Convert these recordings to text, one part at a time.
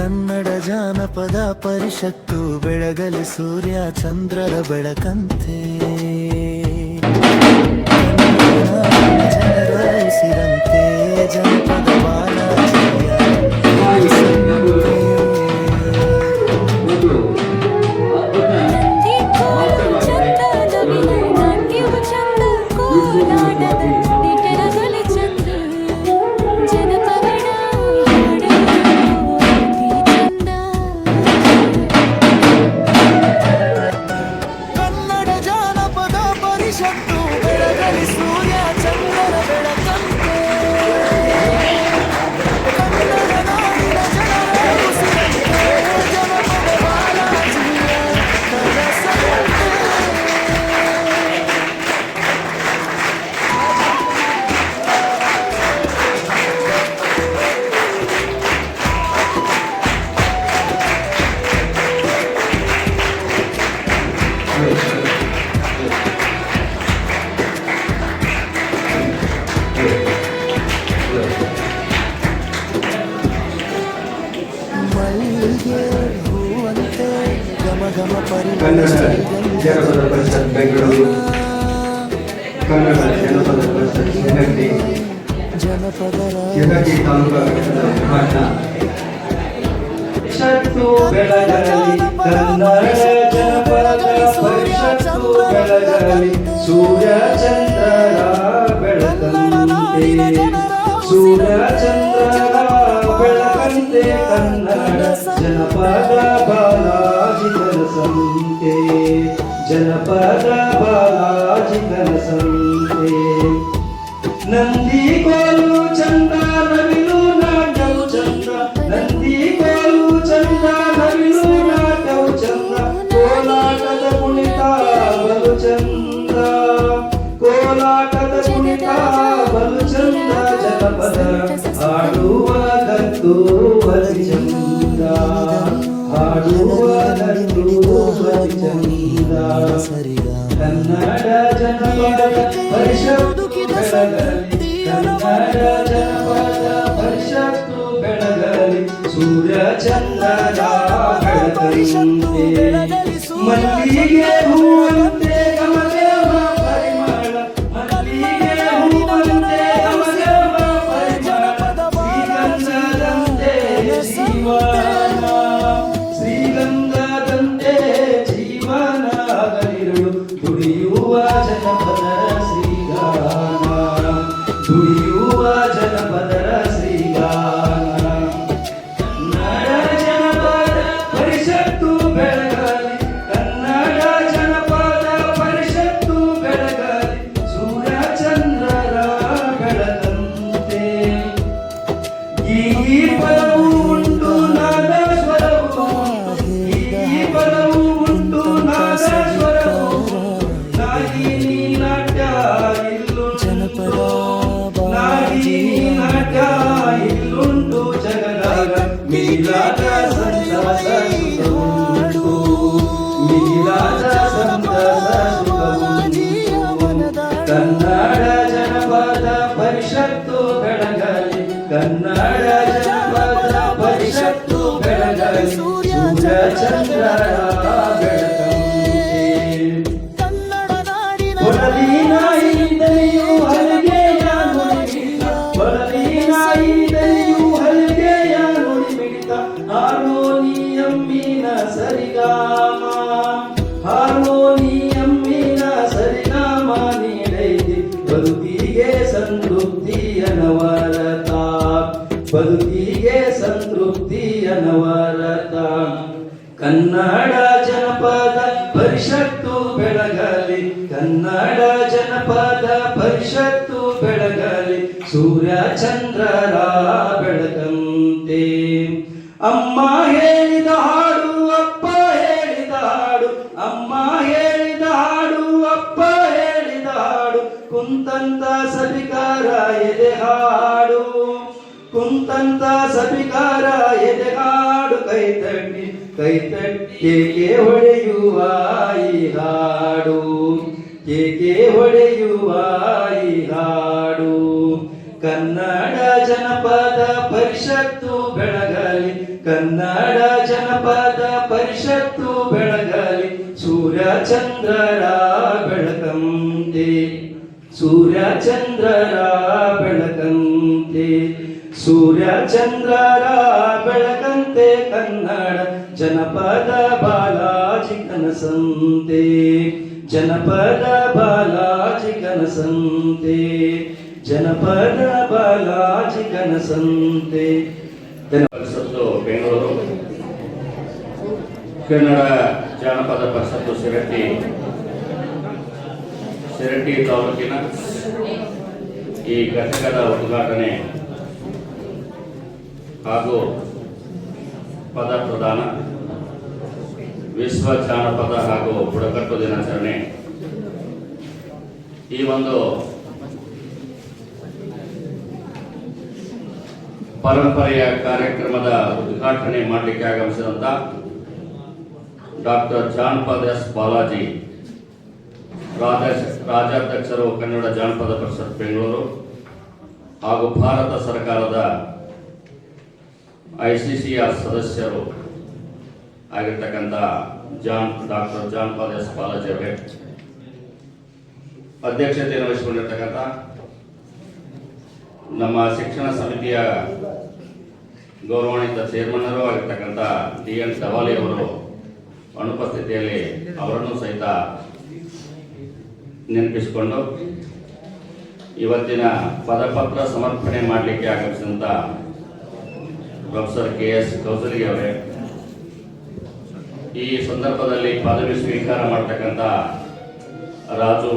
ಕನ್ನಡ ಜಾನಪದ ಪರಿಷತ್ತು ಬೆಳಗಲಿ ಸೂರ್ಯ ಚಂದ್ರರ ಬೆಳಕಂತೆ ಜನರ ಉಸಿರಂತೆ ಜನಪದ ಬಾಲಾಜಿಯ ಬೆಳಗಲಿ ಸೂರ್ಯ ಚಂದ್ರರ ಬೆಳಕಂತೆ ಕನ್ನಡ ನಾಡಿನ ಜನರ ಉಸಿರಂತೆ ಜನಪದ ಬಾಲಾಜಿಯ ಕನಸಂತೆ. ಮಲ್ಲಿಗೆ ಹೂವಂತೆ ಘಮ ಘಮ ಕನ್ನಡ ಜನಪದ ಪರಿಷತ್ ಬೆಂಗಳೂರು, ಕನ್ನಡ ಜನಪದ ಪರಿಷತ್ ಯಲಹಂಕ, ಯಲಹಂಕ ತಾಲೂಕಾ ಪರಿಷತ್ತು ಬೆಳಗಲಿ ಕನ್ನಡ ಜನಪದ ಪರಿಷತ್ತು ಬೆಳಗಲಿ ಸೂರ್ಯ ಚಂದ್ರರ ಬೆಳಕಂತೆ ಸೂರ್ಯ ಚಂದ್ರರ ಬೆಳಕಂತೆ ಕನ್ನಡ ಜನಪದ ಬಾಲಾಜಿ ಕನಸಂತೆ ಜನಪದ ಬಾಲಾಜಿ ಕನಸಂತೆ. ನಂದಿ ಕೋಲು ಚಂದ ನವಿಲು ನಾಟ್ಯವು ಚಂದ ನಂದಿ ಕೋಲು ಚಂದ ನವಿಲು ನಾಟ್ಯವು ಚಂದ ಕೋಲಾಟದ ಕುಣಿತ ಬಲು ಚಂದ ಕೋಲಾಟದ ಕುಣಿತ ಬಲು ಚಂದ ಜನಪದ ಹಾಡುವ ಗತ್ತು ಬಲಿ ಚಂದ ಹಾಡುವ ಗತ್ತು ಬಲಿ ಚಂದ. ಕನ್ನಡ ಜನಪದ ಪರಿಷತ್ತು ಬೆಳಗಲಿ ಕನ್ನಡ ಜನಪದ ಪರಿಷತ್ತು ಬೆಳಗಲಿ ಸೂರ್ಯ ಚಂದ್ರರ ಬೆಳಕಂತೆ ಮಲ್ಲಿಗೆ ಹೂವಂತೆ ಗಮದೇವ ಪರಿಮಳ ಮಲ್ಲಿಗೆ ಹೂವಂತೆ ಗಮದೇವ ಪರಿಮಳ ಶ್ರೀಗಂಧದಂತೆ ಜೀವನ ಆಗಲಿರುಳು ದುಡಿಯುವ ಜನಪದ ಶ್ರೀಗಾನ ದುಡಿಯುವ ಜನಪದರ ಶ್ರೀಗಾನ. ಕನ್ನಡ ಜನಪದ ಪರಿಷತ್ತು ಬೆಳಗಲಿ ಕನ್ನಡ ಜನಪದ ಪರಿಷತ್ತು ಬೆಳಗಲಿ ಸೂರ್ಯ ಚಂದ್ರರ ಬೆಳಕಂತೆ. ಈ ಪದವು ಉಂಟು ನಾದ ಸ್ವರವು ಈ ಪದವು ಉಂಟು ನಾದ ಸ್ವರವು ನಾಗಿನಿ ನಾಟ್ಯ ಇಲ್ಲುಂಟು ನಾಗಿನಿ ನಾಟ್ಯ ಇಲ್ಲುಂಟು ಜಗದಾಗ ಮೀಲಾದ ಸಂತಸ ಸುಖವುಂಟು ಮೀಲಾದ ಸಂತಸ ಸುಖವುಂಟು. ಕನ್ನಡ ಜನಪದ ಪರಿಷತ್ತು ಬೆಳಗಲಿ ಕನ್ನಡ ಜನಪದ ಪರಿಷತ್ತು ಬೆಳಗಲಿ ಸೂರ್ಯ ಚಂದ್ರರ ಬೆಳಕಂತೆ. ಕೊಡಲಿ ನಾಯಿದೆಯು ಹಲಗೆಯ ನುಡಿಮಿಡಿತ ಕೊಡಲಿ ನಾಯಿದೆಯು ಹಲಗೆಯ ನುಡಿಮಿಡಿತ ಹಾರ್ಮೋನಿಯಮ್ಮಿನ ಸರಿಗಾಮ ಹಾರ್ಮೋನಿಯಮ್ಮಿನ ಸರಿಗಾಮ ನೀಡೈತಿ ಬದುಕಿಗೆ ಸಂತೃಪ್ತಿಯ ನವರತ ಬದುಕಿಗೆ ಸಂತೃಪ್ತಿಯ ನವರತ. ಕನ್ನಡ ಜನಪದ ಪರಿಷತ್ತು ಬೆಳಗಲಿ ಕನ್ನಡ ಜನಪದ ಪರಿಷತ್ತು ಬೆಳಗಲಿ ಸೂರ್ಯ ಚಂದ್ರರ ಬೆಳಕಂತೆ. ಅಮ್ಮ ಹೇಳಿದ ಹಾಡು ಅಪ್ಪ ಹೇಳಿದ ಹಾಡು ಅಮ್ಮ ಹೇಳಿದ ಹಾಡು ಅಪ್ಪ ಹೇಳಿದ ಹಾಡು ಕುಂತಂತ ಸಭಿಕಾರ ಎದೆ ಹಾಡು ಕುಂತಂತ ಸಭಿಕಾರ ಎದೆ ಹಾಡು ಕೈತಟ್ಟಿ ಕೇಕೆ ಹೊಡೆಯುವ ಈ ಹಾಡು ಕೇಕೆ ಹೊಡೆಯುವ ಈ ಹಾಡು. ಕನ್ನಡ ಜನಪದ ಪರಿಷತ್ತು ಬೆಳಗಲಿ ಕನ್ನಡ ಜನಪದ ಪರಿಷತ್ತು ಬೆಳಗಲಿ ಸೂರ್ಯ ಚಂದ್ರರ ಬೆಳಕಂತೆ, ಸೂರ್ಯ ಚಂದ್ರರ ಬೆಳಕಂತೆ, ಸೂರ್ಯ ಚಂದ್ರರ ಬೆಳಕಂತೆ ಕನ್ನಡ ಜನಪದ ಬಾಲಾಜಿ ಕನಸಂತೆ, ಜನಪದ ಬಾಲಾಜಿ ಕನಸಂತೆ, ಜನಪದ ಬಾಲಾಜಿ ಕನಸಂತೆ. ಪರಿಷತ್ತು ಬೆಂಗಳೂರು, ಕನ್ನಡ ಜಾನಪದ ಪರಿಷತ್ತು ಶಿರಟ್ಟಿ ತಾಲೂಕಿನ ಈ ಘಟಕದ ಉದ್ಘಾಟನೆ ಹಾಗೂ ಪದ ಪ್ರದಾನ, ವಿಶ್ವ ಜಾನಪದ ಹಾಗೂ ಬುಡಕಟ್ಟು ದಿನಾಚರಣೆ ಈ ಒಂದು ಪರಂಪರೆಯ ಕಾರ್ಯಕ್ರಮದ ಉದ್ಘಾಟನೆ ಮಾಡಲಿಕ್ಕೆ ಆಗಮಿಸಿದಂತ ಡಾಕ್ಟರ್ ಜಾನಪದ ಎಸ್ ಬಾಲಾಜಿ, ರಾಜ್ಯಾಧ್ಯಕ್ಷರು ಕನ್ನಡ ಜಾನಪದ ಪರಿಷತ್ ಬೆಂಗಳೂರು ಹಾಗೂ ಭಾರತ ಸರ್ಕಾರದ ICCಯ ಸದಸ್ಯರು ಆಗಿರ್ತಕ್ಕಂಥ ಡಾಕ್ಟರ್ ಜಾನಪದ ಎಸ್ ಬಾಲಾಜಿ ಅವರೇ, ಅಧ್ಯಕ್ಷತೆಯನ್ನು ವಹಿಸಿಕೊಂಡಿರ್ತಕ್ಕಂಥ ನಮ್ಮ ಶಿಕ್ಷಣ ಸಮಿತಿಯ ಗೌರವಾನ್ವಿತ ಚೇರ್ಮನ್ನರು ಆಗಿರ್ತಕ್ಕಂಥ DN ಡವಾಲಿ ಅವರು ಅನುಪಸ್ಥಿತಿಯಲ್ಲಿ ಅವರನ್ನು ಸಹಿತ ನೆನಪಿಸಿಕೊಂಡು ಇವತ್ತಿನ ಪದಪತ್ರ ಸಮರ್ಪಣೆ ಮಾಡಲಿಕ್ಕೆ ಆಗಮಿಸಿದಂಥ ಪ್ರೊಫೆಸರ್ KS ಕೌಸಲಿ ಅವರೇ, ಈ ಸಂದರ್ಭದಲ್ಲಿ ಪದವಿ ಸ್ವೀಕಾರ ಮಾಡತಕ್ಕಂಥ ರಾಜು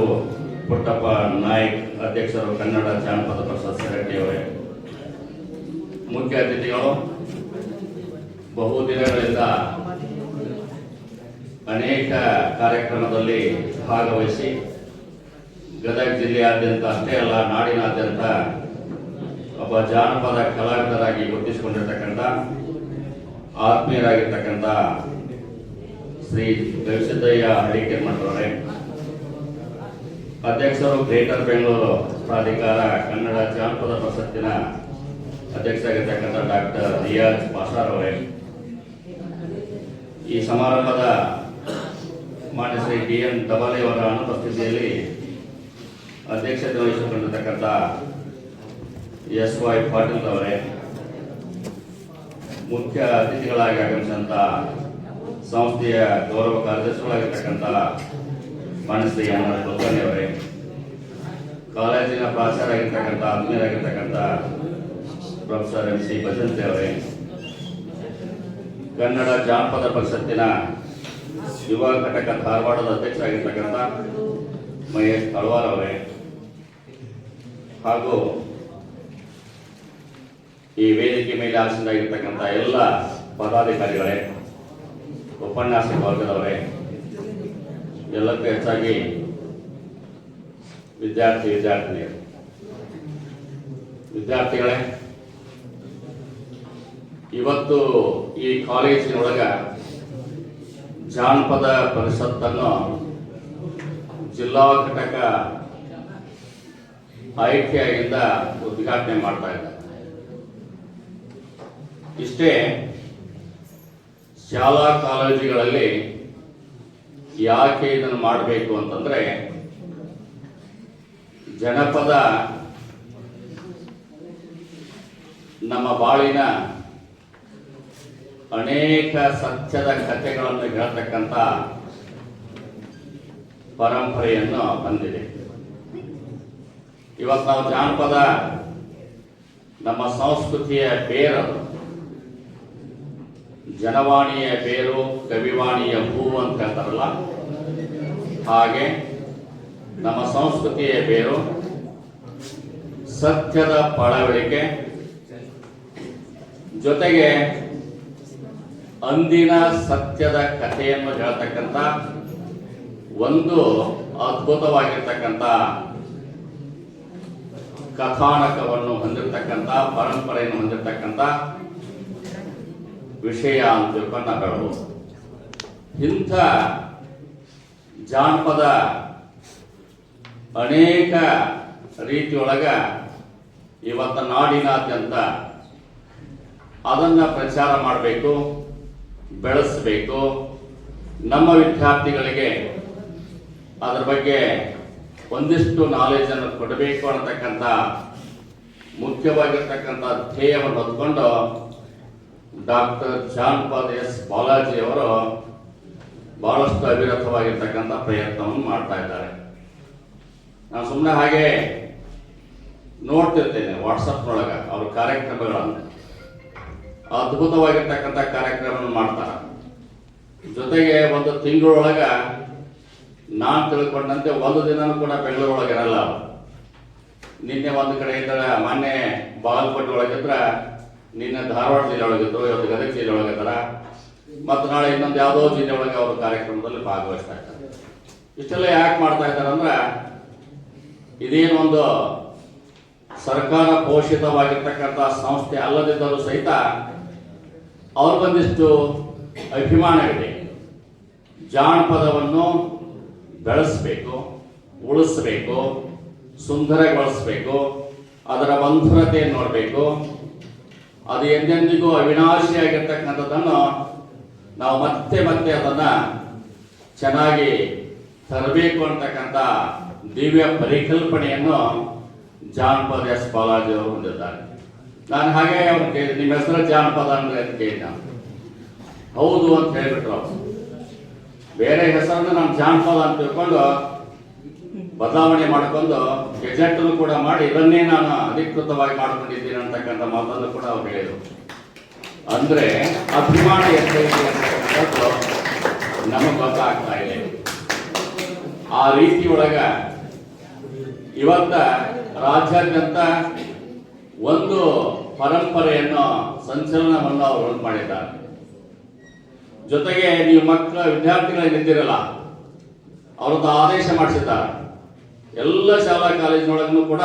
ಪುಟ್ಟಪ್ಪ ನಾಯ್ಕ್, ಅಧ್ಯಕ್ಷರು ಕನ್ನಡ ಜಾನಪದ ಪರಿಷತ್ ಶಿರಟ್ಟಿ ಅವರೇ, ಮುಖ್ಯ ಅತಿಥಿಗಳು, ಬಹುದಿನಗಳಿಂದ ಅನೇಕ ಕಾರ್ಯಕ್ರಮದಲ್ಲಿ ಭಾಗವಹಿಸಿ ಗದಗ ಜಿಲ್ಲೆಯಾದ್ಯಂತ ಅಷ್ಟೇ ಅಲ್ಲ ನಾಡಿನಾದ್ಯಂತ ಒಬ್ಬ ಜಾನಪದ ಕಲಾವಿದರಾಗಿ ಗುರುತಿಸಿಕೊಂಡಿರ್ತಕ್ಕಂಥ ಆತ್ಮೀಯರಾಗಿರ್ತಕ್ಕಂಥ ಶ್ರೀ ಗವಿಸಿದ್ದಯ್ಯ ಹಳಿಕೆಮಠರವರೇ, ಅಧ್ಯಕ್ಷರು ಗ್ರೇಟರ್ ಬೆಂಗಳೂರು ಪ್ರಾಧಿಕಾರ ಕನ್ನಡ ಜಾನಪದ ಪರಿಷತ್ತಿನ ಅಧ್ಯಕ್ಷರಾಗಿರ್ತಕ್ಕಂಥ ಡಾಕ್ಟರ್ ರಿಯಾಜ್ ಪಾಷಾರ್ ಅವರೇ, ಈ ಸಮಾರಂಭದ ಮಾನ್ಯ ಶ್ರೀ DN ಡವಾಲಿ ಅವರ ಅನುಪಸ್ಥಿತಿಯಲ್ಲಿ ಅಧ್ಯಕ್ಷತೆ ವಹಿಸಿಕೊಂಡಿರ್ತಕ್ಕಂಥ SY ಪಾಟೀಲ್ ಅವರೇ, ಮುಖ್ಯ ಅತಿಥಿಗಳಾಗಿ ಆಗಮಿಸಿದಂಥ ಸಂಸ್ಥೆಯ ಗೌರವ ಕಾರ್ಯದರ್ಶಿಗಳಾಗಿರ್ತಕ್ಕಂಥ ಮಾನ್ಯ ಶ್ರೀ NR ಕುಲಕರ್ಣಿ ಅವರೇ, ಕಾಲೇಜಿನ ಪ್ರಾಚಾರ್ಯರಾಗಿರ್ತಕ್ಕಂಥ ಆತ್ಮೀಯರಾಗಿರ್ತಕ್ಕಂಥ ಪ್ರೊಫೆಸರ್ MC ಭಜಂತ್ರಿ ಅವರೇ, ಕನ್ನಡ ಜಾನಪದ ಪರಿಷತ್ತಿನ ಯುವ ಘಟಕ ಧಾರವಾಡದ ಅಧ್ಯಕ್ಷರಾಗಿರ್ತಕ್ಕಂಥ ಮಹೇಶ್ ತಳವಾರ್ ಅವರೇ, ಹಾಗೂ ಈ ವೇದಿಕೆ ಮೇಲೆ ಆಸೀನರಾಗಿರ್ತಕ್ಕಂಥ ಎಲ್ಲ ಪದಾಧಿಕಾರಿಗಳೇ, ಉಪನ್ಯಾಸಕ ವರ್ಗದವರೇ, ಎಲ್ಲಕ್ಕೂ ಹೆಚ್ಚಾಗಿ ವಿದ್ಯಾರ್ಥಿಗಳೇ, ಇವತ್ತು ಈ ಕಾಲೇಜಿನೊಳಗ ಜಾನಪದ ಪರಿಷತ್ತನ್ನು ಜಿಲ್ಲಾ ಘಟಕ ITIಯಿಂದ ಉದ್ಘಾಟನೆ ಮಾಡ್ತಾ ಇದ್ದಾರೆ. ಇಷ್ಟೇ ಶಾಲಾ ಕಾಲೇಜುಗಳಲ್ಲಿ ಯಾಕೆ ಇದನ್ನು ಮಾಡಬೇಕು ಅಂತಂದ್ರೆ, ಜನಪದ ನಮ್ಮ ಬಾಳಿನ ಅನೇಕ ಸತ್ಯದ ಕಥೆಗಳನ್ನು ಹೇಳ್ತಕ್ಕಂಥ ಪರಂಪರೆಯನ್ನು ಹೊಂದಿದೆ. ಇವತ್ತು ನಾವು ಜಾನಪದ ನಮ್ಮ ಸಂಸ್ಕೃತಿಯ ಬೇರದು, ಜನವಾಣಿಯ ಬೇರು ಕವಿವಾಣಿಯ ಹೂ ಅಂತ ಹೇಳ್ತಾರಲ್ಲ ಹಾಗೆ ನಮ್ಮ ಸಂಸ್ಕೃತಿಯ ಬೇರು ಸತ್ಯದ ಪಳವಳಿಕೆ, ಜೊತೆಗೆ ಅಂದಿನ ಸತ್ಯದ ಕಥೆಯನ್ನು ಹೇಳ್ತಕ್ಕಂಥ ಒಂದು ಅದ್ಭುತವಾಗಿರ್ತಕ್ಕಂಥ ಕಥಾನಕವನ್ನು ಹೊಂದಿರತಕ್ಕಂಥ ಪರಂಪರೆಯನ್ನು ಹೊಂದಿರತಕ್ಕಂಥ ವಿಷಯ ಅಂತ ತಿಳ್ಕೊಂಡು ನಾವು ಹೇಳ್ಬೋದು. ಇಂಥ ಜಾನಪದ ಅನೇಕ ರೀತಿಯೊಳಗ ಇವತ್ತು ನಾಡಿನಾದ್ಯಂತ ಅದನ್ನು ಪ್ರಚಾರ ಮಾಡಬೇಕು, ಬೆಳೆಸಬೇಕು. ನಮ್ಮ ವಿದ್ಯಾರ್ಥಿಗಳಿಗೆ ಅದರ ಬಗ್ಗೆ ಒಂದಿಷ್ಟು ನಾಲೆಜನ್ನು ಕೊಡಬೇಕು ಅನ್ನತಕ್ಕಂಥ ಮುಖ್ಯವಾಗಿರ್ತಕ್ಕಂಥ ಧ್ಯೇಯವನ್ನು ಹೊತ್ಕೊಂಡು ಡಾಕ್ಟರ್ ಜಾನ್ಪದ್ ಎಸ್ ಬಾಲಾಜಿ ಅವರು ಬಹಳಷ್ಟು ಅವಿರತವಾಗಿರ್ತಕ್ಕಂಥ ಪ್ರಯತ್ನವನ್ನು ಮಾಡ್ತಾ ಇದ್ದಾರೆ. ನಾನು ಸುಮ್ಮನೆ ಹಾಗೆ ನೋಡ್ತಿರ್ತೇನೆ ವಾಟ್ಸಪ್ನೊಳಗೆ ಅವ್ರ ಕಾರ್ಯಕ್ರಮಗಳನ್ನು. ಅದ್ಭುತವಾಗಿರ್ತಕ್ಕಂಥ ಕಾರ್ಯಕ್ರಮವನ್ನು ಮಾಡ್ತಾರೆ. ಜೊತೆಗೆ ಒಂದು ತಿಂಗಳೊಳಗೆ ನಾನು ತಿಳ್ಕೊಂಡಂತೆ ಒಂದು ದಿನನೂ ಕೂಡ ಬೆಂಗಳೂರೊಳಗೆ ಇರಲ್ಲ. ನಿನ್ನೆ ಒಂದು ಕಡೆ ಇದ್ದಾರೆ, ಮೊನ್ನೆ ಬಾಗಲಕೋಟೆ ಒಳಗಿದ್ರೆ, ನಿನ್ನೆ ಧಾರವಾಡ ಜಿಲ್ಲೆ ಒಳಗಿದ್ರು, ಇವತ್ತು ಗದಗ ಜಿಲ್ಲೆ ಒಳಗಿದ್ದಾರೆ, ಮತ್ತು ನಾಳೆ ಇನ್ನೊಂದು ಯಾವುದೋ ಜಿಲ್ಲೆ ಒಳಗೆ ಅವರು ಕಾರ್ಯಕ್ರಮದಲ್ಲಿ ಭಾಗವಹಿಸ್ತಾ ಇದ್ದಾರೆ. ಇಷ್ಟೆಲ್ಲ ಯಾಕೆ ಮಾಡ್ತಾ ಇದ್ದಾರೆ ಅಂದ್ರೆ, ಇದೇನು ಒಂದು ಸರ್ಕಾರ ಪೋಷಿತವಾಗಿರ್ತಕ್ಕಂಥ ಸಂಸ್ಥೆ ಅಲ್ಲದಿದ್ದರೂ ಸಹಿತ ಅವ್ರಿಗೊಂದಿಷ್ಟು ಅಭಿಮಾನವಿದೆ. ಜಾನಪದವನ್ನು ಬೆಳೆಸಬೇಕು, ಉಳಿಸಬೇಕು, ಸುಂದರಗೊಳಿಸಬೇಕು, ಅದರ ಬಂಧುರತೆಯನ್ನು ನೋಡಬೇಕು. ಅದು ಎಂದೆಂದಿಗೂ ಅವಿನಾಶಿಯಾಗಿರ್ತಕ್ಕಂಥದ್ದನ್ನು ನಾವು ಮತ್ತೆ ಮತ್ತೆ ಅದನ್ನು ಚೆನ್ನಾಗಿ ತರಬೇಕು ಅಂತಕ್ಕಂಥ ದಿವ್ಯ ಪರಿಕಲ್ಪನೆಯನ್ನು ಜಾನ್ಪದ್ ಎಸ್ ಬಾಲಾಜಿ ಅವರು ಹೊಂದಿದ್ದಾರೆ. ನಾನು ಹಾಗೆ ಅವ್ರು ಕೇಳಿದೆ, ನಿಮ್ಮ ಹೆಸರು ಜಾನಪದ ಅಂದ್ರೆ ಅಂತ ಕೇಳಿದ. ಹೌದು ಅಂತ ಹೇಳಿಬಿಟ್ರು. ಬೇರೆ ಹೆಸರನ್ನು ನಾನು ಜಾನಪದ ಅಂತ ತಿಳ್ಕೊಂಡು ಬದಲಾವಣೆ ಮಾಡಿಕೊಂಡು ಗೆಜೆಟ್ ಕೂಡ ಮಾಡಿ ಇದನ್ನೇ ನಾನು ಅಧಿಕೃತವಾಗಿ ಮಾಡ್ಕೊಂಡಿದ್ದೀನಿ ಅಂತಕ್ಕಂಥ ಮಾತನ್ನು ಕೂಡ ಅವ್ರು ಹೇಳಿದರು. ಅಂದ್ರೆ ಅಭಿಮಾನ ಎಷ್ಟೈತಿ ಅಂತಕ್ಕಂಥದ್ದು ನಮಗೆ ಗೊತ್ತಾಗ್ತಾ ಇದೆ. ಆ ರೀತಿ ಒಳಗ ಇವತ್ತ ರಾಜ್ಯಾದ್ಯಂತ ಒಂದು ಪರಂಪರೆಯನ್ನು, ಸಂಚಲನವನ್ನು ಅವರು ಉಂಟು ಮಾಡಿದ್ದಾರೆ. ಜೊತೆಗೆ ನೀವು ವಿದ್ಯಾರ್ಥಿಗಳಿಗೆ ನಿಂತಿರಲ್ಲ, ಅವರದ್ದು ಆದೇಶ ಮಾಡಿಸಿದ್ದಾರೆ. ಎಲ್ಲ ಶಾಲಾ ಕಾಲೇಜಿನೊಳಗೂ ಕೂಡ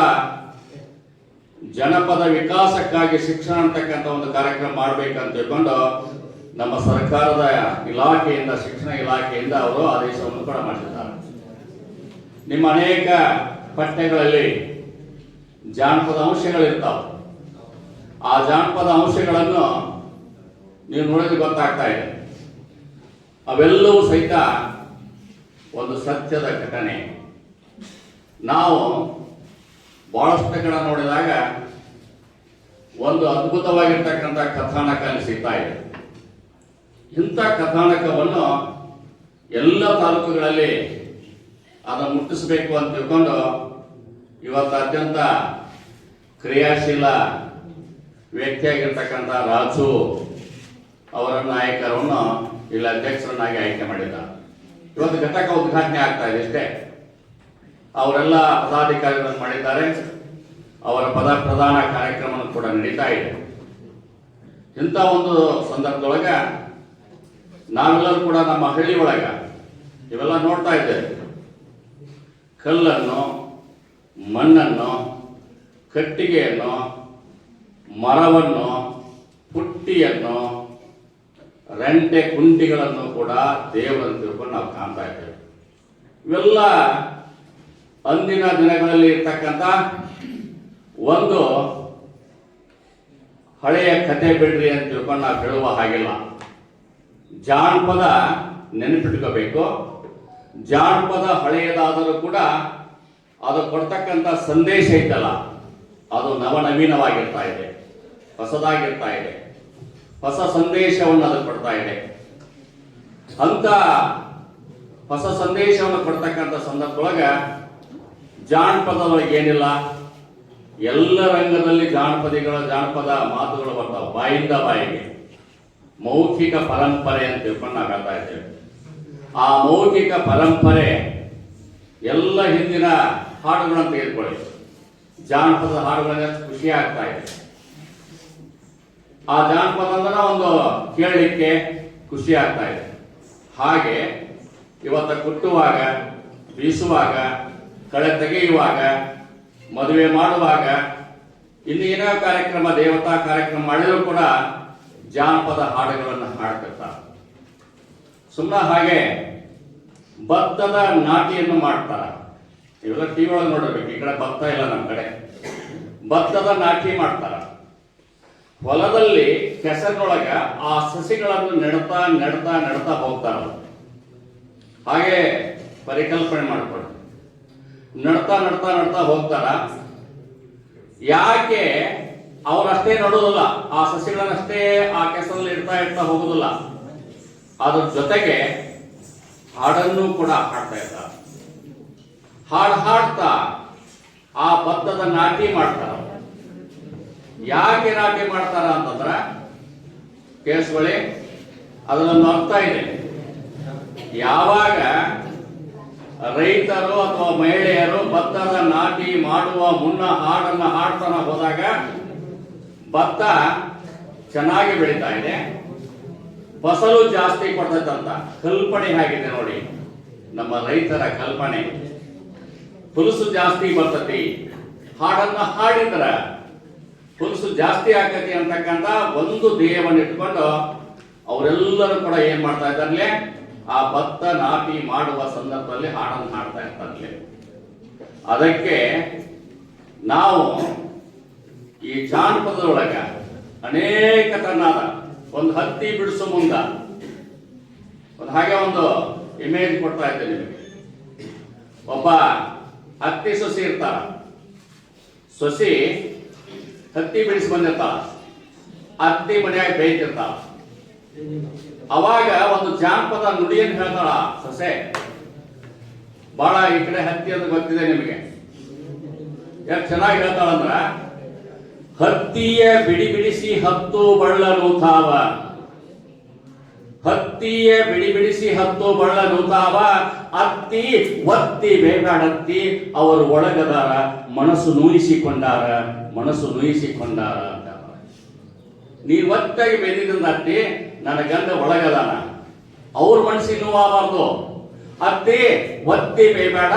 ಜನಪದ ವಿಕಾಸಕ್ಕಾಗಿ ಶಿಕ್ಷಣ ಅಂತಕ್ಕಂಥ ಒಂದು ಕಾರ್ಯಕ್ರಮ ಮಾಡಬೇಕಂತ ತಿಳ್ಕೊಂಡು ನಮ್ಮ ಸರ್ಕಾರದ ಇಲಾಖೆಯಿಂದ, ಶಿಕ್ಷಣ ಇಲಾಖೆಯಿಂದ ಅವರು ಆದೇಶವನ್ನು ಕೂಡ ಮಾಡಿಸಿದ್ದಾರೆ. ನಿಮ್ಮ ಅನೇಕ ಪಠ್ಯಗಳಲ್ಲಿ ಜಾನಪದ ಅಂಶಗಳಿರ್ತಾವೆ. ಆ ಜಾನಪದ ಅಂಶಗಳನ್ನು ನೀವು ನೋಡಿದ್ರೆ ಗೊತ್ತಾಗ್ತಾ ಇದೆ. ಅವೆಲ್ಲವೂ ಸಹಿತ ಒಂದು ಸತ್ಯದ ಘಟನೆ. ನಾವು ಬಹಳಷ್ಟು ಕಡೆ ನೋಡಿದಾಗ ಒಂದು ಅದ್ಭುತವಾಗಿರ್ತಕ್ಕಂಥ ಕಥಾನಕ ಅಲ್ಲಿ ಸಿಗ್ತಾ ಇದೆ. ಇಂಥ ಕಥಾನಕವನ್ನು ಎಲ್ಲ ತಾಲೂಕುಗಳಲ್ಲಿ ಅದನ್ನು ಮುಟ್ಟಿಸಬೇಕು ಅಂತ ತಿಳ್ಕೊಂಡು ಇವತ್ತು ಅತ್ಯಂತ ಕ್ರಿಯಾಶೀಲ ವ್ಯಕ್ತಿಯಾಗಿರ್ತಕ್ಕಂಥ ರಾಜು ಅವರ ನಾಯಕರನ್ನು ಇಲ್ಲಿ ಅಧ್ಯಕ್ಷರನ್ನಾಗಿ ಆಯ್ಕೆ ಮಾಡಿದ್ದಾರೆ. ಇವತ್ತು ಘಟಕ ಉದ್ಘಾಟನೆ ಆಗ್ತಾ ಇದೆ ಇಷ್ಟೇ. ಅವರೆಲ್ಲ ಪದಾಧಿಕಾರಿಗಳನ್ನು ಮಾಡಿದ್ದಾರೆ. ಅವರ ಪ್ರಧಾನ ಕಾರ್ಯಕ್ರಮ ಕೂಡ ನಡೀತಾ ಇದೆ. ಇಂಥ ಒಂದು ಸಂದರ್ಭದೊಳಗ ನಾವೆಲ್ಲರೂ ಕೂಡ ನಮ್ಮ ಹಳ್ಳಿ ಒಳಗ ಇವೆಲ್ಲ ನೋಡ್ತಾ ಇದ್ದೇವೆ. ಕಲ್ಲನ್ನು, ಮಣ್ಣನ್ನು, ಕಟ್ಟಿಗೆಯನ್ನು, ಮರವನ್ನು, ಪುಟ್ಟಿಯನ್ನು, ರೆಂಟೆ ಕುಂಟಿಗಳನ್ನು ಕೂಡ ದೇವರನ್ನು ತಿಳ್ಕೊಂಡು ನಾವು ಕಾಣ್ತಾ ಇದ್ದೇವೆ. ಇವೆಲ್ಲ ಅಂದಿನ ದಿನಗಳಲ್ಲಿ ಇರ್ತಕ್ಕಂಥ ಒಂದು ಹಳೆಯ ಕತೆ ಬಿಡ್ರಿ ಅಂತ ತಿಳ್ಕೊಂಡು ನಾವು ಹೇಳುವ ಹಾಗಿಲ್ಲ. ಜಾನಪದ ನೆನಪಿಟ್ಕೋಬೇಕು. ಜಾನಪದ ಹಳೆಯದಾದರೂ ಕೂಡ ಅದು ಕೊಡ್ತಕ್ಕಂಥ ಸಂದೇಶ ಐತಲ್ಲ, ಅದು ನವನವೀನವಾಗಿರ್ತಾ ಇದೆ, ಹೊಸದಾಗಿರ್ತಾ ಇದೆ, ಹೊಸ ಸಂದೇಶವನ್ನು ಅದು ಕೊಡ್ತಾ ಇದೆ. ಅಂತ ಹೊಸ ಸಂದೇಶವನ್ನು ಕೊಡ್ತಕ್ಕಂಥ ಸಂದರ್ಭದೊಳಗೆ ಜಾನಪದದೊಳಗೆ ಏನಿಲ್ಲ, ಎಲ್ಲ ರಂಗದಲ್ಲಿ ಜಾನಪದ ಮಾತುಗಳು ಬರ್ತಾವೆ, ಬಾಯಿಂದ ಬಾಯಿಗೆ. ಮೌಖಿಕ ಪರಂಪರೆ ಅಂತ ತಿಳ್ಕೊಂಡು ನಾವು ಹೇಳ್ತಾ ಇದ್ದೇವೆ. ಆ ಮೌಖಿಕ ಪರಂಪರೆ ಎಲ್ಲ ಹಿಂದಿನ ಹಾಡುಗಳನ್ನು ತೆಗೆದುಕೊಳ್ಳಿ, ಜಾನಪದ ಹಾಡುಗಳನ್ನ ಖುಷಿ ಆಗ್ತಾ ಇದೆ. ಆ ಜಾನಪದ ಅಂದ್ರೆ ಒಂದು ಕೇಳಲಿಕ್ಕೆ ಖುಷಿ ಆಗ್ತಾ ಇದೆ. ಹಾಗೆ ಇವತ್ತ ಕುಟ್ಟುವಾಗ, ಬೀಸುವಾಗ, ಕಳೆ ತೆಗೆಯುವಾಗ, ಮದುವೆ ಮಾಡುವಾಗ, ಇನ್ನು ಏನೋ ಕಾರ್ಯಕ್ರಮ, ದೇವತಾ ಕಾರ್ಯಕ್ರಮ ಮಾಡಿದ್ರು ಕೂಡ ಜಾನಪದ ಹಾಡುಗಳನ್ನು ಹಾಡ್ತಿರ್ತಾರೆ. ಸುಮ್ಮನೆ ಹಾಗೆ ಭತ್ತದ ನಾಟಿಯನ್ನು ಮಾಡ್ತಾರೆ. ಇವೆಲ್ಲ ಟಿವಿ ಒಳಗೆ ನೋಡಿರ್ಬೇಕು. ಈ ಕಡೆ ಭತ್ತ ಇಲ್ಲ, ನಮ್ಮ ಕಡೆ ಭತ್ತದ ನಾಟಿ ಮಾಡ್ತಾರ. ಹೊಲದಲ್ಲಿ ಕೆಸರಿನೊಳಗ ಆ ಸಸಿಗಳನ್ನು ನೆಡ್ತಾ ನೆಡ್ತಾ ನೆಡ್ತಾ ಹೋಗ್ತಾರ. ಹಾಗೆ ಪರಿಕಲ್ಪನೆ ಮಾಡ್ಕೊಂಡು ನಡ್ತಾ ನಡ್ತಾ ನಡ್ತಾ ಹೋಗ್ತಾರ. ಯಾಕೆ ಅವರಷ್ಟೇ ನಡುವುದಿಲ್ಲ, ಆ ಸಸಿಗಳನ್ನಷ್ಟೇ ಆ ಕೆಸರಲ್ಲಿ ಇಡ್ತಾ ಇಡ್ತಾ ಹೋಗುದಿಲ್ಲ, ಅದ್ರ ಜೊತೆಗೆ ಹಾಡನ್ನು ಕೂಡ ಹಾಡ್ತಾ ಇರ್ತಾರೆ. ಹಾಡು ಹಾಡ್ತಾ ಆ ಭತ್ತದ ನಾಟಿ ಮಾಡ್ತಾರ. ಯಾಕೆ ನಾಟಿ ಮಾಡ್ತಾರ ಅಂತಂದ್ರ ಕೇಳಿಸ್ಕೊಳ್ಳಿ, ಅದರೊಂದು ಅರ್ಥ ಇದೆ. ಯಾವಾಗ ರೈತರು ಅಥವಾ ಮಹಿಳೆಯರು ಭತ್ತದ ನಾಟಿ ಮಾಡುವ ಮುನ್ನ ಹಾಡನ್ನ ಹಾಡ್ತಾನ ಹೋದಾಗ ಭತ್ತ ಚೆನ್ನಾಗಿ ಬೆಳೀತಾ ಇದೆ, ಫಸಲು ಜಾಸ್ತಿ ಕೊಡ್ತೈತಂತ ಕಲ್ಪನೆ ಆಗಿದೆ ನೋಡಿ. ನಮ್ಮ ರೈತರ ಕಲ್ಪನೆ ಹುಲಸು ಜಾಸ್ತಿ ಬರ್ತತಿ, ಹಾಡನ್ನ ಹಾಡಿದ್ರ ಹುಲಸು ಜಾಸ್ತಿ ಆಗತಿ ಅಂತಕ್ಕಂಥ ಒಂದು ಧ್ಯೇಯವನ್ನು ಇಟ್ಕೊಂಡು ಅವರೆಲ್ಲರೂ ಕೂಡ ಏನ್ ಮಾಡ್ತಾ ಇದ್ದಾರೆ, ಆ ಭತ್ತ ನಾಟಿ ಮಾಡುವ ಸಂದರ್ಭದಲ್ಲಿ ಹಾಡನ್ನು ಹಾಡ್ತಾ ಇರ್ತಾರೆ. ಅದಕ್ಕೆ ನಾವು ಈ ಜಾನಪದದೊಳಗ ಅನೇಕ ತರನಾದ ಒಂದು ಹತ್ತಿ ಬಿಡಿಸೋ ಮುಂದ ಒಂದು ಹಾಗೆ ಒಂದು ಇಮೇಜ್ ಕೊಡ್ತಾ ಇದ್ದೇನೆ ನಿಮಗೆ. ಒಬ್ಬ ಹತ್ತಿ ಸೊಸಿ ಇರ್ತಾರ, ಸೊಸಿ ಹತ್ತಿ ಬಿಡಿಸಿ ಬಂದಿರ್ತಾಳ, ಹತ್ತಿ ಮನೆಯಾಗಿ ಬೇಯ್ತಿರ್ತಾಳ. ಅವಾಗ ಒಂದು ಜಾನಪದ ನುಡಿಯನ್ನು ಹೇಳ್ತಾಳ ಸೊಸೆ. ಬಹಳ ಈ ಕಡೆ ಹತ್ತಿ ಅಂತ ಗೊತ್ತಿದೆ ನಿಮಗೆ, ಯಾಕೆ ಚೆನ್ನಾಗಿ ಹೇಳ್ತಾಳಂದ್ರ, ಹತ್ತಿಯ ಬಿಡಿ ಬಿಡಿಸಿ ಹತ್ತು ಬಳ್ಳ ನೂತಾವ, ಹತ್ತಿಯ ಬಿಡಿ ಬಿಡಿಸಿ ಹತ್ತು ಬಳ್ಳ ನೂತಾವ, ಅತ್ತಿ ಒತ್ತಿ ಬೇಗಾಡತ್ತಿ ಅವರು ಒಳಗದಾರ, ಮನಸ್ಸು ನೋಯಿಸಿಕೊಂಡಾರ, ಮನಸ್ಸು ನೋಯಿಸಿಕೊಂಡಾರ ಅಂತ. ನೀ ಒತ್ತಾಗಿ ಬೆಂದಿದ್ದ ಅತ್ತಿ, ನನ್ನ ಗಂಡ ಒಳಗದಾನ, ಅವ್ರ ಮನಸ್ಸಿಗೆ ನೋವಾಗಬಾರ್ದು. ಅತ್ತಿ ಒತ್ತಿ ಬೇಬೇಡ,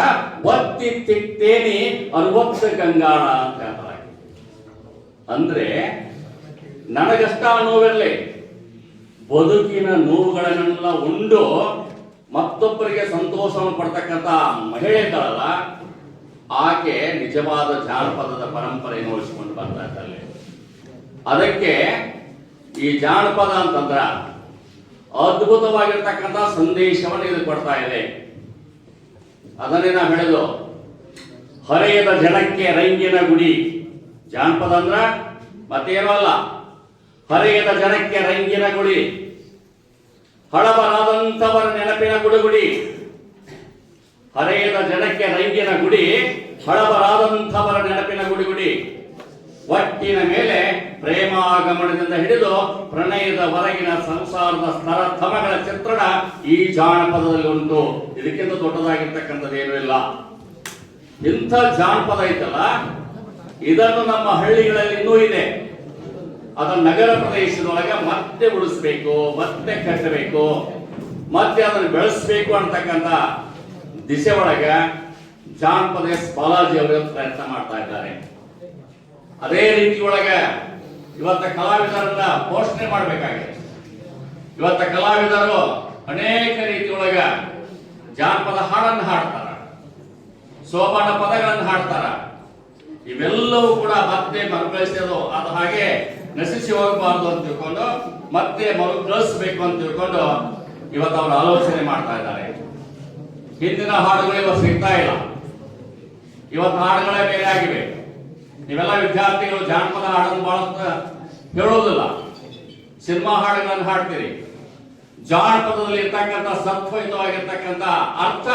ಒತ್ತಿ ತಿಕ್ತೇನಿ 60 ಗಂಗಾಳ ಅಂತ ಹೇಳ್ತಾರೆ. ಅಂದ್ರೆ ನನಗಷ್ಟ ನೋವಿರಲಿ, ಬದುಕಿನ ನೋವುಗಳನ್ನೆಲ್ಲ ಉಂಡು ಮತ್ತೊಬ್ಬರಿಗೆ ಸಂತೋಷವನ್ನು ಪಡ್ತಕ್ಕಂಥ ಮಹಿಳೆ ಇದ್ದಾಳಲ್ಲ, ಆಕೆ ನಿಜವಾದ ಜಾನಪದದ ಪರಂಪರೆಯನ್ನು ಉಳಿಸಿಕೊಂಡು ಬರ್ತಾ ಇದ್ದಾಳೆ. ಅದಕ್ಕೆ ಈ ಜಾನಪದ ಅಂತಂದ್ರ ಅದ್ಭುತವಾಗಿರ್ತಕ್ಕಂಥ ಸಂದೇಶವನ್ನು ಇದು ಕೊಡ್ತಾ ಇದೆ. ಅದನ್ನೇ ನಾವು ಹೇಳಿದು, ಹರೆಯದ ಜನಕ್ಕೆ ರಂಗಿನ ಗುಡಿ. ಜಾನಪದ ಅಂದ್ರ ಮತ್ತೇನೂ ಅಲ್ಲ, ಹರೆಯದ ಜನಕ್ಕೆ ರಂಗಿನ ಗುಡಿ, ಹಳಬರಾದಂಥವರ ನೆನಪಿನ ಗುಡುಗುಡಿ. ಹರೆಯದ ಜನಕ್ಕೆ ರಂಗಿನ ಗುಡಿ, ಹಳಬರಾದಂಥವರ ನೆನಪಿನ ಗುಡಿಗುಡಿ. ಒಟ್ಟಿನ ಮೇಲೆ ಪ್ರೇಮಾಗಮನದಿಂದ ಹಿಡಿದು ಪ್ರಣಯದ ಹೊರಗಿನ ಸಂಸಾರದ ಸ್ಥರ ಥಮಗಳ ಚಿತ್ರಣ ಈ ಜಾನಪದದಲ್ಲಿ ಉಂಟು. ಇದಕ್ಕಿಂತ ದೊಡ್ಡದಾಗಿರ್ತಕ್ಕಂಥದ್ದೇನೂ ಇಲ್ಲ. ಇಂಥ ಜಾನಪದ ಐತಲ್ಲ, ಇದನ್ನು ನಮ್ಮ ಹಳ್ಳಿಗಳಲ್ಲಿ ಇನ್ನೂ ಇದೆ. ಅದನ್ನು ನಗರ ಪ್ರದೇಶದೊಳಗೆ ಮತ್ತೆ ಉಳಿಸ್ಬೇಕು, ಮತ್ತೆ ಕಟ್ಟಬೇಕು, ಮತ್ತೆ ಅದನ್ನು ಬೆಳೆಸಬೇಕು ಅಂತಕ್ಕಂಥ ದಿಶೆ ಒಳಗ ಜಾನಪದ ಬಾಲಾಜಿ ಅವರು ಪ್ರಯತ್ನ ಮಾಡ್ತಾ ಇದ್ದಾರೆ. ಅದೇ ರೀತಿ ಒಳಗ ಇವತ್ತ ಕಲಾವಿದರನ್ನ ಪೋಷಣೆ ಮಾಡಬೇಕಾಗಿದೆ. ಇವತ್ತ ಕಲಾವಿದರು ಅನೇಕ ರೀತಿ ಒಳಗ ಜಾನಪದ ಹಾಡನ್ನು ಹಾಡ್ತಾರ, ಸೋಬಾನ ಪದಗಳನ್ನು ಹಾಡ್ತಾರ. ಇವೆಲ್ಲವೂ ಕೂಡ ಮತ್ತೆ ಮರುಕಳಿಸೋದು, ಅದು ಹಾಗೆ ನಶಿಸಿ ಹೋಗಬಾರ್ದು ಅಂತ ತಿಳ್ಕೊಂಡು ಮತ್ತೆ ಮರುಕಳಿಸಬೇಕು ಅಂತ ತಿಳ್ಕೊಂಡು ಇವತ್ತು ಅವರು ಆಲೋಚನೆ ಮಾಡ್ತಾ ಇದ್ದಾರೆ. ಹಿಂದಿನ ಹಾಡುಗಳು ಇವತ್ತು ಸಿಗ್ತಾ ಇಲ್ಲ, ಇವತ್ತು ಹಾಡುಗಳೇ ಬೇರೆ ಆಗಿವೆ. ನೀವೆಲ್ಲ ವಿದ್ಯಾರ್ಥಿಗಳು ಜಾನಪದ ಹಾಡನ್ನು ಬಹಳಷ್ಟು ಹೇಳೋದಿಲ್ಲ, ಸಿನಿಮಾ ಹಾಡುಗಳನ್ನು ಹಾಡ್ತೀರಿ. ಜಾನಪದದಲ್ಲಿ ಇರ್ತಕ್ಕಂಥ ಸತ್ವಯುತವಾಗಿರ್ತಕ್ಕಂಥ ಅರ್ಥ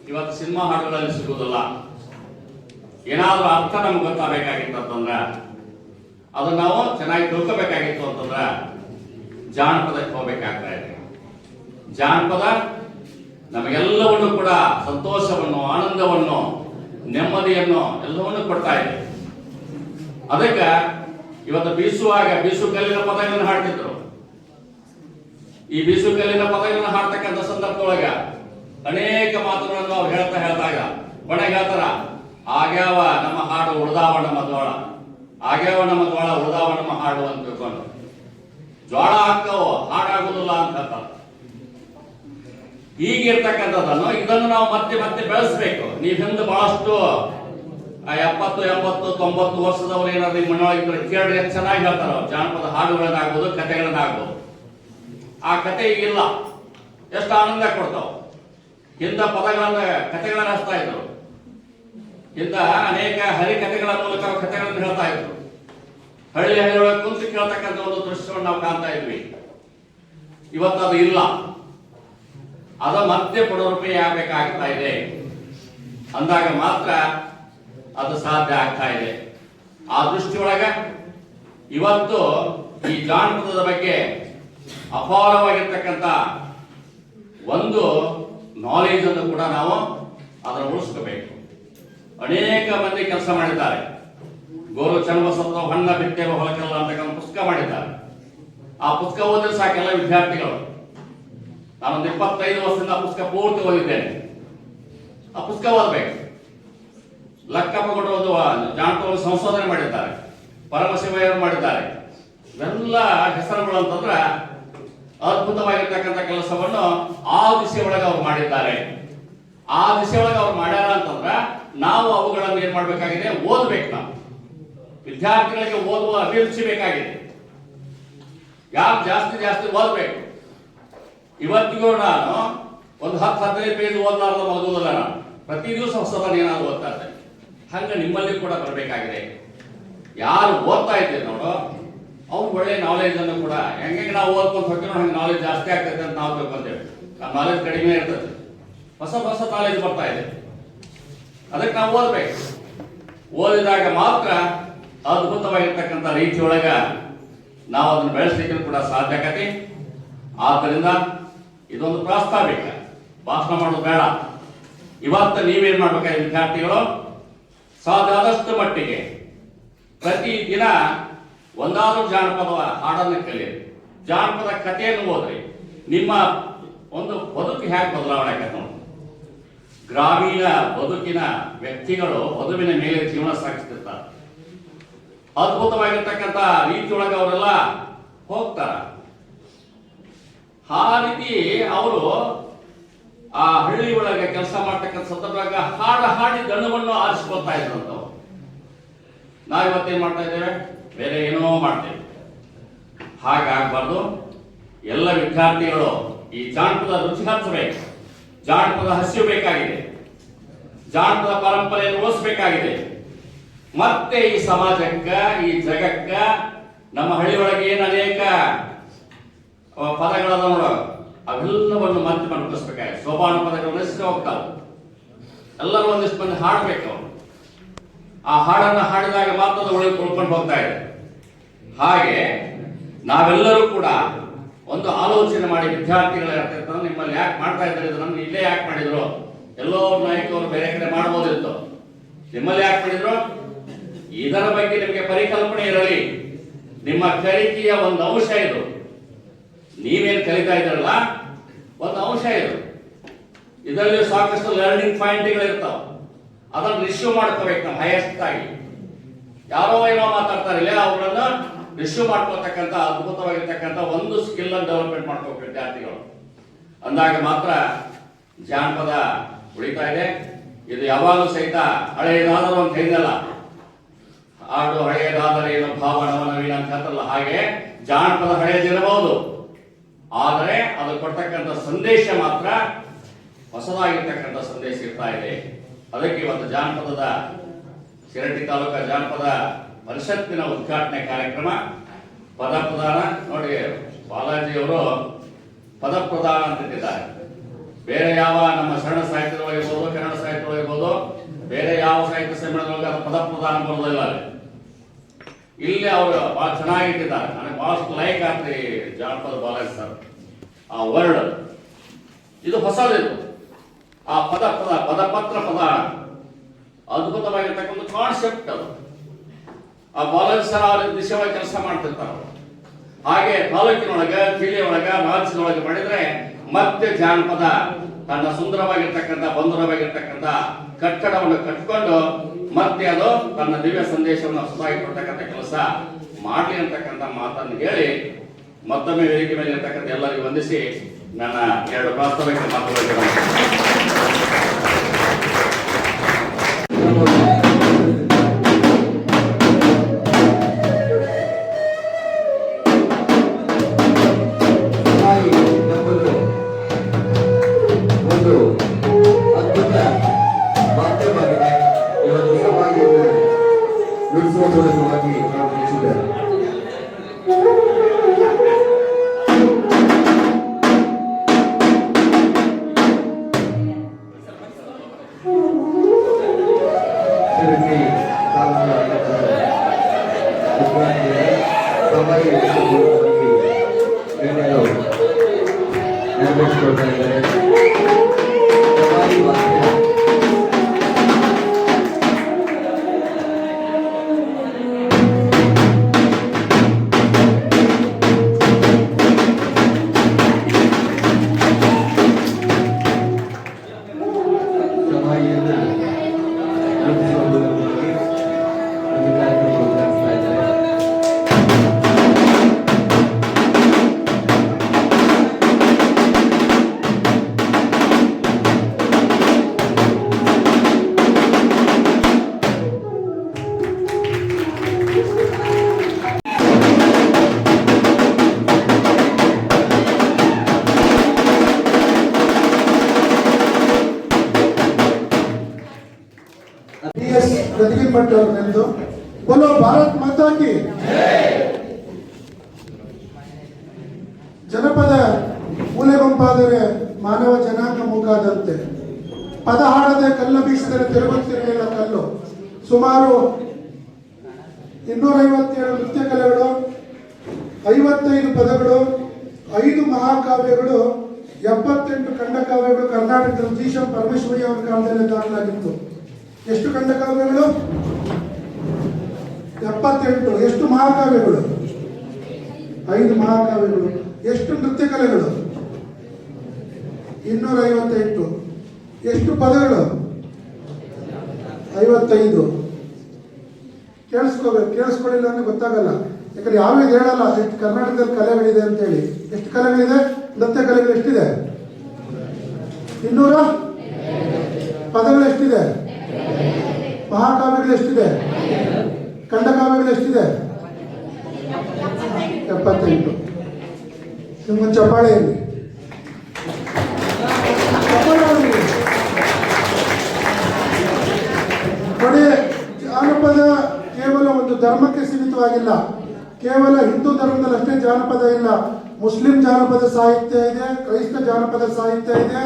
ಇವತ್ತು ಸಿನಿಮಾ ಹಾಡುಗಳಲ್ಲಿ ಸಿಗುವುದಿಲ್ಲ. ಏನಾದ್ರೂ ಅರ್ಥ ನಮ್ಗೆ ಗೊತ್ತಾಗಬೇಕಾಗಿತ್ತು ಅಂತಂದ್ರ, ಅದನ್ನ ನಾವು ಚೆನ್ನಾಗಿ ತಿಳ್ಕೋಬೇಕಾಗಿತ್ತು ಅಂತಂದ್ರ ಜಾನಪದಕ್ಕೆ ಹೋಗ್ಬೇಕಾಗ್ತಾ ಇದೆ. ಜಾನಪದ ನಮಗೆಲ್ಲವನ್ನು ಕೂಡ ಸಂತೋಷವನ್ನು, ಆನಂದವನ್ನು, ನೆಮ್ಮದಿಯನ್ನು ಎಲ್ಲವನ್ನು ಕೊಡ್ತಾ ಇದೆ. ಅದಕ್ಕೆ ಇವತ್ತು ಬೀಸುವಾಗ ಬೀಸು ಕಲ್ಲಿನ ಪದಗಳನ್ನು ಹಾಡ್ತಿದ್ರು. ಈ ಬೀಸು ಕಲ್ಲಿನ ಪದಗಳನ್ನು ಹಾಡ್ತಕ್ಕಂಥ ಸಂದರ್ಭದೊಳಗ ಅನೇಕ ಮಾತುಗಳನ್ನು ಅವ್ರು ಹೇಳ್ದಾಗ ಕೊನೆಗೆ ಹೇಳ್ತಾರ, ಆಗ್ಯಾವ ನಮ್ಮ ಹಾಡು ಉಳ್ದಾವ ನಮ್ಮ ಜ್ವಾಳ, ಆಗ್ಯಾವ ನಮ್ಮ ಜ್ವಾಳ ಉಳ್ದಾವ ನಮ್ಮ ಹಾಡು ಅಂತ ತಿಳ್ಕೊಂಡು ಜ್ವಾಳ ಹಾಕವು ಹಾಡಾಗುದಿಲ್ಲ ಅಂತ ಹೇಳ್ತಾರೆ. ಈಗಿರ್ತಕ್ಕಂಥದ್ದನ್ನು ಇದನ್ನು ನಾವು ಮತ್ತೆ ಮತ್ತೆ ಬೆಳೆಸಬೇಕು. ನೀವು ಹಿಂದೆ ಬಹಳಷ್ಟು ಆ 70, 80, 90 ವರ್ಷದವ್ರು ಏನಾದ್ರು ಈ ಮಣ್ಣೊಳಗಿದ್ರೆ ಕೇಳಿ ಎಷ್ಟು ಚೆನ್ನಾಗಿ ಹೇಳ್ತಾರ ಅವ್ರು. ಜಾನಪದ ಹಾಡುಗಳನ್ನಾಗ್ಬೋದು, ಕಥೆಗಳನ್ನಾಗ್ಬೋದು. ಆ ಕಥೆ ಈಗಿಲ್ಲ. ಎಷ್ಟು ಆನಂದ ಕೊಡ್ತಾವ. ಹಿಂದ ಪದಗಳನ್ನ ಕಥೆಗಳನ್ನ ಹಚ್ತಾ ಇದ್ರು. ಹಿಂದ ಅನೇಕ ಹರಿಕಥೆಗಳ ಮೂಲಕ ಕಥೆಗಳನ್ನು ಹೇಳ್ತಾ ಇದ್ರು. ಹಳ್ಳಿಯೊಳಗೆ ಕುಂತು ಕೇಳ್ತಕ್ಕಂಥ ಒಂದು ದೃಶ್ಯವನ್ನು ನಾವು ಕಾಣ್ತಾ ಇದ್ವಿ. ಇವತ್ತು ಅದು ಇಲ್ಲ. ಅದ ಮತ್ತೆ ಪುನರುಪಯೋಗ ಆಗಬೇಕಾಗ್ತಾ ಇದೆ. ಅಂದಾಗ ಮಾತ್ರ ಅದು ಸಾಧ್ಯ ಆಗ್ತಾ ಇದೆ. ಆ ದೃಷ್ಟಿಯೊಳಗ ಇವತ್ತು ಈ ಜಾನಪದದ ಬಗ್ಗೆ ಅಪಾರವಾಗಿರ್ತಕ್ಕಂಥ ಒಂದು ನಾಲೆಜ್ ಅನ್ನು ಕೂಡ ನಾವು ಅದನ್ನು ಉಳಿಸ್ಕೋಬೇಕು. ಅನೇಕ ಮಂದಿ ಕೆಲಸ ಮಾಡಿದ್ದಾರೆ. ಗೋರು ಚನ್ನಬಸವ ಹೊನ್ನ ಬಿತ್ತೇವ ಹೊಲಕಲ್ಲ ಅಂತಕ್ಕಂಥ ಪುಸ್ತಕ ಮಾಡಿದ್ದಾರೆ. ಆ ಪುಸ್ತಕ ಓದಿದ್ರೆ ಸಾಕೆಲ್ಲ ವಿದ್ಯಾರ್ಥಿಗಳು. ನಾನೊಂದು 25 ವರ್ಷದಿಂದ ಆ ಪುಸ್ತಕ ಪೂರ್ತಿ ಓದಿದ್ದೇನೆ. ಆ ಪುಸ್ತಕ ಓದಬೇಕು. ಲಕ್ಕಪ್ಪ ಕೊಟ್ಟು ಒಂದು ಜಾನಪದ ಸಂಶೋಧನೆ ಮಾಡಿದ್ದಾರೆ. ಪರಮಶಿವಯ್ಯರು ಮಾಡಿದ್ದಾರೆ. ಇವೆಲ್ಲ ಹೆಸರುಗಳು ಅಂತಂದ್ರೆ ಅದ್ಭುತವಾಗಿರ್ತಕ್ಕಂಥ ಕೆಲಸವನ್ನು ಆ ದಿಸೆಯೊಳಗೆ ಅವ್ರು ಮಾಡಿದ್ದಾರೆ. ಆ ದಿಸೆಯೊಳಗೆ ಅವ್ರು ಮಾಡ್ಯಾರ ಅಂತಂದ್ರ ನಾವು ಅವುಗಳನ್ನು ಏನ್ ಮಾಡ್ಬೇಕಾಗಿದೆ, ಓದ್ಬೇಕು. ನಾವು ವಿದ್ಯಾರ್ಥಿಗಳಿಗೆ ಓದುವ ಅಭಿರುಚಿ ಬೇಕಾಗಿದೆ. ಯಾರು ಜಾಸ್ತಿ ಓದ್ಬೇಕು. ಇವತ್ತಿಗೂ ನಾನು ಒಂದು 10-15 ಪೇಜ್ ಓದಲಾರ್ದ ಮಲಗುವುದಿಲ್ಲ. ನಾನು ಪ್ರತಿ ದಿವಸ ಹೊಸದನ್ನು ಏನಾದ್ರು ಓದ್ತಾ ಇರ್ತೇನೆ. ಹಂಗ ನಿಮ್ಮಲ್ಲಿ ಕೂಡ ಬರಬೇಕಾಗಿದೆ. ಯಾರು ಓದ್ತಾ ಇದ್ದೇವೆ ನೋಡು, ಅವ್ರು ಒಳ್ಳೆ ನಾಲೆಜ್ ಅನ್ನು ಕೂಡ ಹೆಂಗೆ ನಾವು ಓದ್ಕೊಂತ ಹೋಗ್ತೀವಿ ಹಂಗೆ ನಾಲೆಜ್ ಜಾಸ್ತಿ ಆಗ್ತೈತೆ ಅಂತ ನಾವು ತಿಳ್ಕೊಂತೇವೆ. ನಮ್ಮ ನಾಲೆಜ್ ಕಡಿಮೆ ಇರ್ತದೆ. ಹೊಸ ನಾಲೆಜ್ ಬರ್ತಾ ಇದೆ. ಅದಕ್ಕೆ ನಾವು ಓದ್ಬೇಕು. ಓದಿದಾಗ ಮಾತ್ರ ಅದ್ಭುತವಾಗಿರ್ತಕ್ಕಂಥ ರೀತಿಯೊಳಗ ನಾವು ಅದನ್ನು ಬೆಳೆಸಲಿಕ್ಕೆ ಕೂಡ ಸಾಧ್ಯಕತೆ. ಆದ್ದರಿಂದ ಇದೊಂದು ಪ್ರಾಸ್ತಾವಿಕ ಭಾಷಣ ಮಾಡೋದು ಬೇಡ. ಇವತ್ತು ನೀವೇನ್ ಮಾಡ್ಬೇಕಾದ್ರೆ ವಿದ್ಯಾರ್ಥಿಗಳು ಸಾಧ್ಯಾದಷ್ಟು ಮಟ್ಟಿಗೆ ಪ್ರತಿ ದಿನ ಒಂದಾದ್ರೂ ಜಾನಪದ ಹಾಡನ್ನು ಕಲಿಯಿರಿ. ಜಾನಪದ ಕಥೆಯನ್ನು ಓದ್ರಿ. ನಿಮ್ಮ ಒಂದು ಬದುಕು ಹೇಗೆ ಬದಲಾವಣೆ ಆಗತ್ತೆ ನೋಡಿ. ಗ್ರಾಮೀಣ ಬದುಕಿನ ವ್ಯಕ್ತಿಗಳು ವಧುವಿನ ಮೇಲೆ ಜೀವನ ಸಾಗಿಸ್ತಿರ್ತಾರೆ. ಅದ್ಭುತವಾಗಿರ್ತಕ್ಕಂಥ ರೀತಿಯೊಳಗೆ ಅವರೆಲ್ಲ ಹೋಗ್ತಾರ. ಆ ರೀತಿ ಅವರು ಆ ಹಳ್ಳಿ ಒಳಗೆ ಕೆಲಸ ಮಾಡ್ತಕ್ಕಂಥ ಸಂದರ್ಭದಾಗ ಹಾಡಿ ದಣವನ್ನು ಆರಿಸ್ಕೊಳ್ತಾ ಇದ್ರು. ನಾವಿವತ್ತೇನ್ ಮಾಡ್ತಾ ಇದ್ದೇವೆ, ಬೇರೆ ಏನೋ ಮಾಡ್ತೇವೆ. ಹಾಗಾಗಬಾರ್ದು. ಎಲ್ಲ ವಿದ್ಯಾರ್ಥಿಗಳು ಈ ಜಾನಪದ ರುಚಿ ಹಚ್ಚಬೇಕು. ಜಾನಪದ ಹಸಿಯಬೇಕಾಗಿದೆ. ಜಾನಪದ ಪರಂಪರೆಯನ್ನು ಉಳಿಸಬೇಕಾಗಿದೆ. ಮತ್ತೆ ಈ ಸಮಾಜಕ್ಕ, ಈ ಜಗಕ್ಕ, ನಮ್ಮ ಹಳ್ಳಿ ಒಳಗೆ ಏನು ಅನೇಕ ಪದಗಳದ ನೋಡ, ಅವೆಲ್ಲವನ್ನು ಮತ್ತೆ ಮನಪಿಸ್ಬೇಕಾಗಿದೆ. ಸೋಪಾನ ಪದಗಳು ನಶಿಸಿ ಹೋಗ್ತಾವೆ. ಎಲ್ಲರೂ ಒಂದಿಷ್ಟು ಮಂದಿ ಹಾಡ್ಬೇಕು. ಆ ಹಾಡನ್ನು ಹಾಡಿದಾಗ ಮಾತ್ರ ಅದು ಉಳ್ಕೊಂಡು ಹೋಗ್ತಾ ಇದೆ. ಹಾಗೆ ನಾವೆಲ್ಲರೂ ಕೂಡ ಒಂದು ಆಲೋಚನೆ ಮಾಡಿ ವಿದ್ಯಾರ್ಥಿಗಳ ನಿಮ್ಮಲ್ಲಿ ಯಾಕೆ ಮಾಡ್ತಾ ಇದ್ದಾರೆ ಇದನ್ನು, ಇಲ್ಲೇ ಯಾಕೆ ಮಾಡಿದ್ರು, ಎಲ್ಲೋ ನಾಯಕರು ಬೇರೆ ಕಡೆ ಮಾಡಬಹುದಿತ್ತು, ನಿಮ್ಮಲ್ಲಿ ಯಾಕೆ ಮಾಡಿದ್ರು, ಇದರ ಬಗ್ಗೆ ನಿಮಗೆ ಪರಿಕಲ್ಪನೆ ಇರಲಿ. ನಿಮ್ಮ ಕಲಿಕೆಯ ಒಂದು ಅಂಶ ಇದು. ನೀವೇನು ಕಲಿತಾ ಇದ್ದಾರಲ್ಲ ಒಂದು ಅಂಶ ಇದು. ಇದರಲ್ಲಿ ಸಾಕಷ್ಟು ಲರ್ನಿಂಗ್ ಪಾಯಿಂಟ್ಗಳು ಇರ್ತಾವ. ಅದನ್ನು ರಿಶ್ಯೂ ಮಾಡ್ಕೋಬೇಕು ನಾವು ಹೈಯೆಸ್ಟ್ ಆಗಿ. ಯಾರೋ ಏನೋ ಮಾತಾಡ್ತಾರಿಲ್ಲ, ಅವುಗಳನ್ನ ರಿಶ್ಯೂ ಮಾಡ್ಕೋತಕ್ಕಂಥ ಅದ್ಭುತವಾಗಿರ್ತಕ್ಕಂಥ ಒಂದು ಸ್ಕಿಲ್ ಅನ್ನು ಡೆವಲಪ್ಮೆಂಟ್ ಮಾಡ್ಕೋಬೇಕು ವಿದ್ಯಾರ್ಥಿಗಳು. ಅಂದಾಗ ಮಾತ್ರ ಜಾನಪದ ಉಳಿತಾ ಇದೆ. ಇದು ಯಾವಾಗಲೂ ಸಹಿತ ಹಳೆಯದಾದರೂ ಅಂತ ಹೇಳಿದಲ್ಲ, ಹಾಡು ಹಳೆಯದಾದರೆ ಏನು ಭಾವ ನವನವೀನ ಅಂತ ಹೇಳ್ತಾರಲ್ಲ, ಹಾಗೆ ಜಾನಪದ ಹಳೆಯದಿರಬಹುದು, ಆದರೆ ಅದು ಕೊಡ್ತಕ್ಕಂಥ ಸಂದೇಶ ಮಾತ್ರ ಹೊಸದಾಗಿರ್ತಕ್ಕಂಥ ಸಂದೇಶ ಇರ್ತಾ ಇದೆ. ಅದಕ್ಕೆ ಇವತ್ತು ಜಾನಪದದ ಶಿರಟ್ಟಿ ತಾಲೂಕಾ ಜಾನಪದ ಪರಿಷತ್ತಿನ ಉದ್ಘಾಟನೆ ಕಾರ್ಯಕ್ರಮ, ಪದ ಪ್ರದಾನ ನೋಡಿ. ಬಾಲಾಜಿಯವರು ಪದ ಪ್ರದಾನ ಅಂತಿದ್ದಾರೆ. ಬೇರೆ ಯಾವ ನಮ್ಮ ಶರಣ ಸಾಹಿತ್ಯದೊಳಗಿರ್ಬೋದು, ಕನ್ನಡ ಸಾಹಿತ್ಯದೊಳಗಿರ್ಬೋದು, ಬೇರೆ ಯಾವ ಸಾಹಿತ್ಯ ಸಮ್ಮೇಳನದೊಳಗೆ ಅದು ಪದ ಪ್ರದಾನ ಬರೋದಿಲ್ಲ. ಇಲ್ಲಿ ಅವರು ಬಹಳ ಚೆನ್ನಾಗಿಟ್ಟಿದ್ದಾರೆ. ನನಗೆ ಬಹಳಷ್ಟು ಲೈಕ್ ಆಗ್ತದೆ ಜಾನಪದ ಬಾಲಾಜಿ ಸರ್ ಆ ವರ್ಡ್. ಇದು ಹೊಸದಿದು. ಆ ಪದಪತ್ರ ಪದ ಅದ್ಭುತವಾಗಿರ್ತಕ್ಕಂಥ ಕಾನ್ಸೆಪ್ಟ್ ಅದು. ಆ ಬಾಲಾಜಿ ಸರ್ ಅವ್ರ ದಿಶೆಯೊಳಗೆ ಕೆಲಸ ಮಾಡ್ತಿರ್ತಾರೆ. ಹಾಗೆ ತಾಲೂಕಿನೊಳಗೆ, ಜಿಲ್ಲೆಯೊಳಗೆ, ರಾಜ್ಯದೊಳಗೆ ಮಾಡಿದ್ರೆ ಮತ್ತೆ ಜಾನಪದ ತನ್ನ ಸುಂದರವಾಗಿರ್ತಕ್ಕಂಥ ಬಂಧುರವಾಗಿರ್ತಕ್ಕಂಥ ಕಟ್ಟಡವನ್ನು ಕಟ್ಕೊಂಡು ಮತ್ತೆ ಅದು ತನ್ನ ದಿವ್ಯ ಸಂದೇಶವನ್ನು ಹೊಸದಾಗಿ ಕೊಡ್ತಕ್ಕಂಥ ಕೆಲಸ ಮಾಡಲಿ ಅಂತಕ್ಕಂಥ ಮಾತನ್ನು ಹೇಳಿ ಮತ್ತೊಮ್ಮೆ ವೇದಿಕೆ ಮೇಲೆ ಇರ್ತಕ್ಕಂಥ ಎಲ್ಲರಿಗೂ ವಂದಿಸಿ ನನ್ನ 2 ಪ್ರಾಸ್ತಾವಿಕ ಮಾತುಗಳನ್ನು ನುಡಿಸುವುದರೊಳಗಾಗಿ ನಾವು ಮುಗಿಸಿದ್ದೇವೆ. ಶ್ರೀಮತಿ ಕಾಲಂದ್ರ ಸಭಾಗಿ ಗಣ್ಯರು ನೆರವೇರಿಸಿಕೊಳ್ತಾ ಇದ್ದಾರೆ. ಸಭಾಗಿ ವಾಕ್ಯ PS ಗದಗಿನ ಭಟ್ ಅವರದ್ದು ಬೋಲೋ ಭಾರತ್ ಮಾತಾ ಕಿ ಜನಪದ ಮೂಲೆಗೊಂಪಾದರೆ ಮಾನವ ಜನಾಂಗ ಮೂಗಾದಂತೆ ಪದ ಹಾಡದೆ ಕಲ್ಲ ಬೀಸಿದರೆ ತಿರುಗುತ್ತಿರಲಿಲ್ಲ ಕಲ್ಲು. ಸುಮಾರು 257 ನೃತ್ಯ ಕಲೆಗಳು, 55 ಪದಗಳು, 5 ಮಹಾಕಾವ್ಯಗಳು, 78 ಖಂಡಕಾವ್ಯಗಳು ಕರ್ನಾಟಕದ ಜೀಶಂ ಪರಮೇಶ್ವರಿ ಅವರ ಕಾಲದಲ್ಲಿ ದಾಖಲಾಗಿತ್ತು. ಎಷ್ಟು ಖಂಡಕಾವ್ಯಗಳು? 78. ಎಷ್ಟು ಮಹಾಕಾವ್ಯಗಳು? 5 ಮಹಾಕಾವ್ಯಗಳು. ಎಷ್ಟು ನೃತ್ಯ ಕಲೆಗಳು? 258. ಎಷ್ಟು ಪದಗಳು? 55. ಕೇಳಿಸ್ಕೊಳ್ಳಿಲ್ಲ ಅಂದ್ರೆ ಗೊತ್ತಾಗಲ್ಲ. ಯಾಕಂದ್ರೆ ಯಾರು ಇದು ಹೇಳಲ್ಲ ಎಷ್ಟು ಕರ್ನಾಟಕದಲ್ಲಿ ಕಲೆಗಳಿದೆ ಅಂತೇಳಿ. ಎಷ್ಟು ಕಲೆಗಳಿದೆ? ನೃತ್ಯ ಕಲೆಗಳು ಎಷ್ಟಿದೆ? 200. ಪದಗಳು ಎಷ್ಟಿದೆ? ಮಹಾಕಾವ್ಯಗಳು ಎಷ್ಟಿದೆ? ಖಂಡಕಾವ್ಯಗಳು ಎಷ್ಟಿದೆ? 78. ನಿಮ್ಗೊಂದು ಚಪ್ಪಾಳೆ ಇರಲಿ. ನೋಡಿ, ಜಾನಪದ ಕೇವಲ ಒಂದು ಧರ್ಮಕ್ಕೆ ಸೀಮಿತವಾಗಿಲ್ಲ. ಕೇವಲ ಹಿಂದೂ ಧರ್ಮದಲ್ಲಿ ಅಷ್ಟೇ ಜಾನಪದ ಇಲ್ಲ. ಮುಸ್ಲಿಂ ಜಾನಪದ ಸಾಹಿತ್ಯ ಇದೆ, ಕ್ರೈಸ್ತ ಜಾನಪದ ಸಾಹಿತ್ಯ ಇದೆ,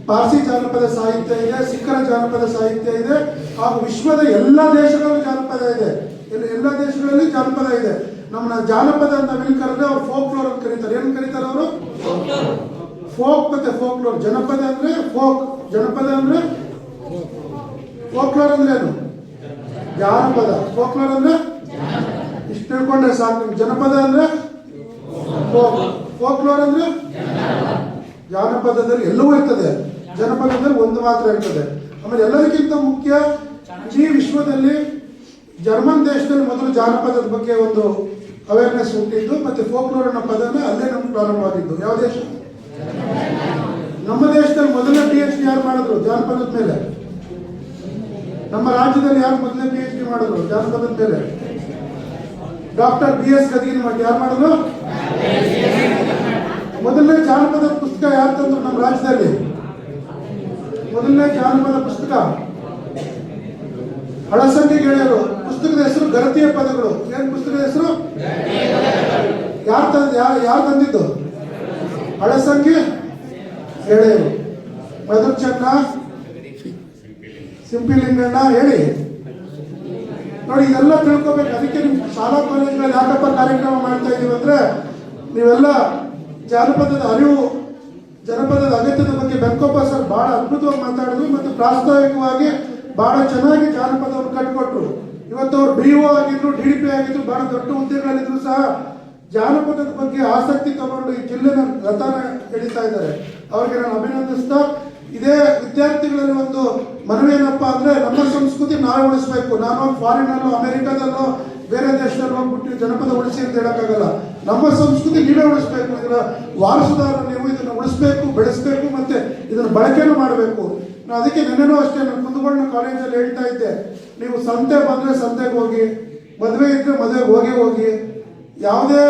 ಪಾರ್ಸಿ ಜಾನಪದ ಸಾಹಿತ್ಯ ಇದೆ, ಸಿಖ್ಖರ ಜಾನಪದ ಸಾಹಿತ್ಯ ಇದೆ, ಹಾಗೂ ವಿಶ್ವದ ಎಲ್ಲ ದೇಶಗಳಲ್ಲೂ ಜಾನಪದ ಇದೆ. ಎಲ್ಲ ದೇಶಗಳಲ್ಲಿ ಜಾನಪದ ಇದೆ. ನಮ್ಮ ಜಾನಪದ ಅಂತ ನಾವೇನು ಕರೆದ್ರೆ ಅವ್ರು ಫೋಕ್ಲೋರ್ ಅಂತ ಕರೀತಾರೆ. ಏನು ಕರೀತಾರೆ ಅವರು? ಫೋಕ್ ಮತ್ತೆ ಫೋಕ್ಲೋರ್. ಜನಪದ ಅಂದ್ರೆ ಫೋಕ್, ಜನಪದ ಅಂದ್ರೆ ಫೋಕ್ಲೋರ್ ಅಂದ್ರೆ ಏನು? ಜಾನಪದ. ಫೋಕ್ಲೋರ್ ಅಂದ್ರೆ ಇಷ್ಟು ತಿಳ್ಕೊಂಡ್ರೆ ಸಾಕು. ಜನಪದ ಅಂದ್ರೆ ಫೋಕ್, ಫೋಕ್ಲೋರ್ ಅಂದ್ರೆ ಜಾನಪದದಲ್ಲಿ ಎಲ್ಲವೂ ಇರ್ತದೆ, ಜನಪದದಲ್ಲಿ ಒಂದು ಮಾತ್ರ ಇರ್ತದೆ. ಆಮೇಲೆ ಎಲ್ಲದಕ್ಕಿಂತ ಮುಖ್ಯ, ಇಡೀ ವಿಶ್ವದಲ್ಲಿ ಜರ್ಮನ್ ದೇಶದಲ್ಲಿ ಮೊದಲು ಜಾನಪದದ ಬಗ್ಗೆ ಒಂದು ಅವೇರ್ನೆಸ್ ಹುಟ್ಟಿದ್ದು, ಮತ್ತೆ ಫೋಕ್ಲೋರ್ ಅನ್ನೋ ಪದನ ಅಲ್ಲೇ ನಮ್ಗೆ ಪ್ರಾರಂಭವಾಗಿದ್ದು. ಯಾವ ದೇಶ? ನಮ್ಮ ದೇಶದಲ್ಲಿ ಮೊದಲನೇ PhD ಯಾರು ಮಾಡಿದ್ರು ಜಾನಪದದ ಮೇಲೆ? ನಮ್ಮ ರಾಜ್ಯದಲ್ಲಿ ಯಾರು ಮೊದಲನೇ PhD ಮಾಡಿದ್ರು ಜಾನಪದದ ಮೇಲೆ? ಡಾಕ್ಟರ್ BS ಗದಗಿನ ಮಠ. ಯಾರು ಮಾಡಿದ್ರು? ಮೊದಲನೇ ಜಾನಪದ ಪುಸ್ತಕ ಯಾರು ತಂದ್ರು ನಮ್ಮ ರಾಜ್ಯದಲ್ಲಿ? ಮೊದಲನೇ ಜಾನಪದ ಪುಸ್ತಕ ಹಳಸಂಗಿ ಗೆಳೆಯರು. ಪುಸ್ತಕದ ಹೆಸರು ಗರತಿಯ ಪದಗಳು. ಏನ್ ಪುಸ್ತಕದ ಹೆಸರು? ಯಾರು ತಂದಿದ್ದು? ಹಳಸಂಗಿ ಗೆಳೆಯರು. ಮಧುರ್ ಚೆನ್ನ, ಸಿಂಪಿಲಿಂಗಣ್ಣ. ಹೇಳಿ ನೋಡಿ, ಇದೆಲ್ಲ ತಿಳ್ಕೊಬೇಕು. ಅದಕ್ಕೆ ನಿಮ್ ಶಾಲಾ ಕಾಲೇಜ್ಗಳಲ್ಲಿ ಯಾಕಪ್ಪ ಕಾರ್ಯಕ್ರಮ ಮಾಡ್ತಾ ಇದೀವಿ ಅಂದ್ರೆ, ನೀವೆಲ್ಲ ಜಾನಪದದ ಅರಿವು, ಜನಪದದ ಅಗತ್ಯದ ಬಗ್ಗೆ ಬೆನ್ಕೊಪ್ಪ ಸರ್ ಬಹಳ ಅದ್ಭುತವಾಗಿ ಮಾತಾಡಿದ್ರು, ಮತ್ತು ಪ್ರಾಸ್ತಾವಿಕವಾಗಿ ಬಹಳ ಚೆನ್ನಾಗಿ ಜಾನಪದವನ್ನು ಕಟ್ಟಿಕೊಟ್ರು. ಇವತ್ತು ಅವರು BO ಆಗಿದ್ರು, DDP ಆಗಿದ್ರು, ಬಹಳ ದೊಡ್ಡ ಹುದ್ದೆಗಳಲ್ಲಿದ್ರು ಸಹ ಜಾನಪದದ ಬಗ್ಗೆ ಆಸಕ್ತಿ ತಗೊಂಡು ಈ ಜಿಲ್ಲೆನ ರಥನ ಎಳಿತಾ ಇದ್ದಾರೆ. ಅವ್ರಿಗೆ ನಾನು ಅಭಿನಂದಿಸ್ತಾ, ಇದೇ ವಿದ್ಯಾರ್ಥಿಗಳಲ್ಲಿ ಒಂದು ಮನವಿ ಏನಪ್ಪಾ ಅಂದ್ರೆ, ನಮ್ಮ ಸಂಸ್ಕೃತಿ ನಾವೇ ಉಳಿಸ್ಬೇಕು. ನಾನು ಫಾರಿನಲ್ಲೋ ಅಮೆರಿಕಾದಲ್ಲೋ ಬೇರೆ ದೇಶದಲ್ಲಿ ಹೋಗ್ಬಿಟ್ಟು ಜನಪದ ಉಳಿಸಿ ಅಂತ ಹೇಳಕ್ಕಾಗಲ್ಲ. ನಮ್ಮ ಸಂಸ್ಕೃತಿ ನೀವೇ ಉಳಿಸ್ಬೇಕು. ಇದರ ವಾರಸುದಾರ ನೀವು. ಇದನ್ನು ಉಳಿಸ್ಬೇಕು, ಬೆಳೆಸ್ಬೇಕು, ಮತ್ತೆ ಇದನ್ನು ಬಳಕೆನೂ ಮಾಡಬೇಕು. ನಾನು ಅದಕ್ಕೆ ನೆನ್ನೆನೂ ಅಷ್ಟೇ ನಾನು ಕುಂದಗೋಳ ಕಾಲೇಜಲ್ಲಿ ಹೇಳ್ತಾ ಇದ್ದೆ, ನೀವು ಸಂತೆ ಬಂದರೆ ಸಂತೆಗೆ ಹೋಗಿ, ಮದುವೆ ಇದ್ದರೆ ಮದುವೆಗೆ ಹೋಗಿ, ಯಾವುದೇ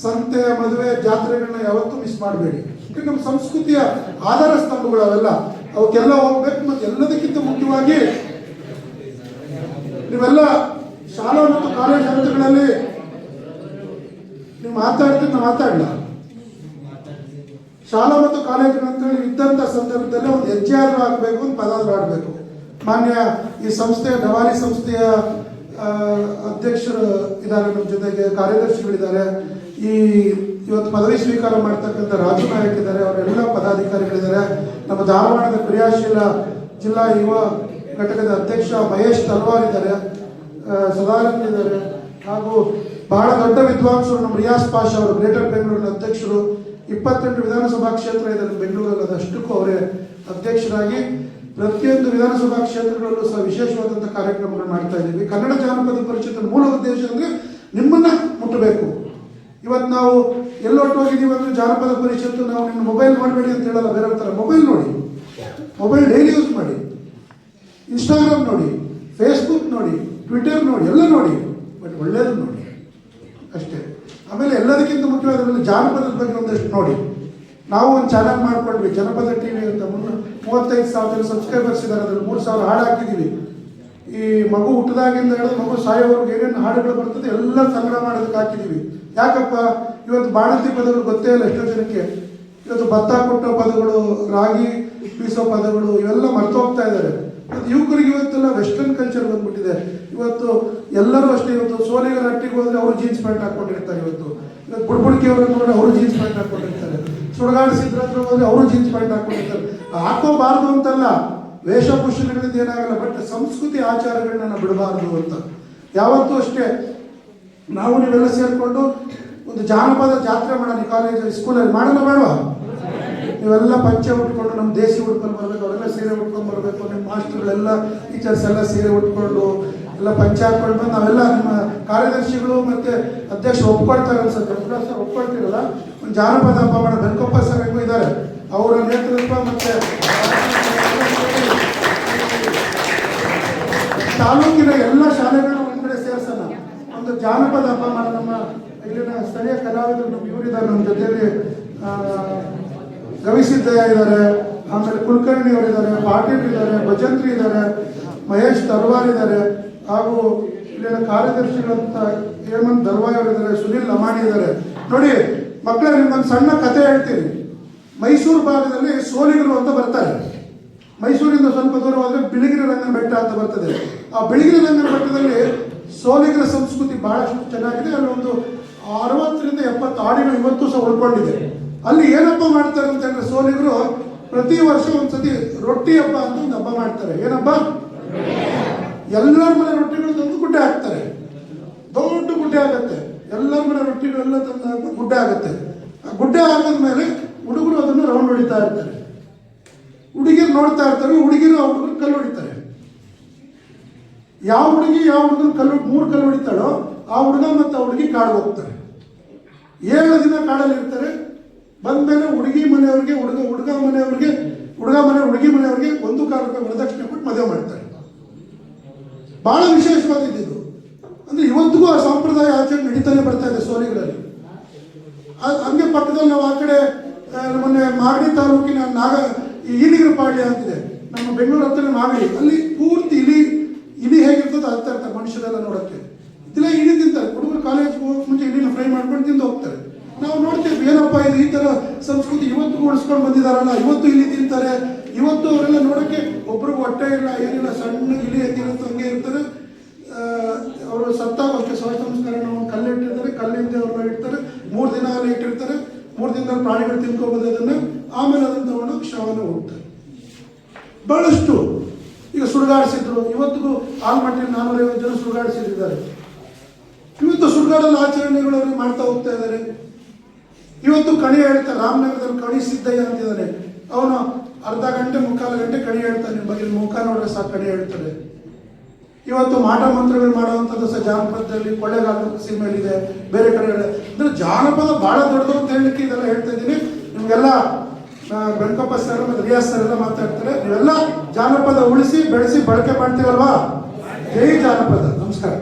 ಸಂತೆ, ಮದುವೆ, ಜಾತ್ರೆಗಳನ್ನ ಯಾವತ್ತೂ ಮಿಸ್ ಮಾಡಬೇಡಿ. ಯಾಕಂದ್ರೆ ನಮ್ಮ ಸಂಸ್ಕೃತಿಯ ಆಧಾರ ಸ್ತಂಭಗಳು ಅವೆಲ್ಲ, ಅವಕ್ಕೆಲ್ಲ ಹೋಗ್ಬೇಕು. ಮತ್ತು ಎಲ್ಲದಕ್ಕಿಂತ ಮುಖ್ಯವಾಗಿ ನೀವೆಲ್ಲ ಶಾಲಾ ಮತ್ತು ಕಾಲೇಜು ಹಂತಗಳಲ್ಲಿ ನೀವು ಮಾತಾಡಲ್ಲ. ಶಾಲಾ ಮತ್ತು ಕಾಲೇಜು ಹಂತಗಳಲ್ಲಿ ಇದ್ದಂಥ ಸಂದರ್ಭದಲ್ಲಿ ಒಂದು ಹೆಜ್ಜೆ ಆದರೂ ಆಗಬೇಕು, ಒಂದು ಪದ ಆದರೂ ಆಡಬೇಕು. ಮಾನ್ಯ ಈ ಸಂಸ್ಥೆಯ ಡವಾಲಿ ಸಂಸ್ಥೆಯ ಅಧ್ಯಕ್ಷರು ಇದ್ದಾರೆ, ನಮ್ಮ ಜೊತೆಗೆ ಕಾರ್ಯದರ್ಶಿಗಳಿದ್ದಾರೆ, ಇವತ್ತು ಪದವಿ ಸ್ವೀಕಾರ ಮಾಡ್ತಕ್ಕಂಥ ರಾಜು ನಾಯಕ್ ಇದ್ದಾರೆ, ಅವರೆಲ್ಲ ಪದಾಧಿಕಾರಿಗಳಿದ್ದಾರೆ. ನಮ್ಮ ಧಾರವಾಡದ ಕ್ರಿಯಾಶೀಲ ಜಿಲ್ಲಾ ಯುವ ಘಟಕದ ಅಧ್ಯಕ್ಷ ಮಹೇಶ್ ತಲ್ವಾರ್ ಇದ್ದಾರೆ, ಸದಾನಂದ್ ಇದ್ದಾರೆ, ಹಾಗೂ ಬಹಳ ದೊಡ್ಡ ವಿದ್ವಾಂಸರು ನಮ್ಮ ರಿಯಾಸ್ ಪಾಷಾ ಅವರು ಗ್ರೇಟರ್ ಬೆಂಗಳೂರಿನ ಅಧ್ಯಕ್ಷರು. 28 ವಿಧಾನಸಭಾ ಕ್ಷೇತ್ರ ಇದೆ ಬೆಂಗಳೂರಲ್ಲಿ, ಅದಷ್ಟಕ್ಕೂ ಅವರೇ ಅಧ್ಯಕ್ಷರಾಗಿ ಪ್ರತಿಯೊಂದು ವಿಧಾನಸಭಾ ಕ್ಷೇತ್ರಗಳಲ್ಲೂ ಸಹ ವಿಶೇಷವಾದಂಥ ಕಾರ್ಯಕ್ರಮಗಳು ಮಾಡ್ತಾ ಇದ್ದೀವಿ. ಕನ್ನಡ ಜಾನಪದ ಪರಿಷತ್ತಿನ ಮೂಲ ಉದ್ದೇಶ ಅಂದರೆ ನಿಮ್ಮನ್ನ ಮುಟ್ಟಬೇಕು. ಇವತ್ತು ನಾವು ಎಲ್ಲೊಟ್ಟು ಹೋಗಿದ್ದೀವಿ ಅಂದರೆ ಜಾನಪದ ಪರಿಷತ್ತು ನಾವು ನಿಮ್ಮ ಮೊಬೈಲ್ ಮಾಡಬೇಡಿ ಅಂತ ಹೇಳಲ್ಲ, ಬೇರೆ ಥರ ಮೊಬೈಲ್ ನೋಡಿ, ಮೊಬೈಲ್ ಡೈಲಿ ಯೂಸ್ ಮಾಡಿ, ಇನ್ಸ್ಟಾಗ್ರಾಮ್ ನೋಡಿ, ಫೇಸ್ಬುಕ್ ನೋಡಿ, ಟ್ವಿಟರ್ ನೋಡಿ, ಎಲ್ಲ ನೋಡಿ, ಬಟ್ ಒಳ್ಳೇದು ನೋಡಿ ಅಷ್ಟೇ. ಆಮೇಲೆ ಎಲ್ಲದಕ್ಕಿಂತ ಮುಖ್ಯವಾದ ಜಾನಪದದ ಬಗ್ಗೆ ಒಂದಷ್ಟು ನೋಡಿ. ನಾವು ಒಂದು ಚಾನಲ್ ಮಾಡ್ಕೊಂಡ್ವಿ, ಜನಪದ ಟಿವಿ ಅಂತ. 35,000 ಸಬ್ಸ್ಕ್ರೈಬರ್ಸ್ ಇದ್ದಾರೆ, ಅದರಲ್ಲಿ 3,000 ಹಾಡು ಹಾಕಿದ್ದೀವಿ. ಈ ಮಗು ಹುಟ್ಟಿದಾಗಿಂದ ಹಿಡಿದು ಮಗು ಸಾಯೋವರೆಗೂ ಏನೇನು ಹಾಡುಗಳು ಬರ್ತದೆ ಎಲ್ಲ ಸಂಗ್ರಹ ಮಾಡೋದಕ್ಕೆ ಹಾಕಿದ್ದೀವಿ. ಯಾಕಪ್ಪ, ಇವತ್ತು ಬಾಣಂತಿ ಪದಗಳು ಗೊತ್ತೇ ಇಲ್ಲ ಎಷ್ಟೋ ಜನಕ್ಕೆ. ಇವತ್ತು ಭತ್ತ ಕೊಟ್ಟೋ ಪದಗಳು, ರಾಗಿ ಬೀಸೋ ಪದಗಳು ಇವೆಲ್ಲ ಮರ್ತೋಗ್ತಾ ಇದ್ದಾರೆ. ಅದು ಯುವಕರಿಗೆ ಇವತ್ತೆಲ್ಲ ವೆಸ್ಟರ್ನ್ ಕಲ್ಚರ್ ಬಂದ್ಬಿಟ್ಟಿದೆ. ಇವತ್ತು ಎಲ್ಲರೂ ಅಷ್ಟೇ. ಇವತ್ತು ಸೋಲಿಗರ ಹಟ್ಟಿಗೆ ಹೋದ್ರೆ ಅವರು ಜೀನ್ಸ್ ಪ್ಯಾಂಟ್ ಹಾಕೊಂಡಿರ್ತಾರೆ. ಇವತ್ತು ಬುಡ್ಬುಡ್ಕಿಯವರನ್ನು ನೋಡಿ ಅವರು ಜೀನ್ಸ್ ಪ್ಯಾಂಟ್ ಹಾಕೊಂಡಿರ್ತಾರೆ. ಸುಡಗಾಡ ಸಿದ್ಧತ್ರ ಹೋದ್ರೆ ಅವರು ಜೀನ್ಸ್ ಪ್ಯಾಂಟ್ ಹಾಕೊಂಡಿರ್ತಾರೆ. ಹಾಕೋಬಾರ್ದು ಅಂತಲ್ಲ, ವೇಷಭೂಷಣಗಳಿಂದ ಏನಾಗಲ್ಲ, ಬಟ್ ಸಂಸ್ಕೃತಿ ಆಚಾರಗಳನ್ನ ಬಿಡಬಾರ್ದು ಅಂತ. ಯಾವತ್ತೂ ಅಷ್ಟೇ ನಾವು ನೀವೆಲ್ಲ ಸೇರಿಕೊಂಡು ಒಂದು ಜಾನಪದ ಜಾತ್ರೆ ಮಾಡೋಣ ಕಾಲೇಜಲ್ಲಿ, ಸ್ಕೂಲಲ್ಲಿ ಮಾಡೋಣ ಬೇಡವಾ? ನೀವೆಲ್ಲ ಪಂಚೆ ಉಟ್ಕೊಂಡು ನಮ್ಮ ದೇಸಿ ಉಟ್ಕೊಂಡು ಬರಬೇಕು, ಅವರೆಲ್ಲ ಸೀರೆ ಉಟ್ಕೊಂಡು ಬರಬೇಕು. ನಿಮ್ಮ ಮಾಸ್ಟರ್ಗಳೆಲ್ಲ ಟೀಚರ್ಸ್ ಎಲ್ಲ ಸೀರೆ ಉಟ್ಕೊಂಡು ಎಲ್ಲ ಪಂಚೆ ಹಾಕೊಂಡು ಬಂದು ನಾವೆಲ್ಲ ನಿಮ್ಮ ಕಾರ್ಯದರ್ಶಿಗಳು ಮತ್ತು ಅಧ್ಯಕ್ಷರು ಒಪ್ಕೊಳ್ತಾರೆ ಅನ್ಸುತ್ತೆ. ಸರ್ ಒಪ್ಕೊಳ್ತಿರಲ್ಲ, ಒಂದು ಜಾನಪದ ಹಬ್ಬ ಮಾಡೋ ಬೆನ್ಕೊಪ್ಪ ಸರ್ ಹೆಂಗೂ ಇದ್ದಾರೆ, ಅವರ ನೇತೃತ್ವ ಮತ್ತು ತಾಲೂಕಿನ ಎಲ್ಲ ಶಾಲೆಗಳನ್ನ ಒಂದು ಕಡೆ ಸೇರಿಸೋಣ, ಒಂದು ಜಾನಪದ ಹಬ್ಬ ಮಾಡೋ. ನಮ್ಮ ಇಲ್ಲಿನ ಸ್ಥಳೀಯ ಕಲಾವಿದರು ನಮ್ಮ ಇವರಿದ್ದಾರೆ, ನಮ್ಮ ಜೊತೆಯಲ್ಲಿ ರವಿಸಿದ್ದಯ್ಯ ಇದ್ದಾರೆ, ಆಮೇಲೆ ಕುಲಕರ್ಣಿ ಅವರಿದ್ದಾರೆ, ಪಾಟೀಲ್ ಇದ್ದಾರೆ, ಭಜಂತ್ರಿ ಇದ್ದಾರೆ, ಮಹೇಶ್ ತರ್ವಾರ್ ಇದ್ದಾರೆ, ಹಾಗೂ ಇಲ್ಲಿನ ಕಾರ್ಯದರ್ಶಿಗಳಂತ ಹೇಮಂತ್ ದರ್ವಾಯ್ ಅವರಿದ್ದಾರೆ, ಸುನಿಲ್ ಲಮಾಣಿ ಇದ್ದಾರೆ. ನೋಡಿ ಮಕ್ಕಳೇ, ನಿಮ್ಗೊಂದು ಸಣ್ಣ ಕತೆ ಹೇಳ್ತೀನಿ. ಮೈಸೂರು ಭಾಗದಲ್ಲಿ ಸೋಲಿಗರು ಅಂತ ಬರ್ತಾರೆ. ಮೈಸೂರಿಂದ ಸ್ವಲ್ಪ ದೂರ ಹೋದರೆ ಬಿಳಿಗಿರಿ ರಂಗನ ಬೆಟ್ಟ ಅಂತ ಬರ್ತದೆ. ಆ ಬಿಳಿಗಿರಿ ರಂಗನ ಬೆಟ್ಟದಲ್ಲಿ ಸೋಲಿಗರ ಸಂಸ್ಕೃತಿ ಬಹಳಷ್ಟು ಚೆನ್ನಾಗಿದೆ. ಅಲ್ಲಿ ಒಂದು 60 ರಿಂದ 70 ಆಡಿಗಳು ಇವತ್ತು ಸಹ ಉಳ್ಕೊಂಡಿದೆ. ಅಲ್ಲಿ ಏನಪ್ಪ ಮಾಡ್ತಾರೆ ಅಂತ ಹೇಳಿದ್ರೆ, ಸೋಲಿಗರು ಪ್ರತಿ ವರ್ಷ ಒಂದ್ಸತಿ ರೊಟ್ಟಿ ಹಬ್ಬ ಅಂತ ಒಂದು ಹಬ್ಬ ಮಾಡ್ತಾರೆ. ಏನಬ್ಬ? ಎಲ್ಲರ ಮನೆ ರೊಟ್ಟಿಗಳು ತಂದು ಗುಡ್ಡೆ ಹಾಕ್ತಾರೆ. ದೊಡ್ಡ ಗುಡ್ಡೆ ಆಗುತ್ತೆ, ಎಲ್ಲರ ಮನೆ ರೊಟ್ಟಿಗಳೆಲ್ಲ ತಂದು ಗುಡ್ಡೆ ಆಗುತ್ತೆ. ಆ ಗುಡ್ಡೆ ಆಗೋದ್ಮೇಲೆ ಹುಡುಗರು ಅದನ್ನು ರೌಂಡ್ ಹೊಡಿತಾ ಇರ್ತಾರೆ, ಹುಡುಗಿರು ನೋಡ್ತಾ ಇರ್ತಾರೆ. ಹುಡುಗಿರು ಆ ಹುಡುಗರು ಕಲ್ಲು ಹೊಡಿತಾರೆ. ಯಾವ ಹುಡುಗಿ ಯಾವ ಹುಡುಗನ 3 ಕಲ್ಲು ಹೊಡಿತಾಳೋ ಆ ಹುಡುಗ ಮತ್ತು ಆ ಹುಡುಗಿ ಕಾಡಿಗೆ ಹೋಗ್ತಾರೆ. 7 ದಿನ ಕಾಡಲ್ಲಿ ಇರ್ತಾರೆ. ಬಂದ್ಮೇಲೆ ಹುಡುಗಿ ಮನೆಯವ್ರಿಗೆ ಹುಡುಗ ಮನೆ ಹುಡುಗಿ ಮನೆಯವ್ರಿಗೆ 1 ಕಾಲು ರೂಪಾಯಿ ವರದಕ್ಷಿಣೆ ಕೊಟ್ಟು ಮದುವೆ ಮಾಡ್ತಾರೆ. ಬಹಳ ವಿಶೇಷವಾದಿದ್ದು. ಅಂದ್ರೆ ಇವತ್ತಿಗೂ ಆ ಸಂಪ್ರದಾಯ ಆಚರಣೆ ನಡೀತಾನೆ ಬರ್ತಾ ಇದೆ ಸೋಲಿಗಳಲ್ಲಿ. ಹಂಗೆ ಪಕ್ಕದಲ್ಲಿ ನಾವು ಆ ಕಡೆ ಮೊನ್ನೆ ಮಾಗಡಿ ತಾಲೂಕಿನ ಈಲಿಗರ ಪಾಳ್ಯ ಅಂತಿದೆ, ನಮ್ಮ ಬೆಂಗಳೂರು ಹತ್ರ ಮಾಗಡಿ. ಅಲ್ಲಿ ಪೂರ್ತಿ ಇಲಿ ಹೇಗಿರ್ತದೆ ಆಗ್ತಾ ಇರ್ತಾರೆ ಮನುಷ್ಯರೆಲ್ಲ ನೋಡೋಕ್ಕೆ. ಇದೆಲ್ಲ ಇಲಿ ತಿಂತಾರೆ ಹುಡುಗರು. ಕಾಲೇಜ್ಗೆ ಹೋಗೋಕೆ ಮುಂಚೆ ಇಲಿನ ಫ್ರೈ ಮಾಡ್ಕೊಂಡು ತಿಂದು ಹೋಗ್ತಾರೆ. ನಾವು ನೋಡ್ತೀವಿ, ಏನಪ್ಪ ಇದು ಈ ಥರ ಸಂಸ್ಕೃತಿ ಇವತ್ತು ಉಳಿಸ್ಕೊಂಡು ಬಂದಿದ್ದಾರಲ್ಲ, ಇವತ್ತು ಇಲಿ ತಿಂತಾರೆ. ಇವತ್ತು ಅವರೆಲ್ಲ ನೋಡೋಕ್ಕೆ ಒಬ್ರಿಗೂ ಹೊಟ್ಟೆ ಇಲ್ಲ, ಏನಿಲ್ಲ, ಸಣ್ಣ ಇಲಿ ಹೆಂಗಿರುತ್ತೆ ಹಂಗೆ ಇರ್ತಾರೆ. ಅವರು ಸತ್ತಾಗ ಅಷ್ಟೇ ಶವ ಸಂಸ್ಕಾರ ಕಲ್ಲಿಟ್ಟಿರ್ತಾರೆ, ಕಲ್ಲಿಂದ ಅವ್ರನ್ನ ಇಡ್ತಾರೆ. 3 ದಿನ ಅಲ್ಲಿ ಇಟ್ಟಿರ್ತಾರೆ. 3 ದಿನದಲ್ಲಿ ಪ್ರಾಣಿಗಳು ತಿನ್ಕೋಬೋದು ಅದನ್ನು. ಆಮೇಲೆ ಅದನ್ನು ತಗೊಂಡು ಶವನ ಹೋಗ್ತಾರೆ. ಬಹಳಷ್ಟು ಈಗ ಸುಡುಗಾಡಿಸಿದ್ರು. ಇವತ್ತಿಗೂ ಆಲ್ಮಟ್ಟಿನ 450 ಜನ ಸುಡುಗಾಡಿಸಿದ್ದಾರೆ. ಇವತ್ತು ಸುಡುಗಾಡಲ್ಲಿ ಆಚರಣೆಗಳು ಅವರು ಮಾಡ್ತಾ ಹೋಗ್ತಾ ಇದ್ದಾರೆ. ಇವತ್ತು ಕಣಿ ಹೇಳ್ತಾರೆ, ರಾಮನಗರದಲ್ಲಿ ಕಣಿ ಸಿದ್ದಯ್ಯ ಅಂತಿದ್ದಾರೆ. ಅವನು ಅರ್ಧ ಗಂಟೆ 3/4 ಗಂಟೆ ಕಣಿ ಹೇಳ್ತಾನೆ. ನಿಮ್ಮ ಬಗ್ಗೆ ಮುಖ ನೋಡ್ರೆ ಸಾಕು ಕಣಿ ಹೇಳ್ತಾರೆ. ಇವತ್ತು ಮಾಟ ಮಂತ್ರಗಳು ಮಾಡುವಂಥದ್ದು ಸಹ ಜಾನಪದದಲ್ಲಿ ಕೊಳ್ಳೆಗಾಲ ಸಿನಿಮೆಯಲ್ಲಿದೆ, ಬೇರೆ ಕಡೆ ಅಂದರೆ ಜಾನಪದ ಭಾಳ ದೊಡ್ಡದು ಅಂತ ಹೇಳಲಿಕ್ಕೆ ಇದೆಲ್ಲ ಹೇಳ್ತಾ ಇದ್ದೀನಿ. ನಿಮಗೆಲ್ಲ ಬೆಳ್ಕಪ್ಪ ಸರ್ ಮತ್ತು ರಿಯಾಸ್ ಸರ್ ಎಲ್ಲ ಮಾತಾಡ್ತಾರೆ. ನೀವೆಲ್ಲ ಜಾನಪದ ಉಳಿಸಿ ಬೆಳೆಸಿ ಬಳಕೆ ಮಾಡ್ತೀರಲ್ವಾ? ಜೈ ಜಾನಪದ. ನಮಸ್ಕಾರ.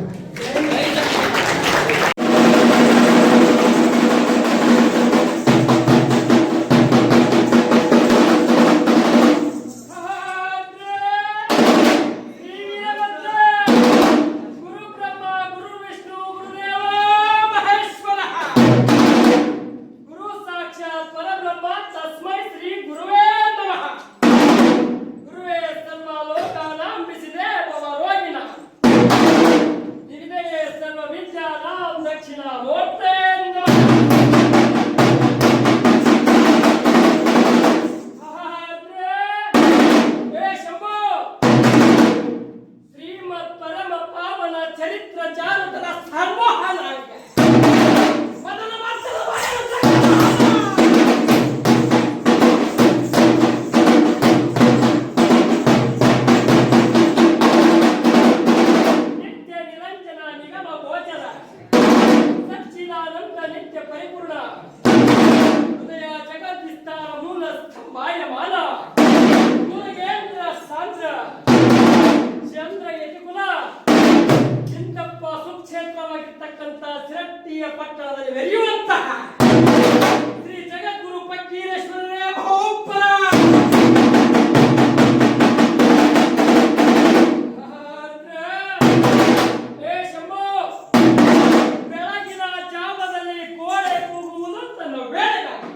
ಚರಿತ್ರ ಜಾನತರ ಸರ್ವಹಾನಾಗ ಮೊದಲ ಮಾತದ ನಿತ್ಯ ನಿರಂಜನ ನಿಗಮ ಗೋಚರ ಸಚ್ಚಿದಾನಂದ ನಿತ್ಯ ಪರಿಪೂರ್ಣ ಹೃದಯ ಜಗದ್ವಿಸ್ತಾರ ಮೂಲ ಸ್ತಂಭಾಯಮಾನ ಮುರುಗೇಂದ್ರ ಸಾಂದ್ರ ಚಂದ್ರ ಯತಿಕುಲ ಇಂತಪ್ಪ ಸುಕ್ಷೇತ್ರವಾಗಿರ್ತಕ್ಕಂಥ ಸಿರಟ್ಟಿಯ ಪಟ್ಟಣದಲ್ಲಿ ಮೆರೆಯುವಂತಹ ಶ್ರೀ ಜಗದ್ಗುರು ಫಕ್ಕೀರೇಶ್ವರನೇ ಬಹುಪರ ಬೆಳಗಿನ ಜಾವದಲ್ಲಿ ಕೋಳೆ ಕೂಗುವುದು ತನ್ನ ವೇಳೆಗಾಗಿ,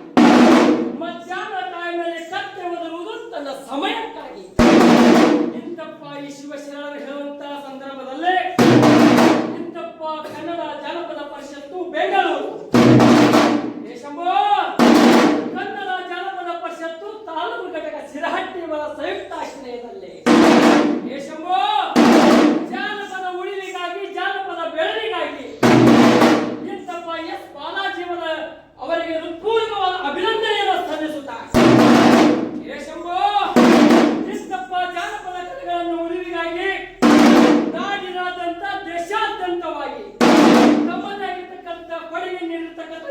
ಮಧ್ಯಾಹ್ನ ಟೈಮಲ್ಲಿ ಕತ್ತೆ ಒದರುವುದು ತನ್ನ ಸಮಯಕ್ಕಾಗಿ. ಇಂತಪ್ಪ ಈ ಶಿವಶರಣರು ಹೇಳುವಂತಹ ಸಂದರ್ಭದಲ್ಲೇ ಇಂತಪ್ಪ ಕನ್ನಡ ಜಾನಪದ ಪರಿಷತ್ತು ಬೆಂಗಳೂರು ಶಂಭೋ ಕನ್ನಡ ಜಾನಪದ ಪರಿಷತ್ತು ತಾಲೂಕು ಘಟಕ ಸಿರಹಟ್ಟಿಯವರ ಸಂಯುಕ್ತಾಶ್ರಯದಲ್ಲಿ ಶಂಭೋ ಜಾನಪದ ಉಳಿವಿಗಾಗಿ ಜಾನಪದ ಬೆಳವಿಗಾಗಿ ಇಂತಪ್ಪ ಎಸ್ ಬಾಲಾಜಿಯವರ ಅವರಿಗೆ ಹೃತ್ಪೂರ್ವಕವಾದ ಅಭಿನಂದನೆಯನ್ನು ಸಲ್ಲಿಸುತ್ತಾರೆ. ಶಂಭೋ ಇಂತಪ್ಪ ಜಾನಪದ ಕಲೆಗಳನ್ನು ಉಳಿವಿಗಾಗಿ ನಾಡಿನಾದ್ಯಂತ ದೇಶಾದ್ಯಂತವಾಗಿ ತಮ್ಮದಾಗಿರ್ತಕ್ಕಂಥ ಕೊಡುಗೆ ನೀಡಿರ್ತಕ್ಕಂಥ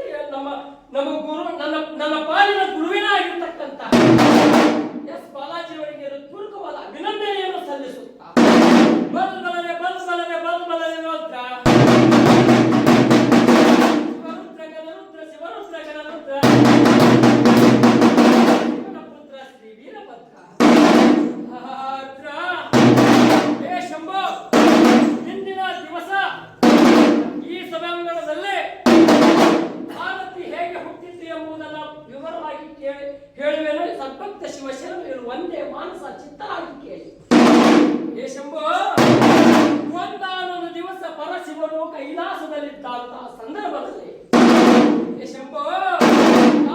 ನಮ್ಮ ಗುರು ನನ್ನ ಪಾಲಿನ ಗುರುವಿನಾಗಿರ್ತಕ್ಕಂಥ ಎಸ್ ಬಾಲಾಜಿ ಅವರಿಗೆ ಹೃತ್ಪೂರ್ವಕವಾದ ಅಭಿನಂದನೆಯನ್ನು ಸಲ್ಲಿಸುತ್ತಾ ಬಲ್ಬಲನೆ ರುದ್ರ ಶಿವರುದ್ರ ಗಣರುದ್ರ ಪುತ್ರ ಶ್ರೀ ವೀರಭದ್ರ ಶಂಭೋ ಇಂದಿನ ದಿವಸ ಈ ಸಭಾಂಗಣದಲ್ಲಿ ಭಾರತಿ ಹೇಗೆ ಹುಟ್ಟಿತು ಎಂಬುದನ್ನು ವಿವರವಾಗಿ ಹೇಳುವೆನು. ಸದ್ಭಕ್ತ ಶಿವಶರಣರು ಒಂದೇ ಮಾನಸ ಚಿತ್ತರಾಗಿ ಕೇಳಿ. ಶಂಭೋ ಒಂದಾನೊಂದು ದಿವಸ ಪರಶಿವನು ಕೈಲಾಸದಲ್ಲಿದ್ದಂತಹ ಸಂದರ್ಭದಲ್ಲಿ ಶಂಭೋ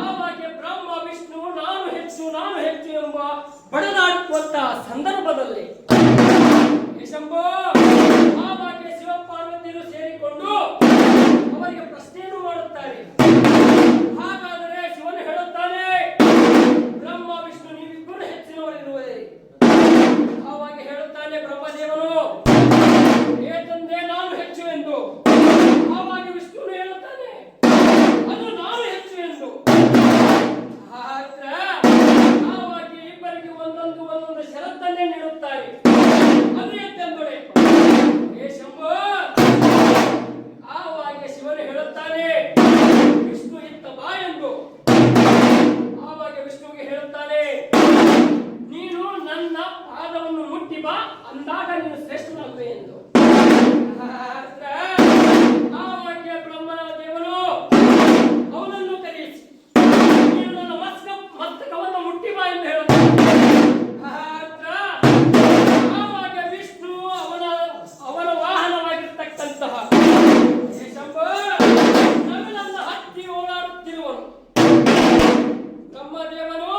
ಆವಾಗೆ ಬ್ರಹ್ಮ ವಿಷ್ಣು ನಾನು ಹೆಚ್ಚು ಎಂಬ ಬಡದಾಡುವಂತಹ ಸಂದರ್ಭದಲ್ಲಿ ಶಂಭೋ ಆವಾಗೆ ಶಿವಪಾರ್ವತಿಯರು ಸೇರಿಕೊಂಡು ಅವರಿಗೆ ಪ್ರಶ್ನೆಯನ್ನು ಮಾಡುತ್ತಾರೆ. ಹಾಗಾದರೆ ಶಿವನು ಹೇಳುತ್ತಾನೆ, ಬ್ರಹ್ಮ ವಿಷ್ಣು ನೀವಿಬ್ಬರು ಹೆಚ್ಚಿನವರಿರುವುದೇ. ಆವಾಗ ಹೇಳುತ್ತಾನೆ ಬ್ರಹ್ಮದೇವನು, ಏಕೆಂದರೆ ನಾನು ಹೆಚ್ಚು ಎಂದು. ಆವಾಗ ವಿಷ್ಣುನು ಹೇಳುತ್ತಾನೆ, ಅದು ನಾನು ಹೆಚ್ಚು ಎಂದು. ಆವಾಗ ಇಬ್ಬರಿಗೆ ಒಂದೊಂದು ಷರತ್ತನ್ನೇ ನೀಡುತ್ತಾರೆ. ಅದು ಎಂತೆಂದರೆ ಶಂಭೋ ಆವಾಗ ಶಿವನು ಹೇಳುತ್ತಾನೆ, ವಿಷ್ಣು ಇತ್ತ ಬಾ ಎಂದು. ಆವಾಗ ವಿಷ್ಣುವಿಗೆ ಹೇಳುತ್ತಾನೆ, ನೀನು ನನ್ನ ಪಾದವನ್ನು ಮುಟ್ಟಿ ಬಾ, ಅಂದಾಗ ನೀನು ಶ್ರೇಷ್ಠನಾಗುವೆ ಎಂದು. ಆವಾಗ ಬ್ರಹ್ಮನ ದೇವನು ಅವನನ್ನು ಕರೆಯಿಸಿ, ನೀನು ನನ್ನ ಮಸ್ತಕವನ್ನು ಮುಟ್ಟಿ ಬಾ ಎಂದು ಹೇಳುತ್ತಾನೆ. ಆವಾಗ ವಿಷ್ಣು ಅವನ ವಾಹನವಾಗಿರ್ತಕ್ಕಂತಹ ಶಂಭೋ ನವಿಲನ್ನು ಹತ್ತಿ ಓಡಾಡುತ್ತಿರುವನು. ಬ್ರಹ್ಮದೇವನು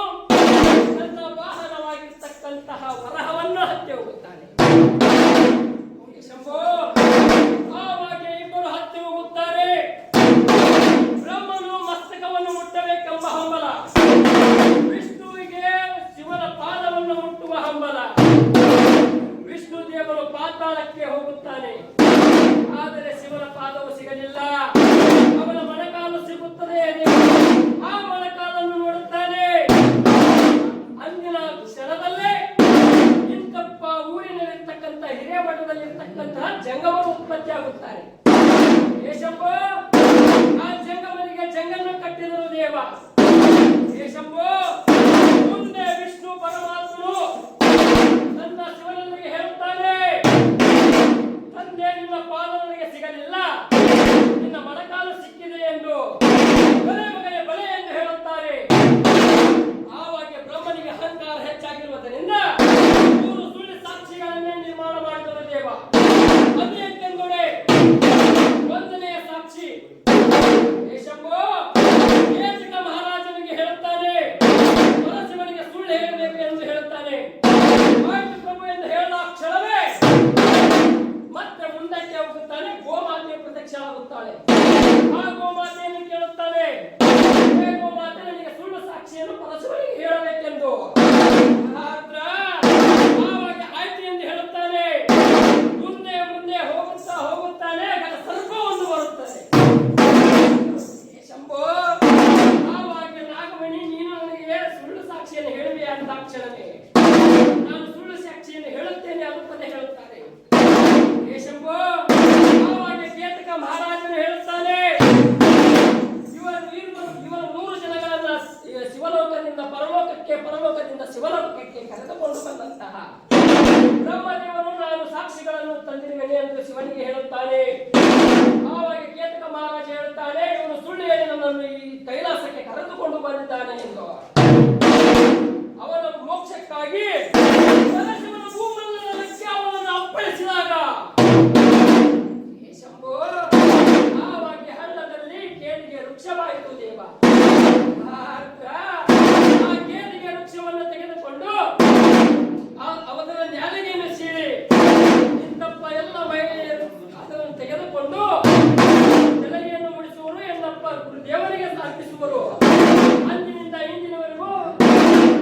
ನನ್ನ ವಾಹನವಾಗಿರ್ತಕ್ಕಂತಹ ವರಹವನ್ನು ಹತ್ತಿ ಹೋಗುತ್ತಾನೆ. ಶಂಭೋ ಆವಾಗ ಇಬ್ಬರು ಹತ್ತಿ ಹೋಗುತ್ತಾರೆ. ಬ್ರಹ್ಮನು ಮಸ್ತಕವನ್ನು ಮುಟ್ಟಬೇಕೆಂಬ ಹಂಬಲ, ವಿಷ್ಣುವಿಗೆ ಶಿವನ ಪಾದವನ್ನು ಮುಟ್ಟುವ ಹಂಬಲ. ವಿಷ್ಣು ದೇವರು ಪಾತಾಳಕ್ಕೆ ಹೋಗುತ್ತಾನೆ, ಆದರೆ ಶಿವನ ಪಾದವು ಸಿಗಲಿಲ್ಲ. ಅವನ ಮೊಣಕಾಲು ಸಿಗುತ್ತದೆ. ಆ ಮೊಣಕಾಲನ್ನು ನೋಡುತ್ತಾನೆ. ಅಂದಿನ ಕ್ಷಣದಲ್ಲೇ ಇಂತಪ್ಪ ಊರಿನಲ್ಲಿರ್ತಕ್ಕಂಥ ಹಿರೇಮಠದಲ್ಲಿರ್ತಕ್ಕಂತಹ ಜಂಗಮರು ಉತ್ಪತ್ತಿಯಾಗುತ್ತಾರೆ. ಶಂಭೋ ಆ ಜಂಗಮನಿಗೆ ಜಂಗನ್ನು ಕಟ್ಟಿದರು ದೇವ. ಶಂಭೋ ಮುಂದೆ ವಿಷ್ಣು ಪರಮಾತ್ಮನು ನನ್ನ ಶಿವನೊಂದಿಗೆ ಹೇಳುತ್ತಾನೆ, ತಂದೆ ನಿನ್ನ ಪಾದ ನನಗೆ ಸಿಗಲಿಲ್ಲ, ನಿನ್ನ ಮೊಣಕಾಲು ಸಿಕ್ಕಿದೆ ಎಂದು. ಬಲೆ ಎಂದು ಹೇಳುತ್ತಾರೆ. ಆವಾಗ ಬ್ರಹ್ಮನಿಗೆ ಅಹಂಕಾರ ಹೆಚ್ಚಾಗಿರುವುದರಿಂದ 3 ಸುಳ್ಳು ಸಾಕ್ಷಿಗಳನ್ನೇ ನಿರ್ಮಾಣ ಮಾಡಿದರು ದೇವ. ಅದು ಏಕೆಂದರೆ ಒಂದನೆಯ ಸಾಕ್ಷಿ ಶಂಭೋ ಏತಿಕ ಮಹಾರಾಜನಿಗೆ ಹೇಳುತ್ತಾನೆ, ಪರಶಿವನಿಗೆ ಸುಳ್ಳು ಹೇಳಬೇಕು ಎಂದು ಹೇಳುತ್ತಾನೆ. ಆಯ್ತು ಪ್ರಭು ಎಂದು ಹೇಳ ಕ್ಷಣವೇ ಮತ್ತೆ ಮುಂದಕ್ಕೆ ಪ್ರತ್ಯಕ್ಷಳಾಗುತ್ತಾಳೆ. ಆ ಗೋಮಾತೆಯನ್ನು ಕೇಳುತ್ತಾನೆ, ಹೇ ಗೋಮಾತೆ, ನನಗೆ ಸುಳ್ಳು ಸಾಕ್ಷಿಯನ್ನು ಪರಶುವನಿಗೆ ಹೇಳಬೇಕೆಂದು. ಆದ್ರ ಆವಾಗ ಆಯ್ತು ಎಂದು ಹೇಳುತ್ತಾನೆ. ಮುಂದೆ ಮುಂದೆ ಹೋಗುತ್ತಾ ಹೋಗುತ್ತಾನೆ, ಸರ್ಪವೊಂದು ಬರುತ್ತದೆ. ಶಂಭೋ, ಆವಾಗ ನಾಗಮಣಿ, ನೀನು ನನಗೆ ಸುಳ್ಳು ಸಾಕ್ಷಿಯನ್ನು ಹೇಳುವೆ ಅಂದಾಕ್ಷಣವೇ ನಾನು ಸುಳ್ಳು ಸಾಕ್ಷಿಯನ್ನು ಹೇಳುತ್ತೇನೆ ಅನ್ನುತ್ತದೆ ಹೇಳುತ್ತಾರೆ. ಹೇ ಶಂಭೋ, ಆವಾಗ ಕೇತಕ ಮಹಾರಾಜನು ಹೇಳುತ್ತಾನೆ, ಇವನು 100 ಜನಗಳನ್ನ ಶಿವಲೋಕದಿಂದ ಪರಲೋಕಕ್ಕೆ, ಪರಲೋಕದಿಂದ ಶಿವಲೋಕಕ್ಕೆ ಕರೆದುಕೊಂಡು ಬಂದಂತಹ ಬ್ರಹ್ಮದೇವರು ನಾನು ಸಾಕ್ಷಿಗಳನ್ನು ತಂದಿರುವೆನೆ ಎಂದು ಶಿವನಿಗೆ ಹೇಳುತ್ತಾನೆ. ಆವಾಗ ಕೇತಕ ಮಹಾರಾಜ ಹೇಳುತ್ತಾನೆ, ಇವನು ಸುಳ್ಳು ಹೇಳಿ ನನ್ನನ್ನು ಈ ಕೈಲಾಸಕ್ಕೆ ಕರೆದುಕೊಂಡು ಬಂದಿದ್ದಾನೆ ಎಂದು. ಅವನ ಮೋಕ್ಷಕ್ಕಾಗಿ ಪರಶಿವನ ಭೂಮಂಡಲಕ್ಕೆ ಅವನನ್ನು ಅಪ್ಪಳಿಸಿದಾಗ, ಹೇ ಶಂಭೋ, ಆವಾಗ ಹಳ್ಳದಲ್ಲಿ ಕೇದಿಗೆ ವೃಕ್ಷವಾಯಿತು ದೇವ. ಆ ಕೇದಿಗೆ ವೃಕ್ಷವನ್ನು ತೆಗೆದುಕೊಂಡು ಅವರ ನ್ಯಾಲಿಗೆಯನ್ನು ಸೀಳಿ ಇಂತಪ್ಪ ಎಲ್ಲ ಮಹಿಳೆಯರು ಅದನ್ನು ತೆಗೆದುಕೊಂಡು ತೆಲಗೆಯನ್ನು ಮುಡಿಸುವರು, ಎಲ್ಲಪ್ಪ ದೇವರಿಗೆ ಅರ್ಪಿಸುವರು. ಅಂದಿನಿಂದ ಇಂದಿನವರೆಗೂ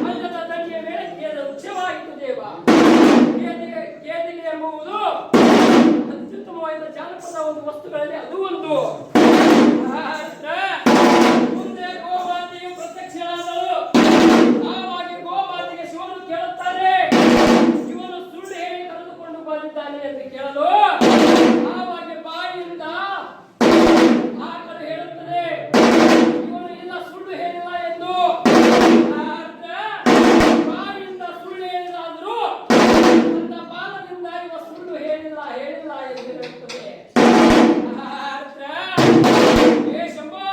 ಹಳ್ಳದ ದಂಡೆಯ ಮೇಲೆ ಕೇದ ವೃಕ್ಷವಾಯಿತು ದೇವ. ಕೇದಿಗೆ ಎಂಬುದು ಅತ್ಯುತ್ತಮವಾದ ಜಾನಪದ ಒಂದು ವಸ್ತುಗಳಲ್ಲಿ ಅದು ಒಂದು. ಮುಂದೆ ಗೋಮಾತೆಯು ಪ್ರತ್ಯಕ್ಷಳಾದಳು. ಆವಾಗ ಗೋಮಾತೆಗೆ ಶಿವನು ಕೇಳುತ್ತಾರೆ, ಇವನು ಸುಳ್ಳು ಹೇಳಿ ಕರೆದುಕೊಂಡು ಬಂದಿದ್ದಾನೆ ಎಂದು ಕೇಳಲು, ಆವಾಗ ಬಾಯಿಯಿಂದ ಆ ಕಡೆ ಹೇಳುತ್ತದೆ, ಇವನು ಇಲ್ಲ ಸುಳ್ಳು ಹೇಳಿಲ್ಲ ಎಂದು. ಬಾಯಿಯಿಂದ ಸುಳ್ಳು ಹೇಳಿದಾದರೂ ನನ್ನ ಬಾಲದಿಂದ ಇವ ಸುಳ್ಳು ಹೇಳಿಲ್ಲ ಎಂದು ಹೇಳುತ್ತದೆ. ಹೇ ಶಂಭೋ,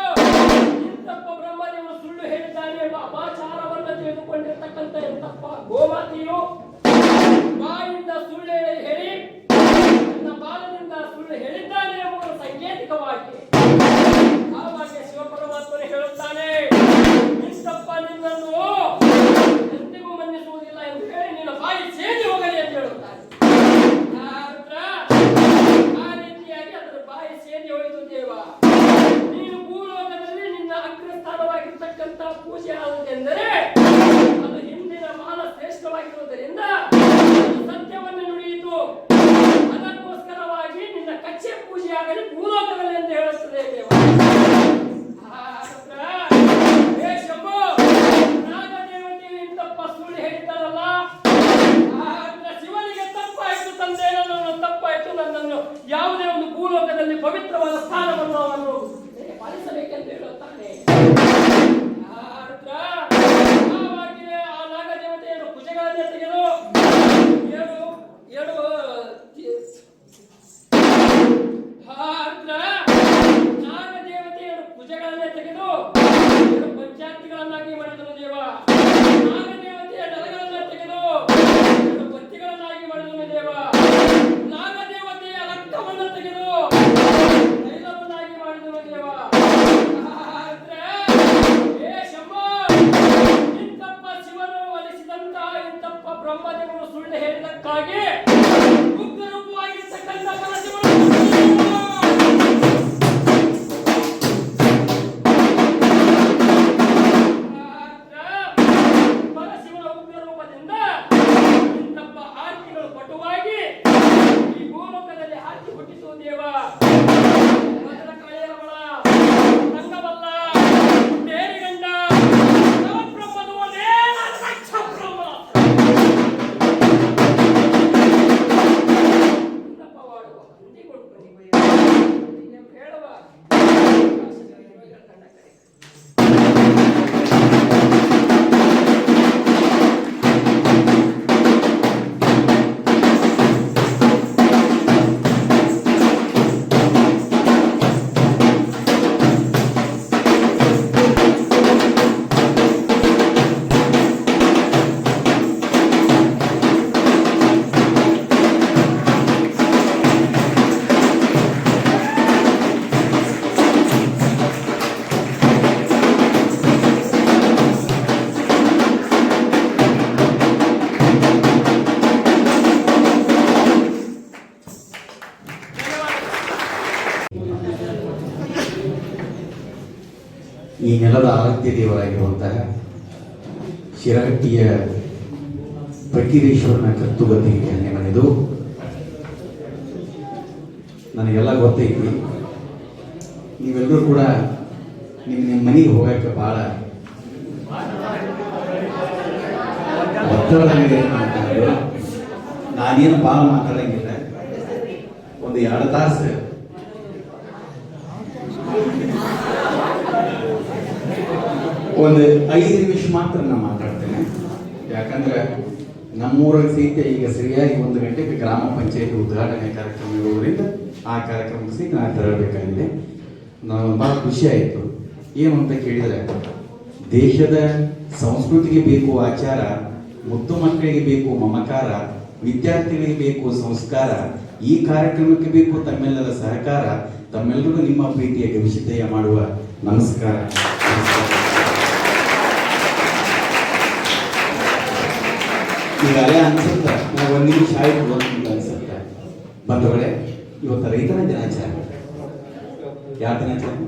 ಇಂತಪ್ಪ ಬ್ರಹ್ಮದೇವರು ಸುಳ್ಳು ಹೇಳಿದ್ದಾನೆ ಎಂಬ ಅಪಾಚಾರವನ್ನು ತಿಳಿದುಕೊಂಡಿರ್ತಕ್ಕಂಥ ಎಂತಪ್ಪ ಗೋಮಾತೆಯು ಬಾಯಿಂದ ಸುಳ್ಳು ಹೇಳಿ ನನ್ನ ಬಾಲದಿಂದ ಸುಳ್ಳು ಹೇಳಿದ್ದಾನೆ ಎಂಬುದು ಸಾಂಕೇತಿಕವಾಗಿ. ಆವಾಗ ಶಿವ ಪರಮಾತ್ಮನು ಹೇಳುತ್ತಾನೆ, ಇಂತಪ್ಪ ನಿನ್ನನ್ನು ಎಂದಿಗೂ ಮನ್ನಿಸುವುದಿಲ್ಲ ಎಂದು ಹೇಳಿ ನಿನ್ನ ಬಾಯಿ ಸೇರಿ ಹೋಗಲಿ ಎಂದು ಹೇಳುತ್ತಾನೆ. ಆ ರೀತಿಯಾಗಿ ಅದರ ಬಾಯಿ ಸೇರಿ ಹೋಯಿತು ದೇವ. ನೀನು ಭೂಲೋಕದಲ್ಲಿ ನಿನ್ನ ಅಗ್ರಸ್ಥಾನವಾಗಿರ್ತಕ್ಕಂಥ ಪೂಜೆ ಆಗುವುದೆಂದರೆ ಅದು ಹಿಂದಿನ ಮಾನ ಶ್ರೇಷ್ಠವಾಗಿರುವುದರಿಂದ ಸತ್ಯವನ್ನು ನುಡಿಯಿತು. ಅದಕ್ಕೋಸ್ಕರವಾಗಿ ನಿನ್ನ ಕಚ್ಚೆ ಪೂಜೆಯಾಗಲಿ ಭೂಲೋಕದಲ್ಲಿ ಎಂದು ಹೇಳುತ್ತದೆ ದೇವ. ಹೇ ಶಂಭೋ, ನಾಗದೇವತೆಯು ಇಂತಪ್ಪ ಸುಳ್ಳು ಹೇಳಿದ್ದಾರಲ್ಲ, ಶಿವನಿಗೆ ತಪ್ಪಾಯಿತು ತಂದೆ, ನನ್ನನ್ನು ತಪ್ಪಾಯಿತು, ನನ್ನನ್ನು ಯಾವುದೇ ಒಂದು ಭೂಲೋಕದಲ್ಲಿ ಪವಿತ್ರವಾದ ಸ್ಥಾನವನ್ನು ಅವನು ಪಾಲಿಸಬೇಕೆಂದು ಹೇಳುತ್ತಾನೆ. ಆವಾಗಿಯೇ ಆ ನಾಗದೇವತೆಯನ್ನು ಭುಜಗಳನ್ನೇ ತೆಗೆದು ಏಳು ನಾಗದೇವತೆಯನ್ನು ಭುಜಗಳನ್ನೇ ತೆಗೆದು 7 ಪಂಚಾಯತ್ಗಳನ್ನಾಗಿ ಮಾಡಿದನು ದೇವ. ನಾಗದೇವತೆಯ ನೆಲಗಳನ್ನ ತೆಗೆದು 7 ಬತ್ತಿಗಳನ್ನಾಗಿ ಮಾಡಿದನು ದೇವ. ನಾಗದೇವತೆಯ ರಕ್ತವನ್ನು ತೆಗೆದು ತೈಲವನ್ನಾಗಿ ಮಾಡಿದನು ದೇವ. ಈ ನೆಲದ ಆರಾಧ್ಯ ದೇವರಾಗಿರುವಂತಹ ಶಿರಹಟ್ಟಿಯ ಫಕೀರೇಶ್ವರನ ಕರ್ತುಗತಿಗೆ ಕೆಳಗೆ ಮನೆದು ನನಗೆಲ್ಲ ಗೊತ್ತೈತಿ. ನೀವೆಲ್ಲರೂ ಕೂಡ ನಿಮ್ಮ ಮನೆಗೆ ಹೋಗಕ್ಕೆ ಭಾಳ ಒತ್ತಡದಲ್ಲಿ ನಾನೇನು ಭಾಳ ಮಾತಾಡಂಗಿಲ್ಲ. ಒಂದು 2 ತಾಸು ಒಂದು 5 ನಿಮಿಷ ಮಾತ್ರ ನಾನು ಮಾತಾಡ್ತೇನೆ. ಯಾಕಂದ್ರೆ ನಮ್ಮೂರಲ್ಲಿ ಸಹಿತ ಈಗ ಸರಿಯಾಗಿ 1 ಗಂಟೆಗೆ ಗ್ರಾಮ ಪಂಚಾಯತ್ ಉದ್ಘಾಟನೆ ಕಾರ್ಯಕ್ರಮ ಇರುವುದರಿಂದ ಆ ಕಾರ್ಯಕ್ರಮಕ್ಕೆ ಸಹಿತ ನಾನು ತೆರಳಬೇಕಾಗಿದೆ. ನಾವು ಭಾಳ ಖುಷಿ ಆಯಿತು. ಏನು ಅಂತ ಕೇಳಿದರೆ, ದೇಶದ ಸಂಸ್ಕೃತಿಗೆ ಬೇಕು ಆಚಾರ, ಮುದ್ದು ಮಕ್ಕಳಿಗೆ ಬೇಕು ಮಮಕಾರ, ವಿದ್ಯಾರ್ಥಿಗಳಿಗೆ ಬೇಕು ಸಂಸ್ಕಾರ, ಈ ಕಾರ್ಯಕ್ರಮಕ್ಕೆ ಬೇಕು ತಮ್ಮೆಲ್ಲರ ಸಹಕಾರ. ತಮ್ಮೆಲ್ಲರಿಗೂ ನಿಮ್ಮ ಪ್ರೀತಿಯ ಗವಿಸಿದ್ದಯ್ಯ ಮಾಡುವ ನಮಸ್ಕಾರ. ಈಗಾಗಲೇ ಅನ್ಸುತ್ತೆ ನಾವು 1 ನಿಮಿಷ ಆಯ್ತು ಅಂತ ಅನ್ಸುತ್ತೆ. ಬಂಧುಗಳೇ, ಇವತ್ತು ರೈತರ ದಿನಾಚರಣೆ. ಯಾವ ದಿನಾಚರಣೆ?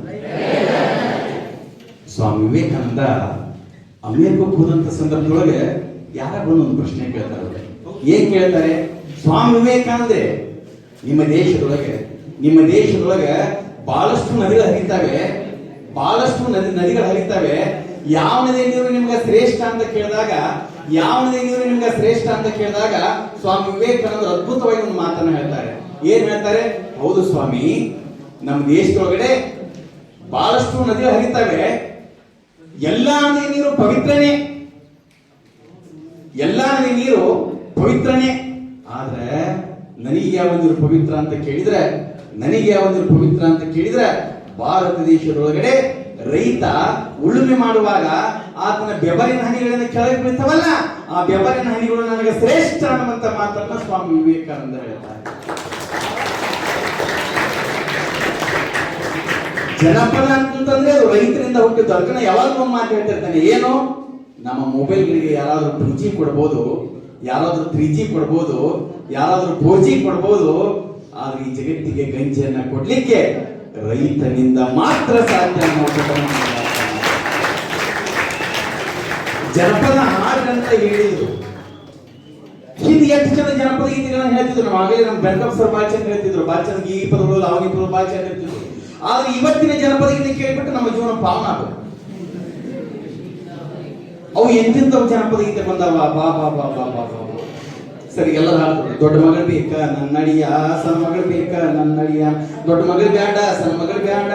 ಸ್ವಾಮಿ ವಿವೇಕಾನಂದ ಅಮೆರಿಕಕ್ಕೆ ಹೋದಂತ ಸಂದರ್ಭದೊಳಗೆ ಯಾರ ಬಂದು ಒಂದು ಪ್ರಶ್ನೆ ಕೇಳ್ತಾರೆ. ಏನ್ ಕೇಳ್ತಾರೆ? ಸ್ವಾಮಿ ವಿವೇಕಾನಂದ್ರೆ ನಿಮ್ಮ ದೇಶದೊಳಗೆ ಬಹಳಷ್ಟು ನದಿಗಳು ಹರಿತಾವೆ, ಬಹಳಷ್ಟು ನದಿಗಳು ಹರಿತಾವೆ. ಯಾವ ನದಿ ನೀರು ನಿಮ್ಗೆ ಶ್ರೇಷ್ಠ ಅಂತ ಕೇಳಿದಾಗ ಸ್ವಾಮಿ ವಿವೇಕಾನಂದ ಅದ್ಭುತವಾಗಿ ಒಂದು ಮಾತನ್ನ ಹೇಳ್ತಾರೆ. ಏನ್ ಹೇಳ್ತಾರೆ? ಹೌದು ಸ್ವಾಮಿ, ನಮ್ಮ ದೇಶದೊಳಗಡೆ ಬಹಳಷ್ಟು ನದಿಗಳು ಹರಿತಾವೆ, ಎಲ್ಲಾ ನದಿ ನೀರು ಪವಿತ್ರನೇ. ಆದ್ರೆ ನನಗೆ ಯಾವ ನೀರು ಪವಿತ್ರ ಅಂತ ಕೇಳಿದ್ರೆ ಭಾರತ ದೇಶದೊಳಗಡೆ ರೈತ ಉಳುಮೆ ಮಾಡುವಾಗ ಆತನ ಬೆವರಿನ ಹನಿಗಳನ್ನು ಕೆಳಗೆ ಬೀಳ್ತಾವಲ್ಲ, ಆ ಬೆವರಿನ ಹನಿಗಳು ನನಗೆ ಶ್ರೇಷ್ಠ ಅನ್ನುವಂತ ಮಾತನ್ನ ಸ್ವಾಮಿ ವಿವೇಕಾನಂದ ಹೇಳ್ತಾರೆ. ಜನಪದ ಅಂತಂದ್ರೆ ಅದು ರೈತರಿಂದ ಹುಟ್ಟಿದ್ದು. ಅದನ್ನ ಯಾವಾಗ ಒಂದು ಮಾತು ಹೇಳ್ತಿರ್ತಾನೆ, ಏನು ನಮ್ಮ ಮೊಬೈಲ್ಗಳಿಗೆ ಯಾರಾದ್ರೂ 2G ಕೊಡ್ಬೋದು, ಯಾರಾದ್ರೂ 3G ಕೊಡ್ಬೋದು, ಯಾರಾದ್ರೂ 4G ಕೊಡ್ಬೋದು, ಆದ್ರೆ ಈ ಜಗತ್ತಿಗೆ ಗಂಜಿಯನ್ನ ಕೊಡ್ಲಿಕ್ಕೆ ರೈತನಿಂದ ಮಾತ್ರ ಸಾಧ್ಯ. ಜನಪದ ಹಾಡಂತ ಹೇಳಿದ್ರು. ಹಿಂದೆ ಎಷ್ಟು ಜನ ಜನಪದ ಗೀತೆಗಳನ್ನ ಹೇಳ್ತಿದ್ರು. ನಮ್ಮ ಆಗಲೇ ನಮ್ಮ ಬೆಳಗಾವಿ ಸರ್ ಭಾಳ ಚಂದ ಹೇಳ್ತಿದ್ರು. ಭಾಳ ಚಂದ ಈ ಪದಗಳು ಲಾವಣಿ ಪದಗಳು ಭಾಳ ಚಂದ ಹೇಳ್ತಿದ್ರು. ಆದ್ರೆ ಇವತ್ತಿನ ಜನಪದ ಗೀತೆ ಕೇಳಿಬಿಟ್ಟು ನಮ್ಮ ಜೀವನ ಪಾವನ ಆಗುತ್ತೆ. ಅವು ಎಂತೆಂಥವು ಜನಪದ ಗೀತೆ ಬಂದವ. ಬಾ ಬಾ ಬಾ ಬಾ ಬಾ ಬಾ ಸರಿ, ಎಲ್ಲರೂ ಹಾಡ್ತಾರೆ. ದೊಡ್ಡ ಮಗಳು ಬೇಕ ನನ್ನಡಿಯ, ಸಣ್ಣ ಮಗಳು ಬೇಕ ನನ್ನಡಿಯ, ದೊಡ್ಡ ಮಗಳು ಬ್ಯಾಡ ಸಣ್ಣ ಮಗಳು ಬ್ಯಾಡ.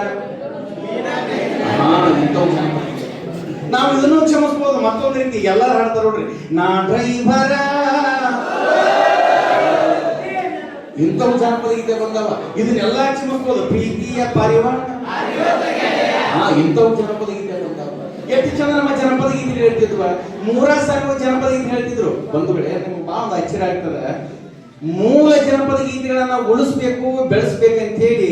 ನಾವು ಇದನ್ನು ಕ್ಷಮಿಸ್ಬೋದು. ಮತ್ತೊಂದು ರೀತಿ ಎಲ್ಲರೂ ಹಾಡ್ತಾರೆ ನೋಡ್ರಿ, ನಾ ಡ್ರೈವರ, ಇಂಥವು ಜನಪದ ಗೀತೆ ಬಂದವ. ಇದನ್ನೆಲ್ಲ ಕ್ಷಮಿಸ್ಬೋದು. ಪ್ರೀತಿಯ ಪಾರಿವಾಳ, ಇಂಥವು ಜನಪದ ಗೀತೆ ಬಂದವ. ಎಷ್ಟು ಚಂದ ನಮ್ಮ ಜನಪದ ಗೀತೆ ಹೇಳ್ತಿದ್ವ. 3 ಸಾವಿರ ಜನಪದ ಗೀತೆ ಹೇಳ್ತಿದ್ರು. ಬಂಧುಗಳೇ, ನಿಮ್ಗೆ ಬಹಳ ಒಂದು ಆಶ್ಚರ್ಯ ಆಗ್ತದೆ. ಮೂಲ ಜನಪದ ಗೀತೆಗಳನ್ನ ಉಳಿಸ್ಬೇಕು, ಬೆಳೆಸ್ಬೇಕಂತ ಹೇಳಿ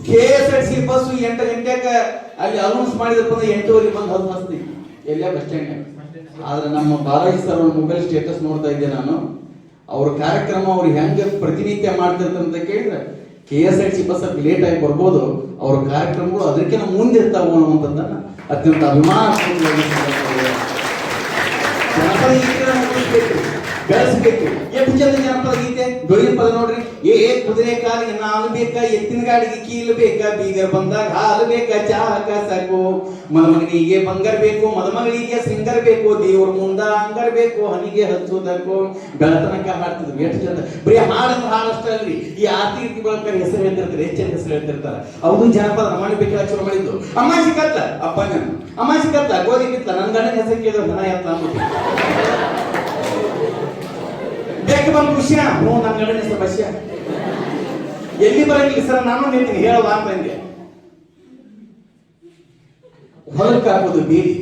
KSRTC ಬಸ್ 8 ಗಂಟೆಗೆ ಅಲ್ಲಿ ಅನೌನ್ಸ್ ಮಾಡಿದ್ರಪ್ಪ ಅಂದ್ರೆ 8:30 ಬಂದು ಹತ್ತು ಹಸ್ತೀವಿ ಎಲ್ಲೇ ಬಸ್ ಸ್ಟ್ಯಾಂಡ್. ಆದ್ರೆ ನಮ್ಮ ಬಾಲಾಜಿ ಸರ್ ಮೊಬೈಲ್ ಸ್ಟೇಟಸ್ ನೋಡ್ತಾ ಇದ್ದೆ ನಾನು. ಅವ್ರ ಕಾರ್ಯಕ್ರಮ ಅವ್ರು ಹೆಂಗೆ ಪ್ರತಿನಿತ್ಯ ಮಾಡ್ತಿರ್ತಾರಂತ ಕೇಳಿದ್ರೆ KSRTC ಬಸ್ ಲೇಟ್ ಆಗಿ ಬರ್ಬೋದು, ಅವ್ರ ಕಾರ್ಯಕ್ರಮಗಳು ಅದಕ್ಕಿಂತ ಮುಂದಿರ್ತಾವು ಅನ್ನುವಂಥದ್ದನ್ನ ಅತ್ಯಂತ ಅಭಿಮಾನ ಜನಪದ ಗೀತೆಗಳನ್ನು ಬೆಳೆಸಬೇಕು. ಎಷ್ಟು ಚಂದ ಜನಪದ ಗೀತೆ. ಡೊಳ್ಳಿನ ಪದ ನೋಡ್ರಿ, ಕುದುರೆ ಕಾಲಿಗೆ ನಾಲು ಬೇಕಾ, ಎತ್ತಿನ ಗಾಡಿಗೆ ಕೀಲು ಬೇಕಾ, ಬೀಗರ್ ಬಂದಾಗ ಹಾಲು ಬೇಕಾ, ಚಾಹಕ ಸಾಕು, ಮದುಮಗನಿಗೆ ಬಂಗಾರ ಬೇಕು, ಮದುಮಗಳಿಗೆ ಸಿಂಗರ್ ಬೇಕು, ದೇವ್ರ ಮುಂದ ಅಂಗಾರ ಬೇಕು, ಹನಿಗೆ ಹಚ್ಚೋದಕ್ಕೂ ಬೆಳತನಕ ಹಾಡ್ತಿದ್ರು. ಎಷ್ಟು ಚಂದ. ಬರೀ ಹಾಡಂದ್ರೆ ಹಾಡಷ್ಟಲ್ರಿ, ಈ ಆರ್ತಿ ರೀತಿ ಬಳಕ ಹೆಸರು ಹೇಳ್ತಿರ್ತಾರೆ, ಹೆಚ್ಚಿನ ಹೆಸರು ಹೇಳ್ತಿರ್ತಾರೆ. ಅವ್ರು ಜನಪದ ರಮಣಿ ಬೇಕಾ ಚಲೋ ಮಾಡಿದ್ದು. ಅಮಾಸಿ ಕತ್ತ ಅಪ್ಪನ, ಅಮಾಸಿ ಕತ್ತ ಗೋಧಿ ಕಿತ್ತ, ನನ್ನ ಗಂಡನ ಹೆಸರು ಕೇಳಿದ್ರು ದನ ಎತ್ತ ಅಂದ್ಬಿಟ್ಟು ಬೇಕ ಬಂದು ಖುಷಿಯ. ಹ್ಞೂ, ನನ್ನ ಗಂಡನ ಹೆಸರು ಬಸ್ಯ. ಎಲ್ಲಿ ಬರಂಗಿಲ್ಲ ಸರ್, ನಾನು ನಿಂತೀನಿ ಹೇಳುವ ಅಂತಂದೆ. ಹೊಲಕ್ಕೆ ಹಾಕೋದು ಬೇಲಿ,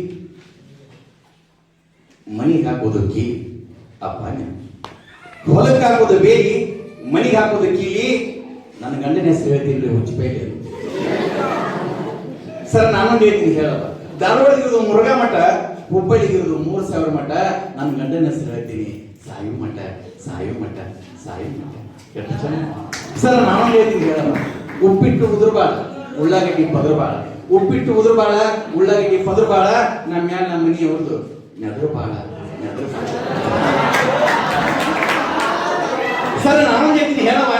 ಮನಿಗೆ ಹಾಕೋದು ಕೀಲಿ. ಅಪ್ಪ, ಹೊಲಕ್ಕೆ ಹಾಕೋದು ಬೇಲಿ, ಮನಿಗೆ ಹಾಕೋದು ಕೀಲಿ. ನನ್ನ ಗಂಡನ ಹೆಸರು ಹೇಳ್ತೀನಿ ಹುಚ್ಚಪೇಟೆ ಸರ್, ನಾನು ಹೇಳ್ತೀನಿ ಹೇಳಲ್ಲ. ಧಾರವಾಡಗಿರೋದು ಮುರುಘಾ ಮಠ, ಹುಬ್ಬಳ್ಳಿಗಿರೋದು 3000 ಮಠ. ನನ್ನ ಗಂಡನ ಹೆಸರು ಹೇಳ್ತೀನಿ ಸಾಯು ಮಠ, ಸಾಯು ಮಠ, ಸಾಯು ಮಠ. ಎಷ್ಟು ಚೆನ್ನಾಗಿ ಸರ್, ನಾನು ಹೇಳ್ತೀನಿ ಹೇಳಲ್ಲ. ಉಪ್ಪಿಟ್ಟು ಉದುರ್ಬಾರ್ದು, ಉಳ್ಳಾಗಡ್ಡಿ ಪದರಬಾರ್ದು, ಉಪ್ಪಿಟ್ಟು ಉದುರು ಬಾಳ ಉಳ್ಳಾಗಡ್ಡಿ ಪದ್ರ ಬಾಳ ನಮ್ಮ ಮ್ಯಾಲ ನಮ್ಮ ಮನಿ ಅವ್ರದ್ದು ನೆದ್ರು ಬಾಳ ಸರ್ ನಾನು ಹೇಳ್ತೀನಿ ಹೇಳವ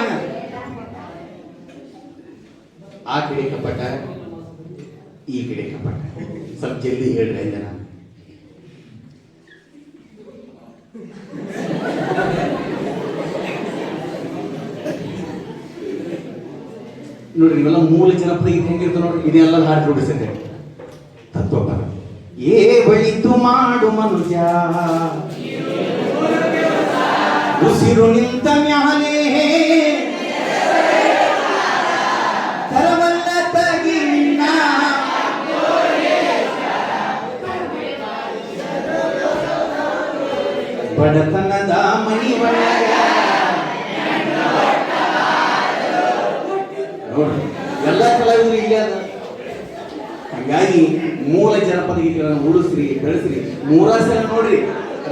ಆ ಕಡೆ ಕಪಟ ಈ ಕಡೆ ಕಪಟ ಸ್ವಲ್ಪ ಜಲ್ದಿ ಹೇಳ್ರಿ ಅಂದೆ ನಾನು ನೋಡ್ರಿ ಇವೆಲ್ಲ ಮೂಲ ಜನಪದ ಗೀತೆ ಹೆಂಗಿರ್ತ ನೋಡ್ರಿ ಇದೆಲ್ಲ ಹಾಡು ರೂಢಿಸಿದೆ ತತ್ವಪದ ಏ ಬಳಿತು ಮಾಡು ಮನುಜ ಉಸಿರು ನಿಂತ ಮ್ಯಾಲೆ ತರವಲ್ಲ ತಗಿನ್ನ ಬಡತನದ ಮನಿ ಒಳಗ ನೋಡ್ರಿ ಎಲ್ಲ ಕಲಾವಿದರು ಇಲ್ಲೇ ಅದ ಹಾಗಾಗಿ ಮೂಲ ಜನಪದ ಗೀತೆಗಳನ್ನು ಉಳಿಸ್ರಿ ಬೆಳೆಸ್ರಿ ಮೂರಾಸನ ನೋಡ್ರಿ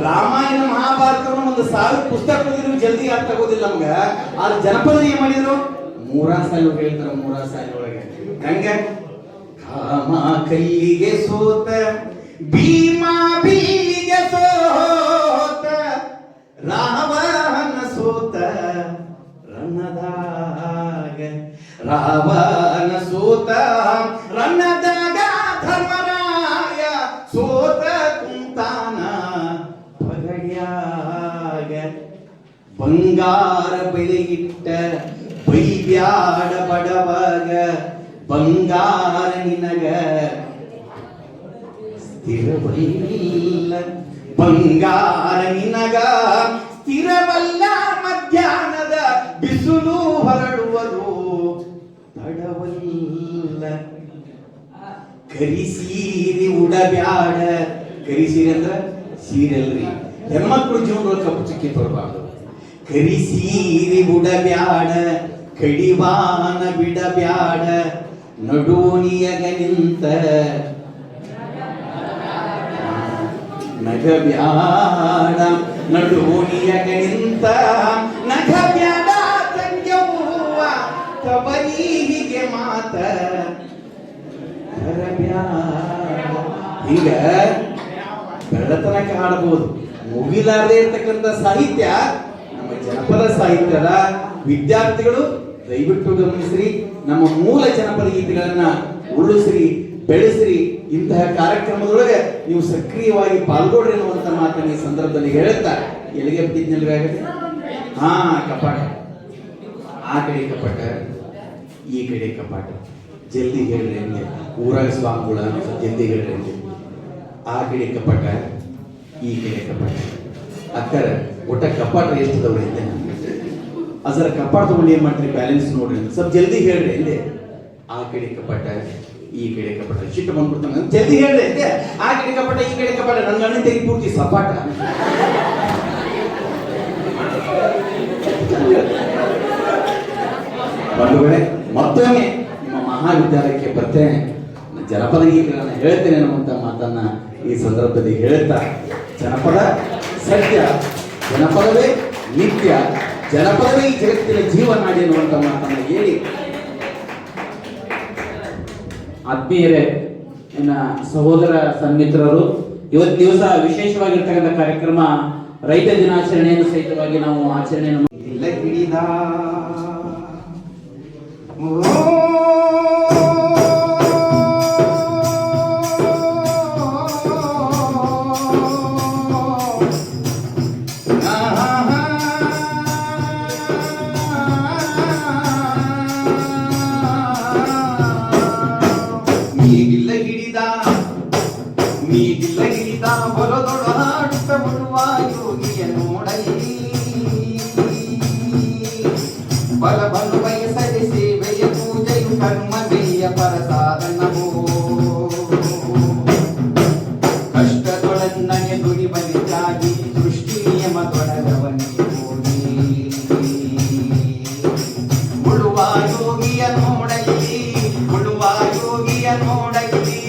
ರಾಮಾಯಣ ಮಹಾಭಾರತವನ್ನು 1000 ಪುಸ್ತಕ ಓದಿದ್ರು ಜಲ್ದಿ ಅರ್ಥ ಆಗೋದಿಲ್ಲ ನಮ್ಗ ಆದ್ರೆ ಜನಪದ ಏನ್ ಮಾಡಿದ್ರು ಮೂರಾಸಲು ಹೇಳ್ತಾರ ಮೂರಾಸಲಿ ಒಳಗೆ ಹಂಗ ಕಾಮ ಕಲ್ಲಿಗೆ ಸೋತ ಭೀಮಾ ಬೀಲಿಗೆ ಸೋತ ರಾವಣ ಸೋತ ರಣದಾಗ ರಾವಣ ಸೋತ ರಣದಾಗ ಧರ್ಮರಾಯ ಸೋತ ಕುಂತಾನ ಪಗಡ್ಯಾಗ ಬಂಗಾರ ಬೆಳೆಗಿಟ್ಟ ಬೈಬ್ಯಾಡ ಬಡವಾಗ ಬಂಗಾರ ನಿನಗ ಸ್ಥಿರವಲ್ಲ ಬಂಗಾರ ನಿನಗ ಸ್ಥಿರವಲ್ಲ ಮಧ್ಯಾಹ್ನದ ಬಿಸಿಲು ಹೊರಡುವುದು ತಡವಲ್ಲ ಕರಿಸೀರಿ ಉಡಬ್ಯಾಡ ಕರಿಸೀರೆ ಅಂದ್ರ ಸೀರೆಲ್ರಿ ಹೆಣ್ಮಕ್ಳು ಜೀವನದೊಳಗೆ ಕಪ್ಪು ಚುಕ್ಕಿ ಬರಬಾರ್ದು ಕರಿಸೀರಿ ಉಡಬ್ಯಾಡ ಕಡಿವಾನ ಬಿಡಬ್ಯಾಡ ನಡೋನಿಯಗ ನಿಂತ ನಗಬ್ಯಾಡ ನಡೋನಿಯಗ ನಿಂತ ನಗಬ್ಯಾಡ ತಂಗ್ಯವ್ವ ಕಬರೀಗೆ ಮಾತ ಈಗ ಬೆಳತನಕ ಹಾಡಬಹುದು ಮುಗಿಲಾರದೆ ಇರ್ತಕ್ಕಂಥ ಸಾಹಿತ್ಯ ನಮ್ಮ ಜನಪದ ಸಾಹಿತ್ಯದ ವಿದ್ಯಾರ್ಥಿಗಳು ದಯವಿಟ್ಟು ಗಮನಿಸ್ರಿ ನಮ್ಮ ಮೂಲ ಜನಪದ ಗೀತೆಗಳನ್ನ ಉಳಿಸ್ರಿ ಬೆಳೆಸ್ರಿ ಇಂತಹ ಕಾರ್ಯಕ್ರಮದೊಳಗೆ ನೀವು ಸಕ್ರಿಯವಾಗಿ ಪಾಲ್ಗೊಳ್ರಿ ಅನ್ನುವಂತ ಮಾತನ್ನ ಈ ಸಂದರ್ಭದಲ್ಲಿ ಹೇಳುತ್ತಾ ಎಲ್ಲಿಗೆ ಬಿಟ್ಟಿದ್ನಲ್ವೇ ಹಾ ಕಪಾಟ ಆ ಕಡೆ ಕಪಾಟ ಈ ಕಡೆ ಕಪಾಟ ಜಲ್ದಿ ಹೇಳ್ರಿ ಹಂಗೆ ಊರಾಗ ಸ್ವಾಮಿಗಳ ಜಲ್ದಿ ಹೇಳ್ರಿ ಹಂಗೆ ಆ ಕಡೆ ಕಪಾಟ ಈ ಕಡೆ ಕಪಾಟ ಅಕ್ಕರ ಒಟ್ಟ ಕಪಾಟ ಎಷ್ಟದವ್ರಿ ಅಂತೆ ಅದರ ಕಪಾಟ ತಗೊಂಡು ಏನ್ ಮಾಡ್ತೀರಿ ಬ್ಯಾಲೆನ್ಸ್ ನೋಡ್ರಿ ಅಂತ ಸ್ವಲ್ಪ ಜಲ್ದಿ ಹೇಳ್ರಿ ಅಂದೆ ಆ ಕಡೆ ಕಪಾಟ ಈ ಕಡೆ ಕಪಾಟ ಶಿಟ್ಟು ಬಂದ್ಬಿಡ್ತಾನೆ ಜಲ್ದಿ ಹೇಳ್ರಿ ಅಂದೆ ಆ ಕಡೆ ಕಪಾಟ ಈ ಕಡೆ ಕಪಾಟ ನನ್ನ ಅಣ್ಣ ತೆಗಿ ಪೂರ್ತಿ ಸಪಾಟ ಬಂಧುಗಳೇ ಮತ್ತೊಮ್ಮೆ ನಿಮ್ಮ ಮಹಾವಿದ್ಯಾಲಯಕ್ಕೆ ಬರ್ತೇನೆ ಜನಪದ ಗೀತೆಗಳನ್ನ ಹೇಳ್ತೇನೆ ಅನ್ನುವಂಥ ಮಾತನ್ನ ಈ ಸಂದರ್ಭದಲ್ಲಿ ಹೇಳುತ್ತಾ ಜನಪದ ಸತ್ಯ ಜನಪದವೇ ನಿತ್ಯ ಜನಪದವೇ ಈ ಜಗತ್ತಿನ ಜೀವನಾಡಿ ಅನ್ನುವಂಥ ಮಾತನ್ನ ಹೇಳಿ ಆತ್ಮೀಯರೇ ನನ್ನ ಸಹೋದರ ಸನ್ಮಿತ್ರರು ಇವತ್ತು ದಿವಸ ವಿಶೇಷವಾಗಿರ್ತಕ್ಕಂಥ ಕಾರ್ಯಕ್ರಮ ರೈತ ದಿನಾಚರಣೆಯನ್ನು ಸಹಿತವಾಗಿ ನಾವು ಆಚರಣೆಯನ್ನು ನೀಗಿಲ್ಲ ಬರದೊಡ ಹಾಡುತ್ತ ಬರುವ ಯೋಗಿಯ ನೋಡಲಿ ಬಲ ಬಲು ಬಯಸದೆ ಸೇವೆಯ ಪೂಜೆಯು ಕರ್ಮವೆಯ ಪರಸಾಧನವೋ ಕಷ್ಟದೊಳನ್ನನೆ ದುಡಿ ಬಲಿತಾಗಿ ದೃಷ್ಟಿ ನಿಯಮದೊಳಗವನೇ ಹೋಗಿ ಉಳುವ ಯೋಗಿಯ ನೋಡಲಿ ಉಳುವ ಯೋಗಿಯ ನೋಡಲಿ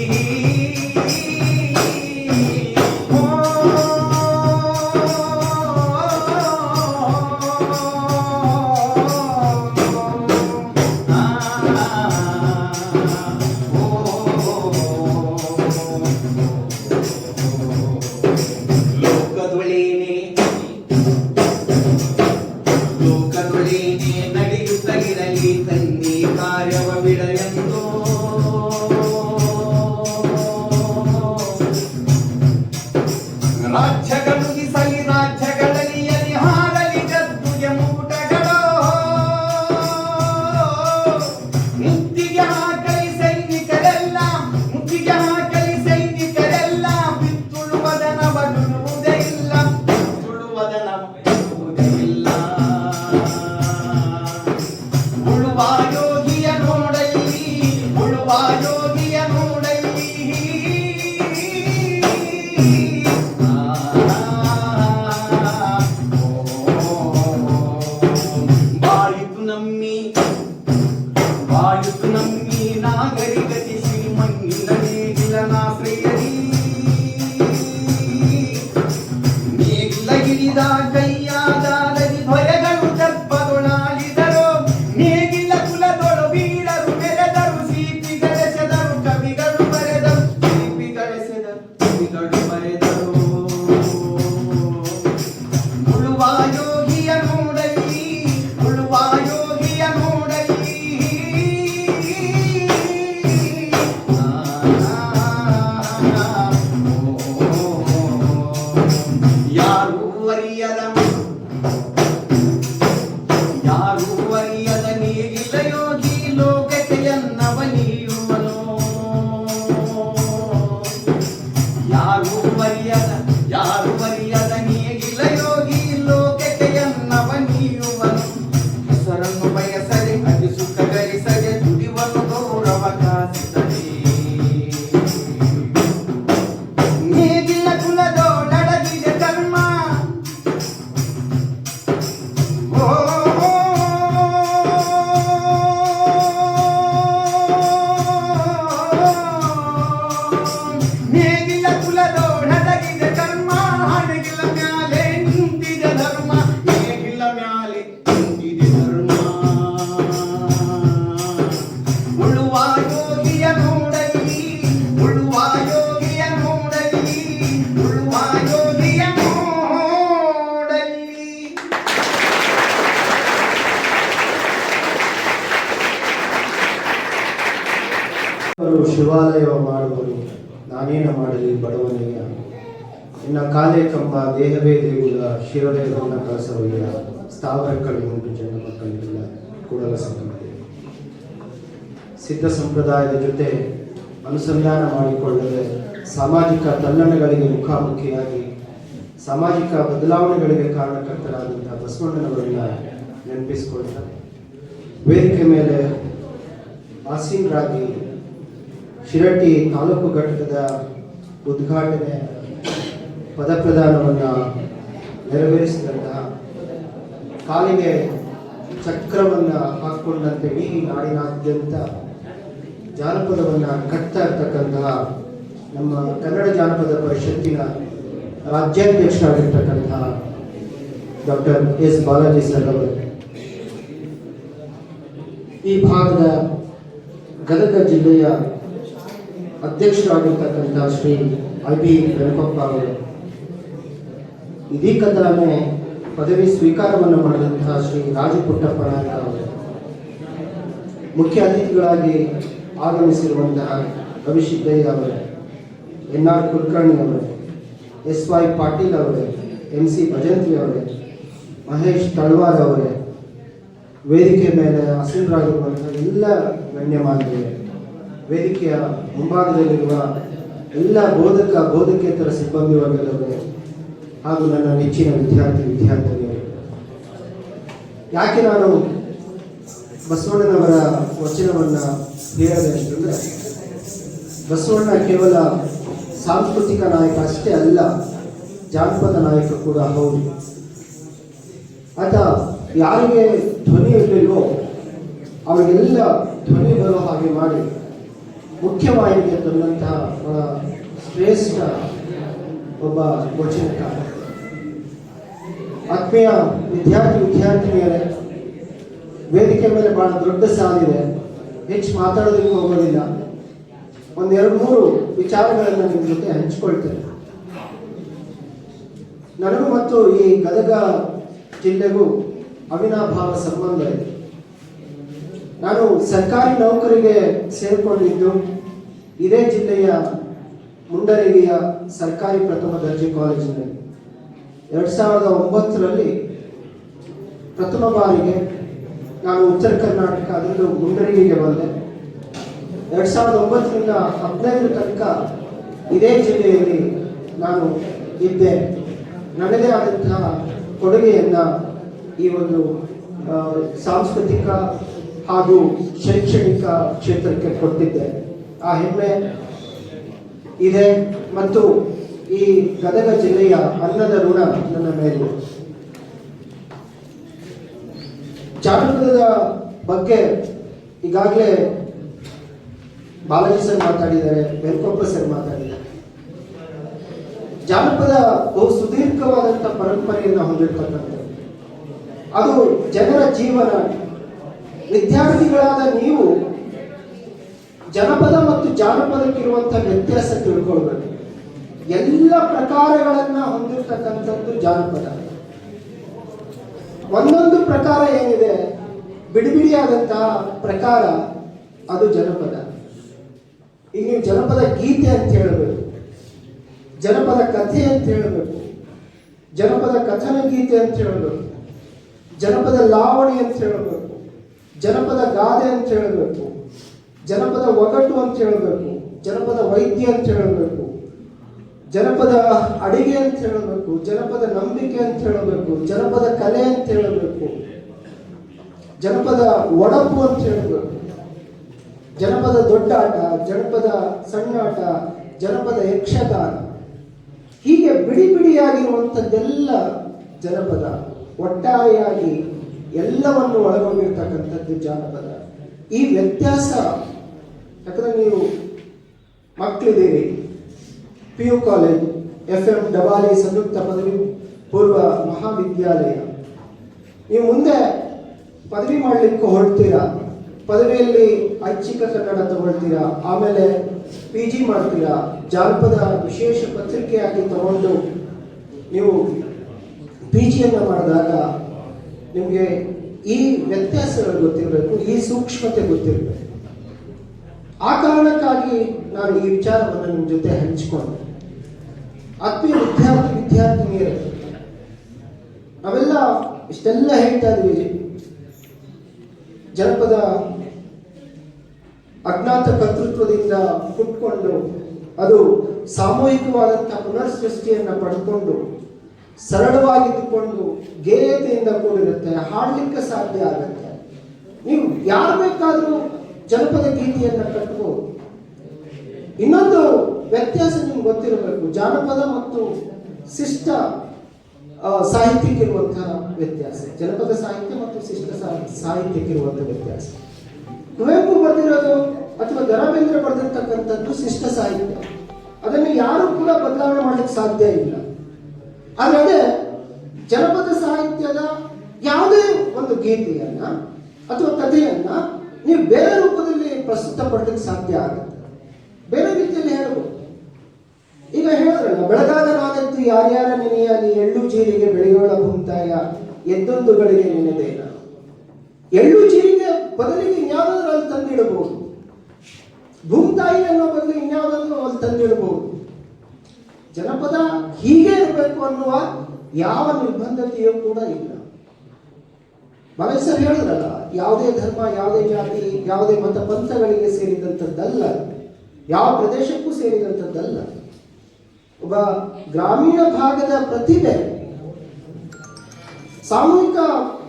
ಉಳುವ ಯೋಗಿಯ ನೋಡಲಿ, ಉಳುವ ಯೋಗಿಯ ನೋಡಲಿ. ಬಾಳಿತು ನಮ್ಮಿ, ಬಾಳಿತು ನಮ್ಮಿ ನಾಗರಿಕತೆ ಶ್ರೀಮಂಗಿಲ ನೇಗಿಲನಾಶ್ರಯದಿ. ನೇಗಿಲ ಹಿಡಿದ ಕೈಯಾದಾರದಿ ಭಯಗಳು ದರ್ಪದೊಳಾಳಿದರು. ನೇಗಿಲ ಕುಲದೊಳು ವೀರರು ಮೆರೆದರು, ಶಿಲ್ಪಿಗಳೆಸೆದರು ಕವಿಗಳು ಬರೆದರು, ಶಿಲ್ಪಿಗಳೆಸೆದರು ಕವಿಗಳು ಬರೆದರು. ಉಳುವ ಯೋಗಿಯ ನೋಡಲಿ, ಉಳುವ ಯೋಗಿಯ ನೋಡಲಿ. ಯಾರೂ ಅರಿಯದ, ಯಾರೂ ಅರಿಯದ ನೇಗಿಲ ಯೋಗಿ ಲೋಕತೆಯನ್ನವ ನೀಯುವನು. ಯಾರೂ ಅರಿಯದ, ಯಾರೂ ಅರಿಯದ ನೇಗಿಲ ಯೋಗಿ ಲೋಕತೆಯನ್ನವ ನೀಯುವನು. ಹೆಸರನ್ನು ಬಯಸದೆ ಅತಿ ಸುಖ ಗಳಿಸದೆ ದುಡಿವನು ಗೌರವ ಕಾಸಿಸದೆ. ನೇಗಿಲ ಕುಲದೊಳಡಗಿದೆ ಧರ್ಮ. ಓ ನೇಗಿಲ ಕುಲದೊಳಡಗಿದೆ ಧರ್ಮ, ನೇಗಿಲ ಮ್ಯಾಲೆ ನಿಂತಿದೆ ಧರ್ಮ, ನೇಗಿಲ ಮ್ಯಾಲೆ ನಿಂತಿದೆ ಧರ್ಮ. ಉಳುವ ಯೋಗಿಯ ನೋಡಲಿ, ಉಳುವ ಯೋಗಿಯ ನೋಡಲಿ, ಉಳುವ ಯೋಗಿಯ ನೋಡಲಿ. ಅವರು ಶಿವಾಲಯವ ಮಾಡುವರು, ನಾನೇನ ಮಾಡಲಿ ಬಡವನೆಯ. ನಿನ್ನ ಕಾಲೇ ಕಂಬ ದೇಹವೇ ದೇಗುಲ, ಶಿರವೇ ಗೌನ ಕಳಸವಯ್ಯ. ಸ್ಥಾವರಕ್ಕಳಿ ಉಂಟು ಜನ ಮಕ್ಕಳಿಲ್ಲ ಕೂಡಲ ಸಂಗಮದೇವ. ಸಿದ್ಧ ಸಂಪ್ರದಾಯದ ಜೊತೆ ಅನುಸಂಧಾನ ಮಾಡಿಕೊಳ್ಳದೆ ಸಾಮಾಜಿಕ ತಲ್ಲಣಗಳಿಗೆ ಮುಖಾಮುಖಿಯಾಗಿ ಸಾಮಾಜಿಕ ಬದಲಾವಣೆಗಳಿಗೆ ಕಾರಣಕರ್ತರಾದಂತಹ ಬಸವಣ್ಣನವರನ್ನ ನೆನಪಿಸಿಕೊಳ್ತಾರೆ. ವೇದಿಕೆ ಮೇಲೆ ಆಸೀನರಾಗಿ ಶಿರಟ್ಟಿ ತಾಲೂಕು ಘಟಕದ ಉದ್ಘಾಟನೆ ಪದಪ್ರದಾನವನ್ನು ನೆರವೇರಿಸಿದಂತಹ, ಕಾಲಿಗೆ ಚಕ್ರವನ್ನು ಹಾಕಿಕೊಂಡಂತೆ ಈ ನಾಡಿನಾದ್ಯಂತ ಜಾನಪದವನ್ನು ಕಟ್ತಾ ಇರ್ತಕ್ಕಂತಹ ನಮ್ಮ ಕನ್ನಡ ಜಾನಪದ ಪರಿಷತ್ತಿನ ರಾಜ್ಯಾಧ್ಯಕ್ಷರಾಗಿರ್ತಕ್ಕಂತಹ ಡಾಕ್ಟರ್ ಎಸ್ ಬಾಲಾಜಿ ಸರ್ ಅವರು, ಈ ಭಾಗದ ಗದಗ ಜಿಲ್ಲೆಯ ಅಧ್ಯಕ್ಷರಾಗಿರ್ತಕ್ಕಂಥ ಶ್ರೀ ಐ.ಬಿ. ವೆಂಕಪ್ಪ ಅವರು, ಇದೀಗ ತಾನೇ ಪದವಿ ಸ್ವೀಕಾರವನ್ನು ಮಾಡಿದಂತಹ ಶ್ರೀ ರಾಜಪುಟ್ಟಪ್ಪ ನಾಯಕ ಅವರು, ಮುಖ್ಯ ಅತಿಥಿಗಳಾಗಿ ಆಗಮಿಸಿರುವಂತಹ ರವಿಸಿದ್ದಯ್ಯ ಅವರು, ಎನ್.ಆರ್. ಕುಲಕರ್ಣಿ ಅವರು, ಎಸ್.ವೈ. ಪಾಟೀಲ್ ಅವರೇ, ಎಂ.ಸಿ. ಭಜಂತ್ರಿ ಅವರೇ, ಮಹೇಶ್ ತಳವಾರ್ ಅವರೇ, ವೇದಿಕೆ ಮೇಲೆ ಆಸೀನರಾಗಿರುವಂತಹ ಎಲ್ಲ ಗಣ್ಯಮಾನ್ಯರೇ, ವೇದಿಕೆಯ ಮುಂಭಾಗದಲ್ಲಿರುವ ಎಲ್ಲ ಬೋಧಕೇತರ ಸಿಬ್ಬಂದಿ ವರ್ಗದವರೇ ಹಾಗೂ ನನ್ನ ನೆಚ್ಚಿನ ವಿದ್ಯಾರ್ಥಿನಿಯರು. ಯಾಕೆ ನಾನು ಬಸವಣ್ಣನವರ ವಚನವನ್ನು ಹೇಳಿದೆ ಅಂತಂದರೆ, ಬಸವಣ್ಣ ಕೇವಲ ಸಾಂಸ್ಕೃತಿಕ ನಾಯಕ ಅಷ್ಟೇ ಅಲ್ಲ, ಜಾನಪದ ನಾಯಕ ಕೂಡ ಹೌದು. ಆತ ಯಾರಿಗೆ ಧ್ವನಿ ಇರಲಿಲ್ವೋ ಅವರಿಗೆಲ್ಲ ಧ್ವನಿ ಬರೋ ಹಾಗೆ ಮಾಡಿ ಮುಖ್ಯವಾಹಿನಿಗೆ ತಂದಂತಹ ಬಹಳ ಶ್ರೇಷ್ಠ ಒಬ್ಬ ವಚನಕಾರ. ಆತ್ಮೀಯ ವಿದ್ಯಾರ್ಥಿನಿಯರೇ, ವೇದಿಕೆ ಮೇಲೆ ಬಹಳ ದೊಡ್ಡ ಸಾಲಿದೆ, ಹೆಚ್ಚು ಮಾತಾಡೋದಕ್ಕೆ ಹೋಗೋದಿಲ್ಲ. ಒಂದೆರಡು ಮೂರು ವಿಚಾರಗಳನ್ನು ನಿಮ್ಮ ಜೊತೆ ಹಂಚಿಕೊಳ್ತೇನೆ. ನನಗೂ ಮತ್ತು ಈ ಗದಗ ಜಿಲ್ಲೆಗೂ ಅವಿನಾಭಾವ ಸಂಬಂಧ ಇದೆ. ನಾನು ಸರ್ಕಾರಿ ನೌಕರಿಗೆ ಸೇರಿಕೊಂಡಿದ್ದು ಇದೇ ಜಿಲ್ಲೆಯ ಮುಂಡರಗಿಯ ಸರ್ಕಾರಿ ಪ್ರಥಮ ದರ್ಜೆ ಕಾಲೇಜಿನಲ್ಲಿ 2009ರಲ್ಲಿ ಪ್ರಥಮ ಬಾರಿಗೆ ನಾನು ಉತ್ತರ ಕರ್ನಾಟಕ, ಅದರಲ್ಲೂ ಮುಂಡರಗಿಗೆ ಬಂದೆ. 2009ರಿಂದ 15 ತನಕ ಇದೇ ಜಿಲ್ಲೆಯಲ್ಲಿ ನಾನು ಇದ್ದೆ. ನನ್ನದೇ ಆದಂತಹ ಕೊಡುಗೆಯನ್ನು ಈ ಒಂದು ಸಾಂಸ್ಕೃತಿಕ ಹಾಗೂ ಶೈಕ್ಷಣಿಕ ಕ್ಷೇತ್ರಕ್ಕೆ ಕೊಟ್ಟಿದ್ದೇನೆ. ಆ ಹೆಮ್ಮೆ ಇದೆ ಮತ್ತು ಈ ಗದಗ ಜಿಲ್ಲೆಯ ಅನ್ನದ ಋಣ ನನ್ನ ಮೇಲೆ. ಜಾನಪದದ ಬಗ್ಗೆ ಈಗಾಗಲೇ ಬಾಲಾಜಿ ಸರ್ ಮಾತಾಡಿದ್ದಾರೆ, ವೆಂಕಪ್ಪ ಸರ್ ಮಾತಾಡಿದ್ದಾರೆ. ಜಾನಪದ ಬಹು ಸುದೀರ್ಘವಾದಂಥ ಪರಂಪರೆಯನ್ನು ಹೊಂದಿರತಕ್ಕಂಥದ್ದು. ಅದು ಜನರ ಜೀವನ. ವಿದ್ಯಾರ್ಥಿಗಳಾದ ನೀವು ಜನಪದ ಮತ್ತು ಜಾನಪದಕ್ಕಿರುವಂಥ ವ್ಯತ್ಯಾಸ ತಿಳ್ಕೊಳ್ಬೇಕು. ಎಲ್ಲ ಪ್ರಕಾರಗಳನ್ನ ಹೊಂದಿರತಕ್ಕಂಥದ್ದು ಜಾನಪದ. ಒಂದೊಂದು ಪ್ರಕಾರ ಏನಿದೆ, ಬಿಡಿಬಿಡಿಯಾದಂತಹ ಪ್ರಕಾರ, ಅದು ಜನಪದ. ಈಗ ನೀವು ಜನಪದ ಗೀತೆ ಅಂತ ಹೇಳಬೇಕು, ಜನಪದ ಕಥೆ ಅಂತ ಹೇಳಬೇಕು, ಜನಪದ ಕಥನ ಗೀತೆ ಅಂತ ಹೇಳಬೇಕು, ಜನಪದ ಲಾವಣಿ ಅಂತ ಹೇಳಬೇಕು, ಜನಪದ ಗಾದೆ ಅಂತ ಹೇಳಬೇಕು, ಜನಪದ ಒಗಟು ಅಂತ ಹೇಳಬೇಕು, ಜನಪದ ವೈದ್ಯ ಅಂತ ಹೇಳಬೇಕು, ಜನಪದ ಅಡಿಗೆ ಅಂತ ಹೇಳಬೇಕು, ಜನಪದ ನಂಬಿಕೆ ಅಂತ ಹೇಳಬೇಕು, ಜನಪದ ಕಲೆ ಅಂತ ಹೇಳಬೇಕು, ಜನಪದ ಒಡಪು ಅಂತ ಹೇಳಬೇಕು, ಜನಪದ ದೊಡ್ಡಾಟ, ಜನಪದ ಸಣ್ಣಾಟ, ಜನಪದ ಯಕ್ಷಗಾನ. ಹೀಗೆ ಬಿಡಿ ಬಿಡಿಯಾಗಿರುವಂಥದ್ದೆಲ್ಲ ಜನಪದ. ಒಟ್ಟಾರೆಯಾಗಿ ಎಲ್ಲವನ್ನು ಒಳಗೊಂಡಿರ್ತಕ್ಕಂಥದ್ದು ಜಾನಪದ. ಈ ವ್ಯತ್ಯಾಸ, ಯಾಕಂದ್ರೆ ನೀವು ಮಕ್ಕಳಿದ್ದೀರಿ, PU ಕಾಲೇಜ್, FM ಡಬಾಲಿ ಸಂಯುಕ್ತ ಪದವಿ ಪೂರ್ವ ಮಹಾವಿದ್ಯಾಲಯ, ನೀವು ಮುಂದೆ ಪದವಿ ಮಾಡಲಿಕ್ಕೆ ಹೊರಡ್ತೀರಾ. ಪದವಿಯಲ್ಲಿ ಐಚ್ಛಿಕ ಕನ್ನಡ ತಗೊಳ್ತೀರಾ, ಆಮೇಲೆ PG ಮಾಡ್ತೀರಾ. ಜಾನಪದ ವಿಶೇಷ ಪತ್ರಿಕೆಯಾಗಿ ತಗೊಂಡು ನೀವು PGಯನ್ನು ಮಾಡಿದಾಗ ನಿಮಗೆ ಈ ವ್ಯತ್ಯಾಸಗಳು ಗೊತ್ತಿರಬೇಕು, ಈ ಸೂಕ್ಷ್ಮತೆ ಗೊತ್ತಿರಬೇಕು. ಆ ಕಾರಣಕ್ಕಾಗಿ ನಾನು ಈ ವಿಚಾರವನ್ನು ನಿಮ್ಮ ಜೊತೆ ಹಂಚಿಕೊಂಡೆ. ಆತ್ಮೀಯ ವಿದ್ಯಾರ್ಥಿನಿಯರೇ, ನಾವೆಲ್ಲ ಇಷ್ಟೆಲ್ಲ ಹೇಳ್ತಾ ಇದ್ವಿ, ಜನಪದ ಅಜ್ಞಾತ ಕರ್ತೃತ್ವದಿಂದ ಹುಟ್ಕೊಂಡು ಅದು ಸಾಮೂಹಿಕವಾದಂತಹ ಪುನರ್ ಸೃಷ್ಟಿಯನ್ನು ಪಡ್ಕೊಂಡು ಸರಳವಾಗಿದ್ದುಕೊಂಡು ಗೇಯತೆಯಿಂದ ಕೂಡಿರುತ್ತೆ, ಹಾಡಲಿಕ್ಕೆ ಸಾಧ್ಯ ಆಗುತ್ತೆ. ನೀವು ಯಾರು ಬೇಕಾದರೂ ಜನಪದ ಗೀತೆಯನ್ನು ಕಟ್ಟಬಹುದು. ಇನ್ನೊಂದು ವ್ಯತ್ಯಾಸ ನಿಮ್ಗೆ ಗೊತ್ತಿರಬೇಕು, ಜಾನಪದ ಮತ್ತು ಶಿಷ್ಟ ಸಾಹಿತ್ಯಕ್ಕಿರುವಂತಹ ವ್ಯತ್ಯಾಸ. ಜನಪದ ಸಾಹಿತ್ಯ ಮತ್ತು ಶಿಷ್ಟ ಸಾಹಿತ್ಯಕ್ಕಿರುವಂತಹ ವ್ಯತ್ಯಾಸ. ಕುವೆಂಪು ಬರೆದಿರೋದು ಅಥವಾ ದ ರಾ ಬೇಂದ್ರೆ ಬರೆದಿರ್ತಕ್ಕಂಥದ್ದು ಶಿಷ್ಟ ಸಾಹಿತ್ಯ. ಅದನ್ನು ಯಾರು ಕೂಡ ಬದಲಾವಣೆ ಮಾಡಲಿಕ್ಕೆ ಸಾಧ್ಯ ಇಲ್ಲ. ಆದರೆ ಅದೇ ಜನಪದ ಸಾಹಿತ್ಯದ ಯಾವುದೇ ಒಂದು ಗೀತೆಯನ್ನ ಅಥವಾ ಕಥೆಯನ್ನ ನೀವು ಬೇರೆ ರೂಪದಲ್ಲಿ ಪ್ರಸ್ತುತಪಡಲಿಕ್ಕೆ ಸಾಧ್ಯ ಆಗುತ್ತೆ, ಬೇರೆ ರೀತಿಯಲ್ಲಿ ಹೇಳ್ಬೋದು. ಈಗ ಹೇಳಿದ್ರಲ್ಲ, ಬೆಳಗಾದ ನಾನೆದ್ದು ಯಾರ್ಯಾರ ನೆನೆಯಲಿ ಎಳ್ಳು ಜೀರಿಗೆ ಬೆಳೆಯೋಳ ಭೂಮ್ತಾಯ ಎದ್ದೊಂದು ಗಳಿಗೆ ನೆನೆದೇನ. ಎಳ್ಳು ಜೀರಿಗೆ ಬದಲಿಗೆ ಇನ್ಯಾವುದಾದ್ರೂ ಅಲ್ಲಿ ತಂದಿಡಬಹುದು, ಭೂಮ್ತಾಯಿ ಅನ್ನೋ ಬದಲು ಇನ್ಯಾವುದಾದ್ರೂ ಅಲ್ಲಿ ತಂದಿಡಬಹುದು. ಜನಪದ ಹೀಗೆ ಇರಬೇಕು ಅನ್ನುವ ಯಾವ ನಿರ್ಬಂಧತೆಯೂ ಕೂಡ ಇಲ್ಲ. ಮಹೇಶ್ ಹೇಳಿದ್ರಲ್ಲ, ಯಾವುದೇ ಧರ್ಮ, ಯಾವುದೇ ಜಾತಿ, ಯಾವುದೇ ಮತ ಪಂಥಗಳಿಗೆ ಸೇರಿದಂಥದ್ದಲ್ಲ, ಯಾವ ಪ್ರದೇಶಕ್ಕೂ ಸೇರಿದಂಥದ್ದಲ್ಲ. ಒಬ್ಬ ಗ್ರಾಮೀಣ ಭಾಗದ ಪ್ರತಿಭೆ ಸಾಮೂಹಿಕ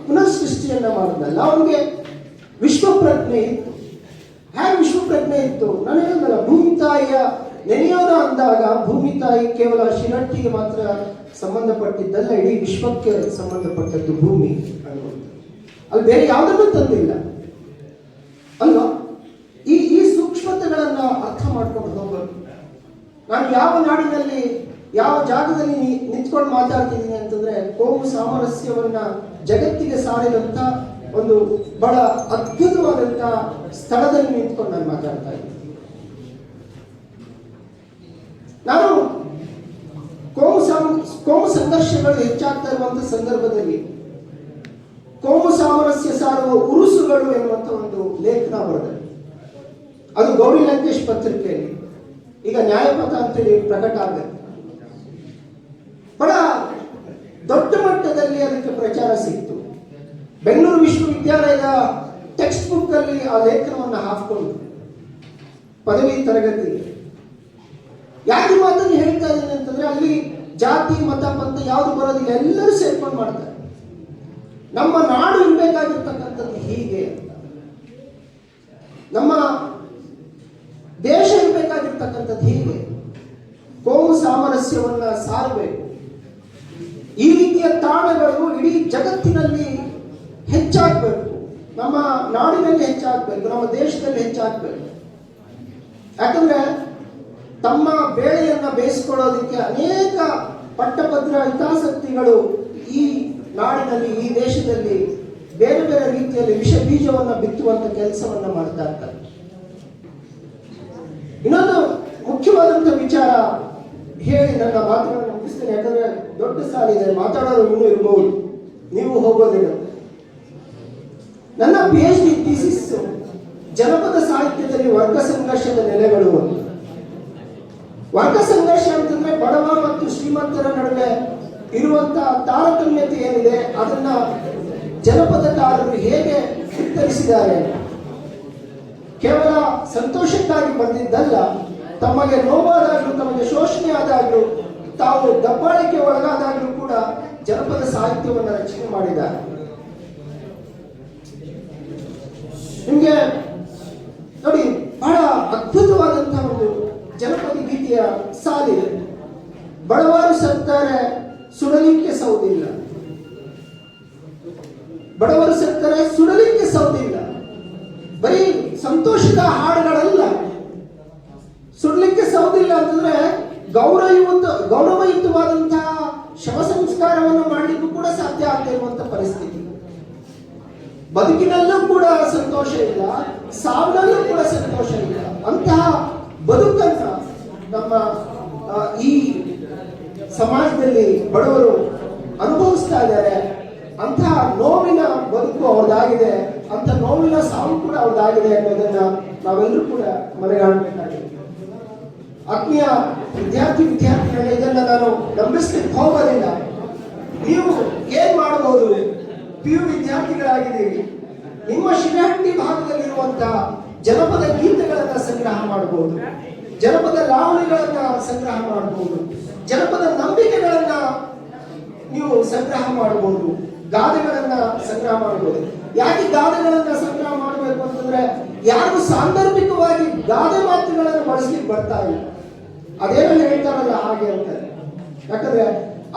ಪುನಃಸೃಷ್ಟಿಯನ್ನ ಮಾಡಿದ್ನಲ್ಲ, ಅವನಿಗೆ ವಿಶ್ವಪ್ರಜ್ಞೆ ಇತ್ತು. ಹೇಗೆ ವಿಶ್ವಪ್ರಜ್ಞೆ ಇತ್ತು? ನಾನು ಹೇಳಿದ್ನಲ್ಲ, ಭೂಮಿ ತಾಯಿಯ ನೆನೆಯೋಣ ಅಂದಾಗ ಭೂಮಿ ತಾಯಿ ಕೇವಲ ಶಿರಟ್ಟಿಗೆ ಮಾತ್ರ ಸಂಬಂಧಪಟ್ಟಿದ್ದಲ್ಲ, ಇಡೀ ವಿಶ್ವಕ್ಕೆ ಸಂಬಂಧಪಟ್ಟದ್ದು ಭೂಮಿ ಅನ್ನುವಂಥದ್ದು. ಅಲ್ಲಿ ಬೇರೆ ಯಾವುದನ್ನೂ ತಂದಿಲ್ಲ ಅಲ್ವಾ? ಈ ಸೂಕ್ಷ್ಮತೆಗಳನ್ನ ಅರ್ಥ ಮಾಡ್ಕೊಂಡು ಹೋಗ್ಬೇಕು. ನಾನು ಯಾವ ನಾಡಿನಲ್ಲಿ, ಯಾವ ಜಾಗದಲ್ಲಿ ನಿಂತ್ಕೊಂಡು ಮಾತಾಡ್ತಿದ್ದೀನಿ ಅಂತಂದ್ರೆ, ಕೋಮು ಸಾಮರಸ್ಯವನ್ನ ಜಗತ್ತಿಗೆ ಸಾರಿದಂತ ಒಂದು ಬಹಳ ಅದ್ಭುತವಾದಂತ ಸ್ಥಳದಲ್ಲಿ ನಿಂತ್ಕೊಂಡು ನಾನು ಮಾತಾಡ್ತಾ ಇದ್ದೀನಿ. ನಾನು ಕೋಮು ಸಂಘರ್ಷಗಳು ಹೆಚ್ಚಾಗ್ತಾ ಇರುವಂತಹ ಸಂದರ್ಭದಲ್ಲಿ ಕೋಮು ಸಾಮರಸ್ಯ ಸಾರುವ ಉರುಸುಗಳು ಎನ್ನುವಂತ ಒಂದು ಲೇಖನ ಬರೆದೆ. ಅದು ಗೌರಿ ಲಂಕೇಶ್ ಪತ್ರಿಕೆಯಲ್ಲಿ ಈಗ ನ್ಯಾಯಪಥ ಅಂತೇಳಿ ಪ್ರಕಟ ಆಗುತ್ತೆ. ಬಹಳ ದೊಡ್ಡ ಮಟ್ಟದಲ್ಲಿ ಅದಕ್ಕೆ ಪ್ರಚಾರ ಸಿಕ್ತು. ಬೆಂಗಳೂರು ವಿಶ್ವವಿದ್ಯಾಲಯದ ಟೆಕ್ಸ್ಟ್ ಬುಕ್ ಅಲ್ಲಿ ಆ ಲೇಖನವನ್ನು ಹಾಕೊಂಡು ಪದವಿ ತರಗತಿ. ಯಾಕೆ ಮಾತನ್ನು ಹೇಳ್ತಾ ಇದ್ದೀನಿ ಅಂತಂದ್ರೆ, ಅಲ್ಲಿ ಜಾತಿ ಮತ ಪಂಥ ಯಾವುದು ಬರೋದಿಲ್ಲ, ಎಲ್ಲರೂ ಸೇರ್ಕೊಂಡು ಮಾಡ್ತಾರೆ. ನಮ್ಮ ನಾಡು ಇರಬೇಕಾಗಿರ್ತಕ್ಕಂಥದ್ದು ಹೀಗೆ. ನಮ್ಮ ದೇಶ ಇರಬೇಕಾಗಿರ್ತಕ್ಕಂಥದ್ದು ಹೀಗೆ, ಕೋಮು ಸಾಮರಸ್ಯವನ್ನ ಸಾರಬೇಕು. ಈ ರೀತಿಯ ತಾಣಗಳು ಇಡೀ ಜಗತ್ತಿನಲ್ಲಿ ಹೆಚ್ಚಾಗಬೇಕು, ನಮ್ಮ ನಾಡಿನಲ್ಲಿ ಹೆಚ್ಚಾಗಬೇಕು, ನಮ್ಮ ದೇಶದಲ್ಲಿ ಹೆಚ್ಚಾಗಬೇಕು. ಯಾಕಂದ್ರೆ ತಮ್ಮ ಬೇಳೆಯನ್ನ ಬೇಯಿಸ್ಕೊಳ್ಳೋದಕ್ಕೆ ಅನೇಕ ಪಟ್ಟಭದ್ರ ಹಿತಾಸಕ್ತಿಗಳು ಈ ನಾಡಿನಲ್ಲಿ, ಈ ದೇಶದಲ್ಲಿ ಬೇರೆ ಬೇರೆ ರೀತಿಯಲ್ಲಿ ವಿಷ ಬೀಜವನ್ನ ಬಿತ್ತುವಂತ ಕೆಲಸವನ್ನ ಮಾಡ್ತಾ ಇರ್ತಾರೆ. ಇನ್ನೊಂದು ಮುಖ್ಯವಾದಂತ ವಿಚಾರ ಹೇಳಿ ನನ್ನ ಮಾತುಗಳನ್ನು ಮುಗಿಸ್ತೇನೆ. ಯಾಕಂದ್ರೆ ದೊಡ್ಡ ಸಾಲಿದೆ, ಮಾತಾಡೋರು ಇನ್ನೂ ಇರಬಹುದು, ನೀವು ಹೋಗೋದಿಲ್ಲ. ನನ್ನ PhD ಥೀಸಿಸ್ ಜನಪದ ಸಾಹಿತ್ಯದಲ್ಲಿ ವರ್ಗ ಸಂಘರ್ಷದ ನೆಲೆಗಳು ಅಂತ. ವರ್ಗ ಸಂಘರ್ಷ ಅಂತಂದ್ರೆ ಬಡವ ಮತ್ತು ಶ್ರೀಮಂತರ ನಡುವೆ ಇರುವಂತಹ ತಾರತಮ್ಯತೆ ಏನಿದೆ ಅದನ್ನ ಜನಪದಕಾರರು ಹೇಗೆ ಚಿತ್ತರಿಸಿದ್ದಾರೆ. ಕೇವಲ ಸಂತೋಷಕ್ಕಾಗಿ ಬಂದಿದ್ದಲ್ಲ, ತಮಗೆ ನೋವಾದಾಗ್ಲೂ, ತಮಗೆ ಶೋಷಣೆ ಆದಾಗ್ಲೂ, ತಾವು ದಬ್ಬಾಳಿಕೆ ಒಳಗಾದಾಗ್ಲೂ ಕೂಡ ಜನಪದ ಸಾಹಿತ್ಯವನ್ನು ರಚನೆ ಮಾಡಿದ್ದಾರೆ. ನಿಮ್ಗೆ ನೋಡಿ, ಬಹಳ ಅದ್ಭುತವಾದಂತಹ ಒಂದು ಜನಪದ ಗೀತೆಯ ಸಾಲಿದೆ. ಬಡವರು ಸತ್ತಾರೆ ಸುಡಲಿಕ್ಕೆ ಸೌದಿಲ್ಲ, ಬಡವರು ಸತ್ತಾರೆ ಸುಡಲಿಕ್ಕೆ ಸೌದಿಲ್ಲ. ಬರೀ ಸಂತೋಷದ ಹಾಡುಗಳಲ್ಲ. ಸುಡಲಿಕ್ಕೆ ಸೌದಿಲ್ಲ ಅಂತಂದ್ರೆ ಗೌರವಯುತವಾದಂತಹ ಶವ ಸಂಸ್ಕಾರವನ್ನು ಮಾಡಲಿಕ್ಕೂ ಕೂಡ ಸಾಧ್ಯ ಆಗದೆ ಇರುವಂತ ಪರಿಸ್ಥಿತಿ. ಬದುಕಿನಲ್ಲೂ ಕೂಡ ಸಂತೋಷ ಇಲ್ಲ, ಸಾವಿನಲ್ಲೂ ಕೂಡ ಸಂತೋಷ ಇಲ್ಲ. ಅಂತಹ ಬದುಕನ್ನ ನಮ್ಮ ಈ ಸಮಾಜದಲ್ಲಿ ಬಡವರು ಅನುಭವಿಸ್ತಾ ಇದ್ದಾರೆ. ಅಂತಹ ನೋವಿನ ಬದುಕು ಅವ್ರದ್ದಾಗಿದೆ, ಅಂತ ನೋವಿನ ಸಾವು ಕೂಡ ಅವ್ರದ್ದಾಗಿದೆ ಅನ್ನೋದನ್ನ ನಾವೆಲ್ಲರೂ ಕೂಡ ಮನೆಗಾಣಬೇಕಾಗಿದೆ. ಆತ್ಮೀಯ ವಿದ್ಯಾರ್ಥಿಗಳೇ, ಇದನ್ನ ನಾನು ನಂಬಿಸ್ಲಿಕ್ಕೆ ಹೋಗೋದಿಲ್ಲ. ನೀವು ಏನ್ ಮಾಡಬಹುದು? PU ವಿದ್ಯಾರ್ಥಿಗಳಾಗಿದ್ದೀರಿ, ನಿಮ್ಮ ಶಿರಹಟ್ಟಿ ಭಾಗದಲ್ಲಿರುವಂತಹ ಜನಪದ ಗೀತೆಗಳನ್ನ ಸಂಗ್ರಹ ಮಾಡಬಹುದು, ಜನಪದ ಲಾವಣಿಗಳನ್ನ ಸಂಗ್ರಹ ಮಾಡಬಹುದು, ಜನಪದ ನಂಬಿಕೆಗಳನ್ನ ನೀವು ಸಂಗ್ರಹ ಮಾಡಬಹುದು, ಗಾದೆಗಳನ್ನ ಸಂಗ್ರಹ ಮಾಡಬಹುದು. ಯಾಕೆ ಗಾದೆಗಳನ್ನ ಸಂಗ್ರಹ ಮಾಡಬೇಕು ಅಂತಂದ್ರೆ, ಯಾರು ಸಾಂದರ್ಭಿಕವಾಗಿ ಗಾದೆ ಮಾತುಗಳನ್ನು ಬಳಸ್ಲಿಕ್ಕೆ ಬರ್ತಾ ಇಲ್ಲ, ಅದೇನೋ ಹೇಳ್ತಾರಲ್ಲ ಹಾಗೆ ಅಂತಾರೆ. ಯಾಕಂದ್ರೆ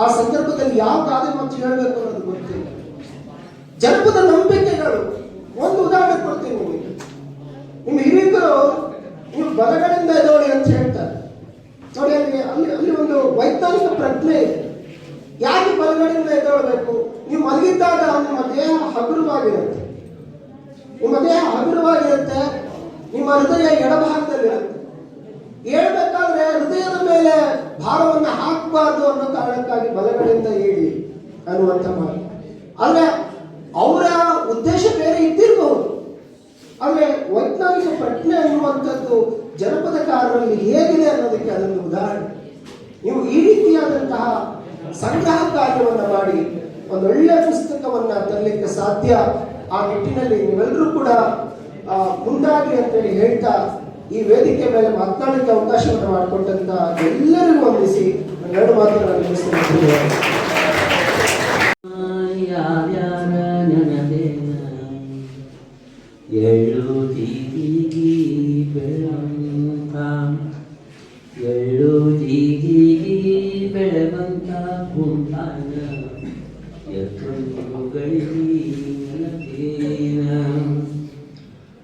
ಆ ಸಂದರ್ಭದಲ್ಲಿ ಯಾವ ಗಾದೆ ಮಾತು ಹೇಳಬೇಕು ಅನ್ನೋದು ಗೊತ್ತಿಲ್ಲ. ಜನಪದ ನಂಬಿಕೆಗಳು, ಒಂದು ಉದಾಹರಣೆ ಕೊಡ್ತೀನಿ ನಿಮಗೆ. ನಿಮ್ಮ ಹಿರಿಯರು ನೀವು ಬಲಗಡೆಯಿಂದ ಎದೋಳಿ ಅಂತ ಹೇಳ್ತಾರೆ ನೋಡಿ. ಅಲ್ಲಿ ಒಂದು ವೈಜ್ಞಾನಿಕ ಪ್ರಜ್ಞೆ ಇದೆ. ಯಾಕೆ ಬಲಗಡೆಯಿಂದ ಎದೋಳಬೇಕು? ನೀವು ಮಲಗಿದ್ದಾಗ ನಿಮ್ಮ ದೇಹ ಹಗುರವಾಗಿರುತ್ತೆ, ನಿಮ್ಮ ಹೃದಯ ಎಡಭಾಗದಲ್ಲಿರುತ್ತೆ. ಹೇಳ್ಬೇಕಾದ್ರೆ ಹೃದಯದ ಮೇಲೆ ಭಾರವನ್ನು ಹಾಕಬಾರ್ದು ಅನ್ನೋ ಕಾರಣಕ್ಕಾಗಿ ಬಲಗಡೆಯಿಂದ ಹೇಳಿ ಅನ್ನುವಂಥ ಮಾತು. ಆದ್ರೆ ಅವರ ಉದ್ದೇಶ ಬೇರೆ ಇದ್ದಿರಬಹುದು. ಆದ್ರೆ ವೈಜ್ಞಾನಿಕ ಪ್ರಜ್ಞೆ ಅನ್ನುವಂಥದ್ದು ಜನಪದಕಾರರಲ್ಲಿ ಹೇಗಿದೆ ಅನ್ನೋದಕ್ಕೆ ಅದೊಂದು ಉದಾಹರಣೆ. ನೀವು ಈ ರೀತಿಯಾದಂತಹ ಸಂಗ್ರಹ ಕಾರ್ಯವನ್ನು ಮಾಡಿ ಒಂದೊಳ್ಳೆ ಪುಸ್ತಕವನ್ನ ತರಲಿಕ್ಕೆ ಸಾಧ್ಯ. ಆ ನಿಟ್ಟಿನಲ್ಲಿ ನೀವೆಲ್ಲರೂ ಕೂಡ ಮುಂದಾಗಿ ಅಂತೇಳಿ ಹೇಳ್ತಾ, ಈ ವೇದಿಕೆ ಮೇಲೆ ಮಾತನಾಡಲಿಕ್ಕೆ ಅವಕಾಶವನ್ನು ಮಾಡಿಕೊಟ್ಟಂತ ಎಲ್ಲರಿಗೂ ವಂದಿಸಿ ಎರಡು ಮಾತುಗಳನ್ನು ಮುಗಿಸ್ತೇನೆ. ಎಳ್ಳು ಜೀಗಿ ಬೆಳವಂತ, ಎಳ್ಳು ಜೀಗಿ ಬೆಳವಂತ ಕುಂತಾನ,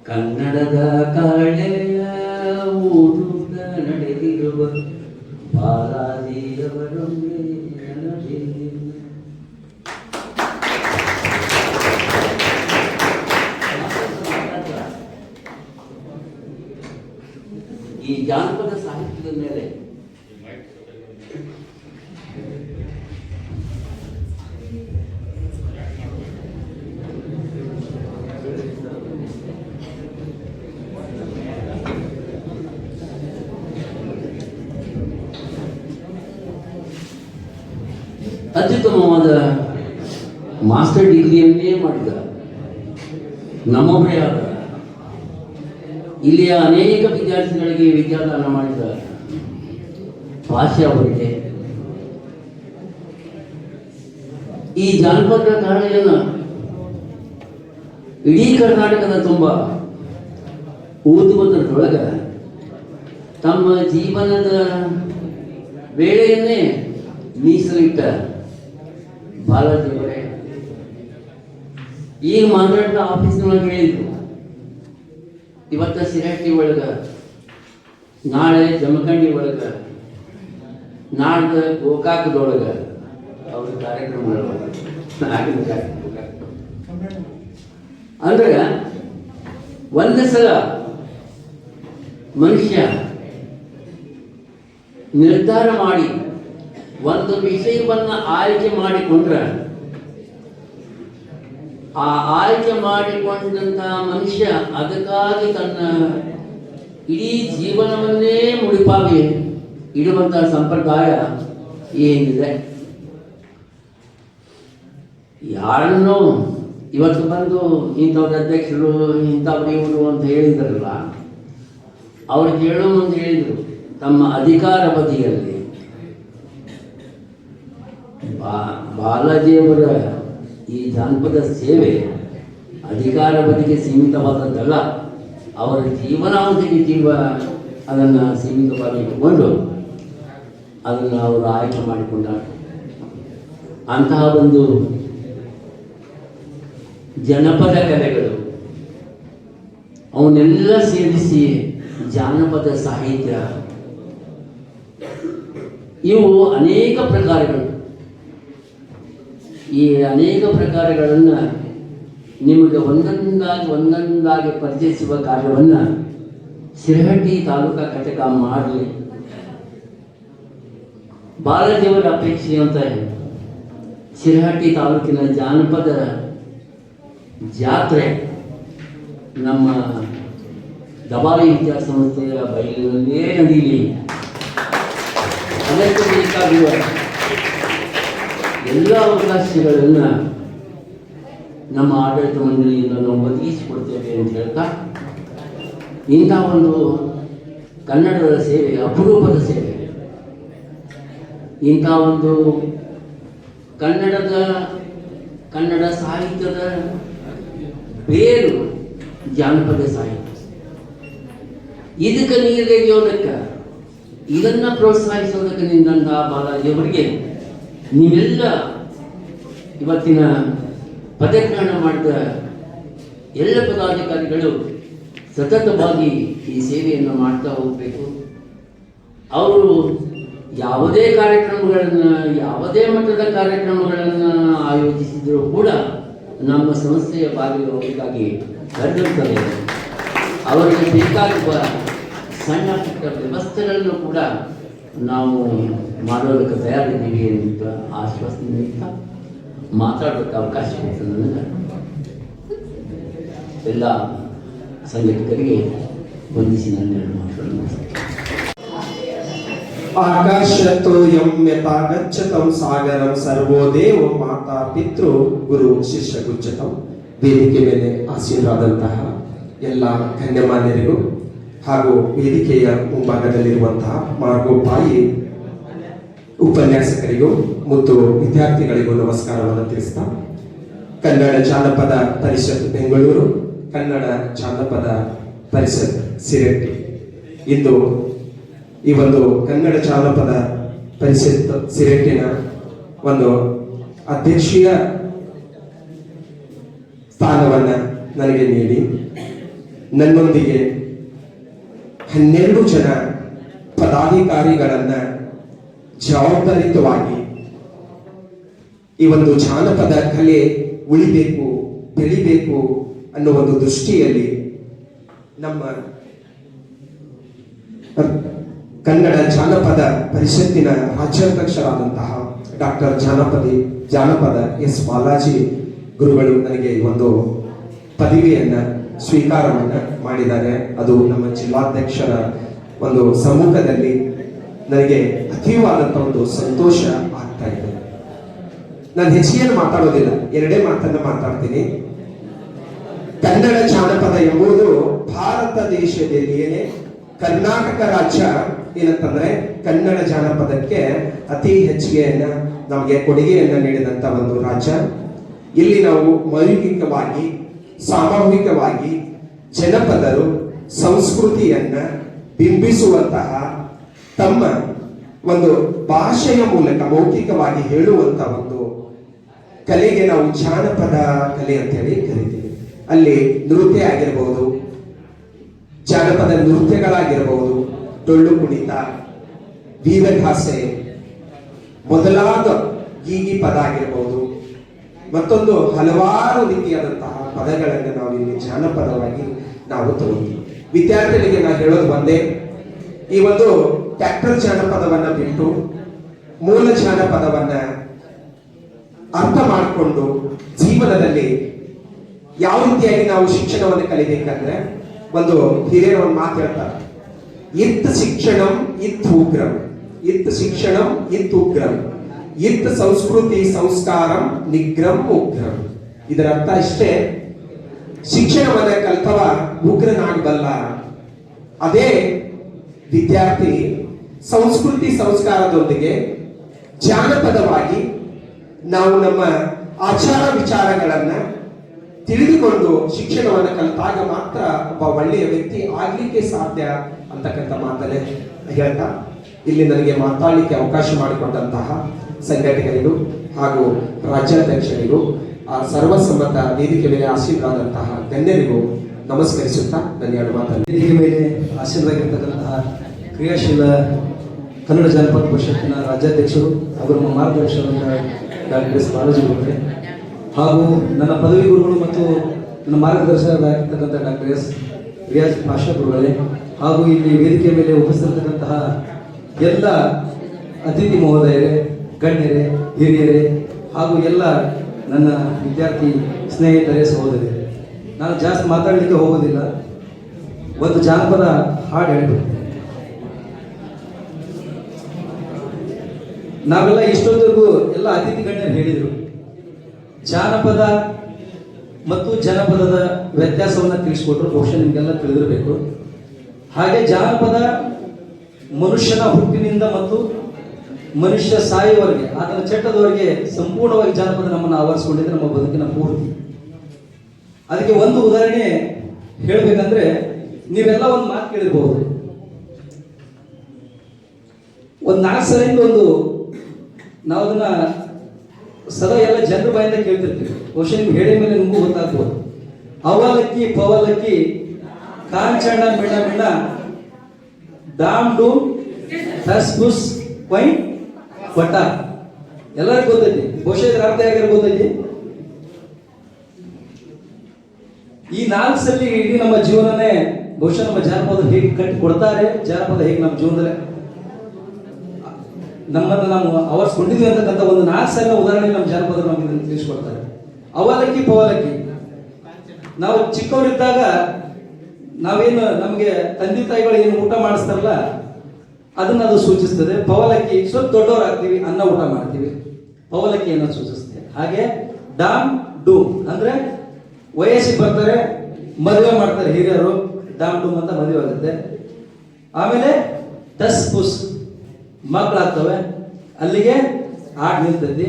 ಕನ್ನಡದ ಕಾಳೆಯ ಊರುಗ ನಡೆದಿರುವ ಬಾಲಾಜಿಯವರೊಮ್ಮೆ ಈ ಜಾನಪದ ಸಾಹಿತ್ಯದ ಮೇಲೆ ಅತ್ಯುತ್ತಮವಾದ ಮಾಸ್ಟರ್ ಡಿಗ್ರಿಯನ್ನೇ ಮಾಡಿದ ನಮ್ಮೊಬ್ಬರೇ ಆದ. ಇಲ್ಲಿಯ ಅನೇಕ ವಿದ್ಯಾರ್ಥಿಗಳಿಗೆ ವಿದ್ಯಾದಾನ ಮಾಡಿದ ಭಾಷೆ ಅವರಿಗೆ ಈ ಜಾನಪದ ಕಾಳೆಯನ್ನು ಇಡೀ ಕರ್ನಾಟಕದ ತುಂಬ ಊದುವುದರೊಳಗ ತಮ್ಮ ಜೀವನದ ವೇಳೆಯನ್ನೇ ಮೀಸಲಿಟ್ಟ ಬಾಲಾಜಿಯವರೇ ಈಗ ಮಾತಾಡಿದ ಆಫೀಸ್ನೊಳಗೆ ಹೇಳಿದ್ರು, ಇವತ್ತ ಸಿರಹಟ್ಟಿ ಒಳಗ, ನಾಳೆ ಜಮಖಂಡಿ ಒಳಗ, ನಾಡ್ದು ಗೋಕಾಕದೊಳಗ ಅವ್ರ ಕಾರ್ಯಕ್ರಮಗಳು ಅಂದ್ರೆ ಒಂದು ಸಲ ಮನುಷ್ಯ ನಿರ್ಧಾರ ಮಾಡಿ ಒಂದು ವಿಷಯವನ್ನ ಆಯ್ಕೆ ಮಾಡಿಕೊಂಡ್ರೆ ಆ ಆಯ್ಕೆ ಮಾಡಿಕೊಂಡಂತ ಮನುಷ್ಯ ಅದಕ್ಕಾಗಿ ತನ್ನ ಇಡೀ ಜೀವನವನ್ನೇ ಮುಡಿಪಾಗಿ ಇಡುವಂತಹ ಸಂಪ್ರದಾಯ ಏನಿದೆ. ಯಾರನ್ನೋ ಇವತ್ತು ಬಂದು ಇಂಥವ್ರ ಅಧ್ಯಕ್ಷರು ಇಂಥವ್ರು ಇವರು ಅಂತ ಹೇಳಿದ್ರಲ್ಲ, ಅವ್ರು ಕೇಳೋ ಮುಂದೆ ಹೇಳಿದರು, ತಮ್ಮ ಅಧಿಕಾರ ಬದಿಯಲ್ಲಿ ಬಾಲಾಜಿಯವರ ಈ ಜಾನಪದ ಸೇವೆ ಅಧಿಕಾರ ಬದಿಗೆ ಸೀಮಿತವಾದದ್ದಲ್ಲ, ಅವರ ಜೀವನಾವಧಿಗೆ ಅದನ್ನು ಸೀಮಿತವಾಗಿ ಇಟ್ಟುಕೊಂಡು ಅದನ್ನು ಅವರು ಆಯ್ಕೆ ಮಾಡಿಕೊಂಡ ಅಂತಹ ಒಂದು ಜನಪದ ಕಲೆಗಳು ಅವನ್ನೆಲ್ಲ ಸೇರಿಸಿ ಜಾನಪದ ಸಾಹಿತ್ಯ, ಇವು ಅನೇಕ ಪ್ರಕಾರಗಳು. ಈ ಅನೇಕ ಪ್ರಕಾರಗಳನ್ನು ನಿಮಗೆ ಒಂದೊಂದಾಗಿ ಪರಿಚಯಿಸುವ ಕಾರ್ಯವನ್ನು ಸಿರಹಟ್ಟಿ ತಾಲೂಕಾ ಘಟಕ ಮಾಡಲಿ. ಬಾಲಾಜಿಯವರ ಅಪೇಕ್ಷೆಯಂತೆ ಸಿರಹಟ್ಟಿ ತಾಲೂಕಿನ ಜಾನಪದ ಜಾತ್ರೆ ನಮ್ಮ ದಬಾಲಿ ವಿದ್ಯಾಸಂಸ್ಥೆಯ ಬಯಲಿನಲ್ಲೇ ನಡೀಲಿ. ಅದಕ್ಕೆ ಬೇಕಾಗುವ ಎಲ್ಲ ಅವಕಾಶಗಳನ್ನು ನಮ್ಮ ಆಡಳಿತ ಮಂಡಳಿಯಿಂದ ನಾವು ಒದಗಿಸಿಕೊಡ್ತೇವೆ ಅಂತ ಹೇಳ್ತಾ, ಇಂಥ ಒಂದು ಕನ್ನಡದ ಸೇವೆ ಅಪರೂಪದ ಸೇವೆ, ಇಂಥ ಒಂದು ಕನ್ನಡ ಸಾಹಿತ್ಯದ ಬೇರು ಜಾನಪದ ಸಾಹಿತ್ಯ. ಇದಕ್ಕೆ ನೀರೆಗೆಯೋದಕ್ಕೆ, ಇದನ್ನು ಪ್ರೋತ್ಸಾಹಿಸೋದಕ್ಕೆ ನಿಂತಹ ಬಾಲಾಜಿಯವರಿಗೆ ನೀವೆಲ್ಲ ಇವತ್ತಿನ ಪದಗ್ರಹಣ ಮಾಡಿದ ಎಲ್ಲ ಪದಾಧಿಕಾರಿಗಳು ಸತತವಾಗಿ ಈ ಸೇವೆಯನ್ನು ಮಾಡ್ತಾ ಹೋಗಬೇಕು. ಅವರು ಯಾವುದೇ ಕಾರ್ಯಕ್ರಮಗಳನ್ನು, ಯಾವುದೇ ಮಟ್ಟದ ಕಾರ್ಯಕ್ರಮಗಳನ್ನು ಆಯೋಜಿಸಿದರೂ ಕೂಡ ನಮ್ಮ ಸಂಸ್ಥೆಯ ಬಾಗಿಲು ಅವರಿಗಾಗಿ ಕರೆದಿರುತ್ತದೆ. ಅವರಿಗೆ ಬೇಕಾಗುವ ಸಣ್ಣ ಪುಟ್ಟ ವ್ಯವಸ್ಥೆಗಳನ್ನು ಕೂಡ ನಾವು ಮಾಡೋದಕ್ಕೆ ತಯಾರಿದ್ದೀವಿ ಅಂತ ಆಶ್ವಾಸನೆ ನೀಡ್ತಾ ಮಾತಾಡೋಕ್ಕೆ ಅವಕಾಶ ಕೊಡ್ತದೆ. ನನಗೆ ಎಲ್ಲ ಸಂಘಟಕರಿಗೆ ವಂದಿಸಿ ನನ್ನ ಮಾತುಗಳನ್ನು ಆಕಾಶತೋ ಯಮ್ಯತಾ ಗಚ್ಚತಂ ಸಾಗರಂ ಸರ್ವೋ ದೇವ ಮಾತಾ ಪಿತೃ ಗುರು ಶಿಷ್ಯ ಗುಚ್ಚತಂ. ವೇದಿಕೆ ಮೇಲೆ ಆಸೀನರಾದಂತಹ ಎಲ್ಲ ಗಣ್ಯಮಾನ್ಯರಿಗೂ ಹಾಗೂ ವೇದಿಕೆಯ ಮುಂಭಾಗದಲ್ಲಿರುವಂತಹ ಮಾರ್ಗೋಪಾಯಿ ಉಪನ್ಯಾಸಕರಿಗೂ ಮತ್ತು ವಿದ್ಯಾರ್ಥಿಗಳಿಗೂ ನಮಸ್ಕಾರವನ್ನು ತಿಳಿಸ್ತಾ, ಕನ್ನಡ ಜಾನಪದ ಪರಿಷತ್ ಬೆಂಗಳೂರು, ಕನ್ನಡ ಜಾನಪದ ಪರಿಷತ್ ಸಿರಹಟ್ಟಿ ಇಂದು ಈ ಒಂದು ಕನ್ನಡ ಜಾನಪದ ಪರಿಷತ್ ಸಿರಹಟ್ಟಿನ ಒಂದು ಅಧ್ಯಕ್ಷೀಯ ಸ್ಥಾನವನ್ನು ನನಗೆ ನೀಡಿ ನನ್ನೊಂದಿಗೆ 12 ಜನ ಪದಾಧಿಕಾರಿಗಳನ್ನ ಜವಾಬ್ದಾರಿತವಾಗಿ ಈ ಒಂದು ಜಾನಪದ ಕಲೆ ಉಳಿಬೇಕು, ಬೆಳಿಬೇಕು ಅನ್ನೋ ಒಂದು ದೃಷ್ಟಿಯಲ್ಲಿ ನಮ್ಮ ಕನ್ನಡ ಜಾನಪದ ಪರಿಷತ್ತಿನ ರಾಜ್ಯಾಧ್ಯಕ್ಷರಾದಂತಹ ಡಾಕ್ಟರ್ ಜಾನಪದ ಎಸ್ ಬಾಲಾಜಿ ಗುರುಗಳು ನನಗೆ ಒಂದು ಪದವಿಯನ್ನ ಸ್ವೀಕಾರವನ್ನ ಮಾಡಿದ್ದಾರೆ. ಅದು ನಮ್ಮ ಜಿಲ್ಲಾಧ್ಯಕ್ಷರ ಒಂದು ಸಮ್ಮುಖದಲ್ಲಿ ನನಗೆ ಅತೀವಾದಂತಹ ಒಂದು ಸಂತೋಷ ಆಗ್ತಾ ಇದೆ. ನಾನು ಹೆಚ್ಚಿಗೆ ಮಾತಾಡೋದಿಲ್ಲ, 2 ಮಾತನ್ನ ಮಾತಾಡ್ತೀನಿ. ಕನ್ನಡ ಜಾನಪದ ಎಂಬುದು ಭಾರತ ದೇಶದಲ್ಲಿಯೇ ಕರ್ನಾಟಕ ರಾಜ್ಯ ಏನಂತಂದ್ರೆ ಕನ್ನಡ ಜಾನಪದಕ್ಕೆ ಅತಿ ಹೆಚ್ಚಿಗೆಯನ್ನ ನಮಗೆ ಕೊಡುಗೆಯನ್ನ ನೀಡಿದಂತ ಒಂದು ರಾಜ್ಯ. ಇಲ್ಲಿ ನಾವು ಮೌಖಿಕವಾಗಿ, ಸಾಮೂಹಿಕವಾಗಿ ಜನಪದರು ಸಂಸ್ಕೃತಿಯನ್ನ ಬಿಂಬಿಸುವಂತಹ ತಮ್ಮ ಒಂದು ಭಾಷೆಯ ಮೂಲಕ ಮೌಖಿಕವಾಗಿ ಹೇಳುವಂತ ಒಂದು ಕಲೆಗೆ ನಾವು ಜಾನಪದ ಕಲೆ ಅಂತ ಹೇಳಿ ಕರಿತೀವಿ. ಅಲ್ಲಿ ನೃತ್ಯ ಆಗಿರಬಹುದು, ಜಾನಪದ ನೃತ್ಯಗಳಾಗಿರಬಹುದು, ಡೊಳ್ಳು ಕುಣಿತ, ವೀರಗಾಸೆ ಮೊದಲಾದ ಗೀಗಿ ಪದ ಆಗಿರಬಹುದು, ಮತ್ತೊಂದು ಹಲವಾರು ರೀತಿಯಾದಂತಹ ಪದಗಳನ್ನು ನಾವು ಇಲ್ಲಿ ಜಾನಪದವಾಗಿ ನಾವು ತಗೋತೀವಿ. ವಿದ್ಯಾರ್ಥಿಗಳಿಗೆ ನಾನು ಹೇಳೋದು ಒಂದೇ, ಈ ಒಂದು ಟ್ಯಾಕ್ಟರ್ ಜಾನಪದವನ್ನ ಬಿಟ್ಟು ಮೂಲ ಜಾನಪದವನ್ನ ಅರ್ಥ ಮಾಡಿಕೊಂಡು ಜೀವನದಲ್ಲಿ ಯಾವ ರೀತಿಯಾಗಿ ನಾವು ಶಿಕ್ಷಣವನ್ನು ಕಲಿಬೇಕಂದ್ರೆ, ಒಂದು ಹಿರಿಯರ ಒಂದು ಮಾತು ಹೇಳ್ತಾರೆ, ಇತ್ ಶಿಕ್ಷಣಂ ಇತ್ ಉಗ್ರಂ, ಇತ್ ಶಿಕ್ಷಣಂ ಇತ್ ಉಗ್ರಂ, ಇತ್ ಸಂಸ್ಕೃತಿ ಸಂಸ್ಕಾರಂ ನಿಗ್ರಂ ಉಗ್ರಂ. ಇದರ ಅರ್ಥ ಇಷ್ಟೇ, ಶಿಕ್ಷಣವನ್ನ ಕಲ್ತವ ಉಗ್ರನಾಗಬಲ್ಲ. ಅದೇ ವಿದ್ಯಾರ್ಥಿ ಸಂಸ್ಕೃತಿ ಸಂಸ್ಕಾರದೊಂದಿಗೆ ಜಾನಪದವಾಗಿ ನಾವು ನಮ್ಮ ಆಚಾರ ವಿಚಾರಗಳನ್ನ ತಿಳಿದುಕೊಂಡು ಶಿಕ್ಷಣವನ್ನು ಕಲಿತಾಗ ಮಾತ್ರ ಒಬ್ಬ ಒಳ್ಳೆಯ ವ್ಯಕ್ತಿ ಆಗ್ಲಿಕ್ಕೆ ಸಾಧ್ಯ ಅಂತಕ್ಕಂಥ ಮಾತನ್ನೇ ಹೇಳ್ತಾ ಇಲ್ಲಿ ನನಗೆ ಮಾತಾಡಲಿಕ್ಕೆ ಅವಕಾಶ ಮಾಡಿಕೊಂಡಂತಹ ಸಂಘಟಕರಿಗೂ ಹಾಗೂ ರಾಜ್ಯಾಧ್ಯಕ್ಷರಿಗೂ ಸರ್ವಸಮ್ಮತ ವೇದಿಕೆ ಮೇಲೆ ಆಶೀರ್ವಾದಂತಹ ಗಣ್ಯರಿಗೂ ನಮಸ್ಕರಿಸುತ್ತಾ ನನ್ನ ಎರಡು ಮಾತನ್ನು ವೇದಿಕೆ ಮೇಲೆ ಆಶೀರ್ವಾಗಿರ್ತಕ್ಕಂತಹ ಕ್ರಿಯಾಶೀಲ ಕನ್ನಡ ಜಾನಪದ ಪರಿಷತ್ತಿನ ರಾಜ್ಯಾಧ್ಯಕ್ಷರು ಹಾಗೂ ನಮ್ಮ ಮಾರ್ಗದರ್ಶಕರಾದ ಡಾಕ್ಟರ್ ಎಸ್ ಬಾಲಾಜಿ ಗುರುಗಳೇ, ಹಾಗೂ ನನ್ನ ಪದವಿ ಗುರುಗಳು ಮತ್ತು ನನ್ನ ಮಾರ್ಗದರ್ಶಕರಾಗಿರ್ತಕ್ಕಂಥ ಡಾಕ್ಟರ್ ಎಸ್ ರಿಯಾಜ್ ಪಾಷಾ ಗುರುಗಳೇ, ಹಾಗೂ ಇಲ್ಲಿ ವೇದಿಕೆ ಮೇಲೆ ಉಪಸ್ಥಿತಕ್ಕಂತಹ ಎಲ್ಲ ಅತಿಥಿ ಮಹೋದಯರೇ, ಗಣ್ಯರೇ, ಹಿರಿಯರೇ, ಹಾಗೂ ಎಲ್ಲ ನನ್ನ ವಿದ್ಯಾರ್ಥಿ ಸ್ನೇಹಿತರೇ, ಸಹೋದರಿಯರೇ, ನಾನು ಜಾಸ್ತಿ ಮಾತಾಡಲಿಕ್ಕೆ ಹೋಗೋದಿಲ್ಲ. ಒಂದು ಜಾನಪದ ಹಾಡು ಹೇಳ್ಬೇಕು. ನಾವೆಲ್ಲ ಇಷ್ಟೊಂದಿಗೂ ಎಲ್ಲ ಅತಿಥಿ ಗಣ್ಯರು ಹೇಳಿದರು, ಜಾನಪದ ಮತ್ತು ಜನಪದದ ವ್ಯತ್ಯಾಸವನ್ನು ತಿಳಿಸ್ಕೊಟ್ರು. ಬಹುಶಃ ನಿಮಗೆಲ್ಲ ತಿಳಿದಿರಬೇಕು. ಹಾಗೆ ಜಾನಪದ ಮನುಷ್ಯನ ಹುಟ್ಟಿನಿಂದ ಮತ್ತು ಮನುಷ್ಯ ಸಾಯುವವರೆಗೆ, ಆತನ ಚಟ್ಟದವರೆಗೆ ಸಂಪೂರ್ಣವಾಗಿ ಜಾನಪದ ನಮ್ಮನ್ನು ಆವರಿಸಿಕೊಂಡಿದೆ, ನಮ್ಮ ಬದುಕಿನ ಪೂರ್ತಿ. ಅದಕ್ಕೆ ಒಂದು ಉದಾಹರಣೆ ಹೇಳಬೇಕಂದ್ರೆ, ನೀವೆಲ್ಲ ಒಂದು ಮಾತು ಕೇಳಿರ್ಬಹುದು. ಒಂದು 4 ಸಲಿಂದ ಒಂದು ನಾವು ಅದನ್ನ ಸದಾ ಎಲ್ಲ ಜನರ ಬಾಯಿಂದ ಕೇಳ್ತಿರ್ತೀವಿ. ಬಹುಶಃ ನಿಮ್ಗೆ ಹೇಳಿದ ಮೇಲೆ ನಿಮಗೂ ಗೊತ್ತಾಗ್ಬೋದು. ಅವಲಕ್ಕಿ ಪವಲಕ್ಕಿ ಕಾಂಚಣ್ಣ ಮಿಣ ಮಿಣ ಡಾಮ್ ಡೂಮ್ ಟಸ್ ಬುಸ್ ಪೈ ಪಟ, ಎಲ್ಲರಿಗೂ ಗೊತ್ತೈತಿ. ಬಹುಶಃ ಇದರ ಅರ್ಥ ಯಾರಿಗಾರು ಗೊತ್ತೈತಿ? ಈ 4 ಸಲ ಇಡೀ ನಮ್ಮ ಜೀವನನೇ ಬಹುಶಃ ನಮ್ಮ ಜಾನಪದ ಹೇಗೆ ಕಟ್ಟಿ ಕೊಡ್ತಾರೆ, ಜಾನಪದ ಹೇಗೆ ನಮ್ಮ ಜೀವನದಲ್ಲಿ ನಮ್ಮನ್ನು ನಾವು ಆವರಿಸ್ಕೊಂಡಿದ್ವಿ ಅಂತಕ್ಕಂಥ ಒಂದು 4 ಸಲ ಉದಾಹರಣೆ ನಮ್ಮ ಜಾನಪದ ನಮಗೆ ತಿಳಿಸ್ಕೊಡ್ತಾರೆ. ಅವಲಕ್ಕಿ ಪವಲಕ್ಕಿ, ನಾವು ಚಿಕ್ಕವರಿದ್ದಾಗ ನಾವೇನು ನಮಗೆ ತಂದೆ ತಾಯಿಗಳು ಏನು ಊಟ ಮಾಡಿಸ್ತಾರಲ್ಲ ಅದನ್ನ ಅದು ಸೂಚಿಸ್ತದೆ. ಪವಲಕ್ಕಿ ಸ್ವಲ್ಪ ದೊಡ್ಡವರಾಗ್ತೀವಿ, ಅನ್ನ ಊಟ ಮಾಡ್ತೀವಿ, ಪವಲಕ್ಕಿ ಅನ್ನೋದು ಸೂಚಿಸ್ತದೆ. ಹಾಗೆ ಡಾಮ್ ಡೂಮ್ ಅಂದ್ರೆ ವಯಸ್ಸಿಗೆ ಬರ್ತಾರೆ, ಮದುವೆ ಮಾಡ್ತಾರೆ ಹಿರಿಯರು, ಡಾಮ್ ಡೂಮ್ ಅಂತ ಮದುವೆ ಆಗುತ್ತೆ. ಆಮೇಲೆ ಟಸ್ ಪುಸ್ ಮಕ್ಕಳಾಗ್ತವೆ, ಅಲ್ಲಿಗೆ ಆಟ ನಿಲ್ತೈತಿ,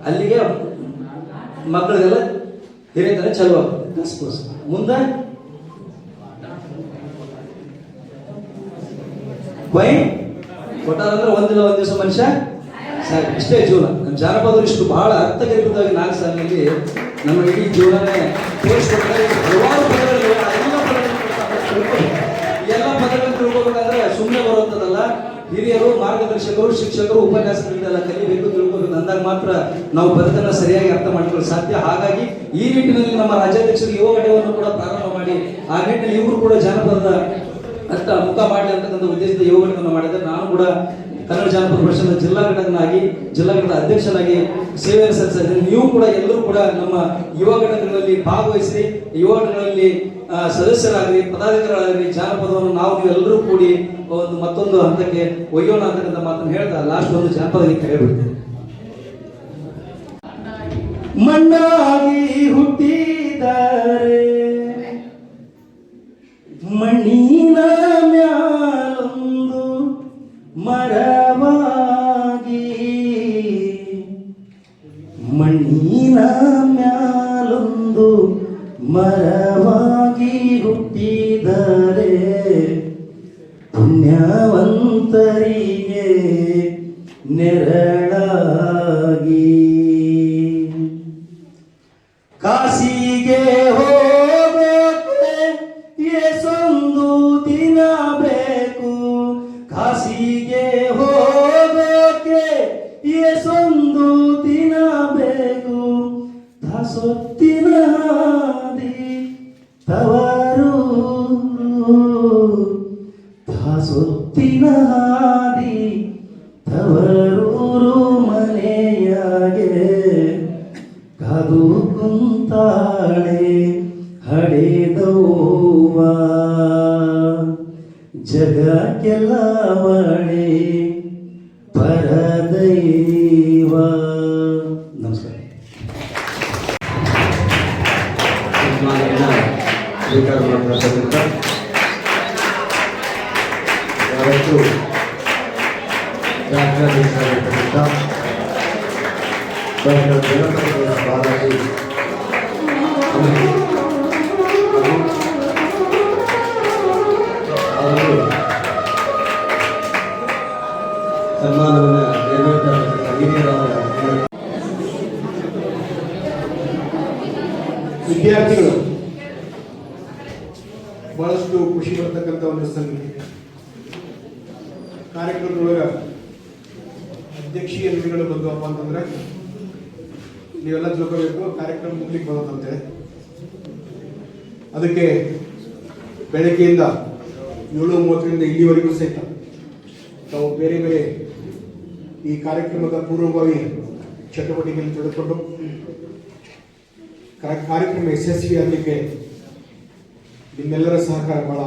ಅಲ್ಲಿಗೆ ಮಕ್ಕಳಿಗೆಲ್ಲ ಹಿರಿಯತನ ಚಲೋ ಆಗ್ತದೆ. ಟಸ್ ಪುಸ್ ಮುಂದೆ ಬೈ ಕೊಟ್ಟಾರಂದ್ರೆ ಒಂದಿಲ್ಲ ಒಂದ್ ದಿವಸ ಮನುಷ್ಯ ಸಾಕು. ಇಷ್ಟೇ ಜೀವನ. ನಮ್ಮ ಜಾನಪದರು ಇಷ್ಟು ಬಹಳ ಅರ್ಥಗರ್ಭಿತವಾಗಿ 4 ಸಾಲಿನಲ್ಲಿ ನಮ್ಮ ಇಡೀ ಜೀವನನೇ ತೋರಿಸ್ಕೊಡ್ತಾರೆ. ಹಲವಾರು ಪದಗಳಿವೆ, ಎಲ್ಲ ಪದಗಳನ್ನು ತಿಳ್ಕೊಬೇಕಂದ್ರೆ ಸುಮ್ಮನೆ ಬರುವಂಥದ್ದಲ್ಲ. ಹಿರಿಯರು, ಮಾರ್ಗದರ್ಶಕರು, ಶಿಕ್ಷಕರು, ಉಪನ್ಯಾಸಕರಿಂದೆಲ್ಲ ಕಲಿಬೇಕು, ತಿಳ್ಕೊಬೇಕು. ಅಂದಾಗ ಮಾತ್ರ ನಾವು ಬದುಕನ್ನು ಸರಿಯಾಗಿ ಅರ್ಥ ಮಾಡ್ಕೊಳ್ಳಲು ಸಾಧ್ಯ. ಹಾಗಾಗಿ ಈ ನಿಟ್ಟಿನಲ್ಲಿ ನಮ್ಮ ರಾಜ್ಯಾಧ್ಯಕ್ಷರು ಯುವ ಘಟಕವನ್ನು ಕೂಡ ಪ್ರಾರಂಭ ಮಾಡಿ ಆ ನಿಟ್ಟಿನಲ್ಲಿ ಇವರು ಕೂಡ ಜಾನಪದದ ಅಷ್ಟ ಮುಖ ಮಾಡಲಿ ಅಂತಕ್ಕಂಥ ಉದ್ದೇಶದ ಯುವ ಘಟಕವನ್ನು ಮಾಡಿದರೆ, ನಾನು ಕೂಡ ಕನ್ನಡ ಜಾನಪದ ಪರಿಷತ್ನ ಜಿಲ್ಲಾ ಘಟಕನಾಗಿ, ಜಿಲ್ಲಾ ಘಟಕದ ಅಧ್ಯಕ್ಷನಾಗಿ ಸೇವೆಯನ್ನು ಸಲ್ಲಿಸಿದ್ದೇನೆ. ನೀವು ಕೂಡ ಎಲ್ಲರೂ ಕೂಡ ನಮ್ಮ ಯುವ ಘಟಕಗಳಲ್ಲಿ ಭಾಗವಹಿಸಿ, ಯುವ ಘಟಕಗಳಲ್ಲಿ ಸದಸ್ಯರಾಗಲಿ, ಪದಾಧಿಕಾರಿಗಳಾಗಲಿ, ಜಾನಪದವನ್ನು ನಾವು ನೀವೆಲ್ಲರೂ ಕೂಡಿ ಒಂದು ಮತ್ತೊಂದು ಹಂತಕ್ಕೆ ಒಯ್ಯೋಣ ಅಂತಕ್ಕಂಥ ಮಾತನ್ನು ಹೇಳ್ತಾ ಲಾಸ್ಟ್ ಒಂದು ಜಾನಪದ ಗೀತೆ ಹೇಳ್ಬಿಡ್ತೇನೆ. ಮಣ್ಣಾಗಿ ಹುಟ್ಟಿದ್ದಾರೆ, ಮಣ್ಣಿನ ಮ್ಯಾಲೊಂದು ಮರವಾಗಿ, ಮಣ್ಣಿನ ಮ್ಯಾಲೊಂದು ಮರವಾಗಿ ಹುಟ್ಟಿದ ಬಿದ್ದರೆ ಪುಣ್ಯವಂತರಿಗೆ ನೆರಳಾಗಿ ಕಾಶಿಗೆ ಹೋಗೋಕೆ ಎಸೊಂದು ದಿನ ಬೇಕು ಕಾಶಿಗೆ ಹೋಗೋಕೆ ಎಸೊಂದು ದಿನ ಬೇಕು ದಾಸೊತ್ತಿನ ಹಾದಿ ತವರು ದಾಸೊತ್ತಿನ ಹಾದಿ ತವರೂರು ಮನೆಯಾಗೆ ಕಾದು ಕುಂತಾಳೆ ಹಡೆದವ್ವ ಜಗಕ್ಕೆಲ್ಲವಳೆ ಪರದೈವ. ನಮಸ್ಕಾರ. ಸನ್ಮಾನವನ್ನು ಸ್ವೀಕಾರ ಮಾಡತಕ್ಕಂಥ ಯಾವತ್ತು ರಾಜ್ಯಾಧ್ಯಕ್ಷರಾಗಿರ್ತಕ್ಕಂಥ ಡಾಕ್ಟರ್ ಜನಪದ ಬಾಲಾಜಿ ಅವರು ಸನ್ಮಾನವನ್ನು ನೆರವೇರಿಸತಕ್ಕಂಥ ಹಿರಿಯರಾದ ವಿದ್ಯಾರ್ಥಿಗಳು ಬಹಳಷ್ಟು ಖುಷಿ ಬರ್ತಕ್ಕಂಥ ಒಂದು ಸಂಗತಿ. ಕಾರ್ಯಕ್ರಮದೊಳಗೆ ಅಧ್ಯಕ್ಷೀಯ ನುಡಿಗಳು ಬಂದವಪ್ಪ ಅಂತಂದ್ರೆ ನೀವೆಲ್ಲ ತಿಳ್ಕೋಬೇಕು, ಕಾರ್ಯಕ್ರಮ ಮುಗ್ಲಿಕ್ಕೆ ಬರೋದಂತೆ. ಅದಕ್ಕೆ ಬೆಳಗ್ಗೆಯಿಂದ 7:30ರಿಂದ ಇಲ್ಲಿವರೆಗೂ ಸಹಿತ ತಾವು ಬೇರೆ ಬೇರೆ ಈ ಕಾರ್ಯಕ್ರಮದ ಪೂರ್ವಭಾವಿ ಚಟುವಟಿಕೆಯಲ್ಲಿ ತೊಡಗಿಕೊಂಡು ಕಾರ್ಯಕ್ರಮ ಯಶಸ್ವಿ ಆಗಲಿಕ್ಕೆ ನಿಮ್ಮೆಲ್ಲರ ಸಹಕಾರ ಬಹಳ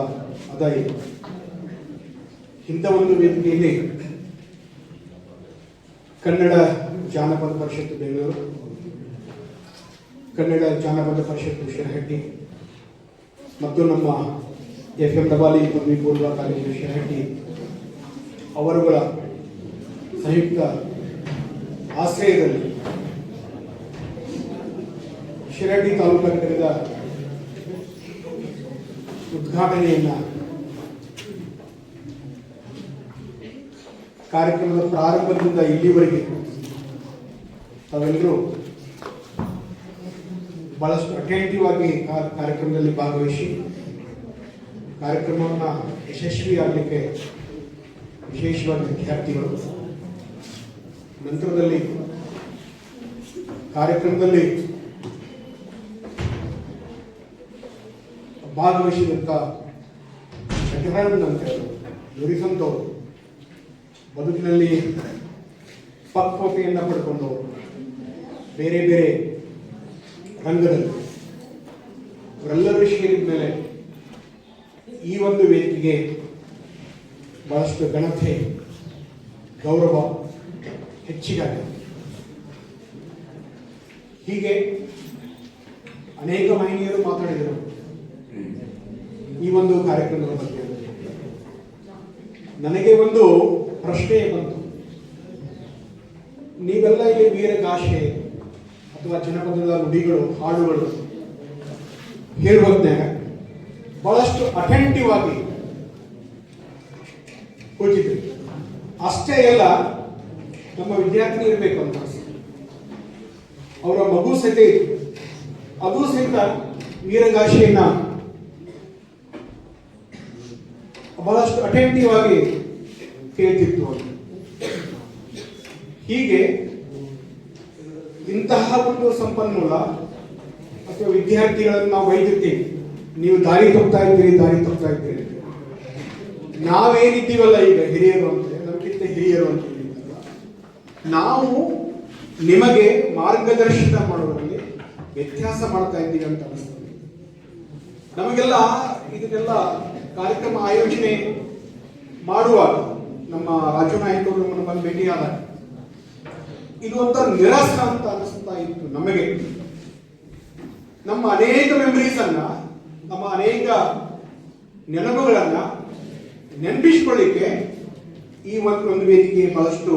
ಅದಾಗಿದೆ. ಇಂಥ ಒಂದು ವೇದಿಕೆಯಲ್ಲಿ ಕನ್ನಡ ಜಾನಪದ ಪರಿಷತ್ತು ಬೆಂಗಳೂರು, ಕನ್ನಡ ಜಾನಪದ ಪರಿಷತ್ತು ಶಿರಹಟ್ಟಿ ಮತ್ತು ನಮ್ಮ FM ಡಬಾಲಿ ಪದವಿ ಪೂರ್ವ ಕಾಲೇಜು ಶಿರಹಟ್ಟಿ ಅವರುಗಳ ಸಂಯುಕ್ತ ಆಶ್ರಯದಲ್ಲಿ ಶಿರಹಟ್ಟಿ ತಾಲೂಕು ಘಟಕದ ಉದ್ಘಾಟನೆಯನ್ನ ಕಾರ್ಯಕ್ರಮದ ಪ್ರಾರಂಭದಿಂದ ಇಲ್ಲಿವರೆಗೆ ತಾವೆಲ್ಲರೂ ಬಹಳಷ್ಟು ಅಟೆಂಟಿವ್ ಆಗಿ ಕಾರ್ಯಕ್ರಮದಲ್ಲಿ ಭಾಗವಹಿಸಿ ಕಾರ್ಯಕ್ರಮವನ್ನು ಯಶಸ್ವಿಯಾಗಲಿಕ್ಕೆ ವಿಶೇಷವಾಗಿ ವಿದ್ಯಾರ್ಥಿಗಳು, ನಂತರದಲ್ಲಿ ಕಾರ್ಯಕ್ರಮದಲ್ಲಿ ಭಾಗವಹಿಸಿದಂಥ ವೆಟರನ್ ಅಂತ ಹೇಳೋದು ನುರಿಸಂತವರು, ಬದುಕಿನಲ್ಲಿ ಪಕ್ವತೆಯನ್ನು ಪಡ್ಕೊಂಡವರು, ಬೇರೆ ಬೇರೆ ರಂಗದಲ್ಲಿ ಅವರೆಲ್ಲರೂ ಸೇರಿದ ಮೇಲೆ ಈ ಒಂದು ವೇದಿಕೆಗೆ ಬಹಳಷ್ಟು ಘನತೆ, ಗೌರವ ಹೆಚ್ಚಿಗಾಗಿದೆ. ಹೀಗೆ ಅನೇಕ ಮಹಿಳೆಯರು ಮಾತಾಡಿದರು ಈ ಒಂದು ಕಾರ್ಯಕ್ರಮದ ಬಗ್ಗೆ. ನನಗೆ ಒಂದು ಪ್ರಶ್ನೆ ಬಂತು, ನೀವೆಲ್ಲ ಇಲ್ಲಿ ವೀರಗಾಸೆ ಅಥವಾ ಜನಪದದ ನುಡಿಗಳು, ಹಾಡುಗಳು ಹೇಳುವಂತೆ ಬಹಳಷ್ಟು ಅಟೆಂಟಿವ್ ಆಗಿ ಕೂತಿದ್ರಿ. ಅಷ್ಟೇ ಎಲ್ಲ ನಮ್ಮ ವಿದ್ಯಾರ್ಥಿ ಇರಬೇಕು ಅಂತ ಅವರ ಮಗು ಸಹಿತ ಇತ್ತು, ಅದು ಸಹಿತ ವೀರಗಾಸೆಯನ್ನ ಬಹಳಷ್ಟು ಅಟೆಂಟಿವ್ ಆಗಿ ಕೇಳ್ತಿತ್ತು ಅಂತ. ಹೀಗೆ ಇಂತಹ ಒಂದು ಸಂಪನ್ಮೂಲ ಅಥವಾ ವಿದ್ಯಾರ್ಥಿಗಳನ್ನು ನಾವು ಒಯ್ದಿರ್ತೀವಿ, ನೀವು ದಾರಿ ತಪ್ತಾ ಇದ್ದೀರಿ. ನಾವೇನಿದ್ದೀವಲ್ಲ ಈಗ ಹಿರಿಯರು ಅಂತ, ನಮಗಿಂತ ಹಿರಿಯರು ಅಂತ ನಾವು ನಿಮಗೆ ಮಾರ್ಗದರ್ಶನ ಮಾಡೋದ್ರಲ್ಲಿ ವ್ಯತ್ಯಾಸ ಮಾಡ್ತಾ ಇದ್ದೀವಿ ಅಂತ ಅನಿಸ್ತದೆ ನಮಗೆಲ್ಲ. ಇದನ್ನೆಲ್ಲ ಕಾರ್ಯಕ್ರಮ ಆಯೋಜನೆ ಮಾಡುವಾಗ ನಮ್ಮ ರಾಜು ನಾಯಕರು ನಮ್ಮನ್ನು ಬಂದು ಭೇಟಿಯಾದಾಗ ಇದು ಒಂಥರ ನಿರಾಸ ಅಂತ ಅನಿಸ್ತಾ ಇತ್ತು ನಮಗೆ. ನಮ್ಮ ಅನೇಕ ಮೆಮರೀಸ್ ಅನ್ನ, ನಮ್ಮ ಅನೇಕ ನೆನಪುಗಳನ್ನ ನೆನಪಿಸಿಕೊಳ್ಳಿಕ್ಕೆ ಈ ಒಂದು ವೇದಿಕೆ ಬಹಳಷ್ಟು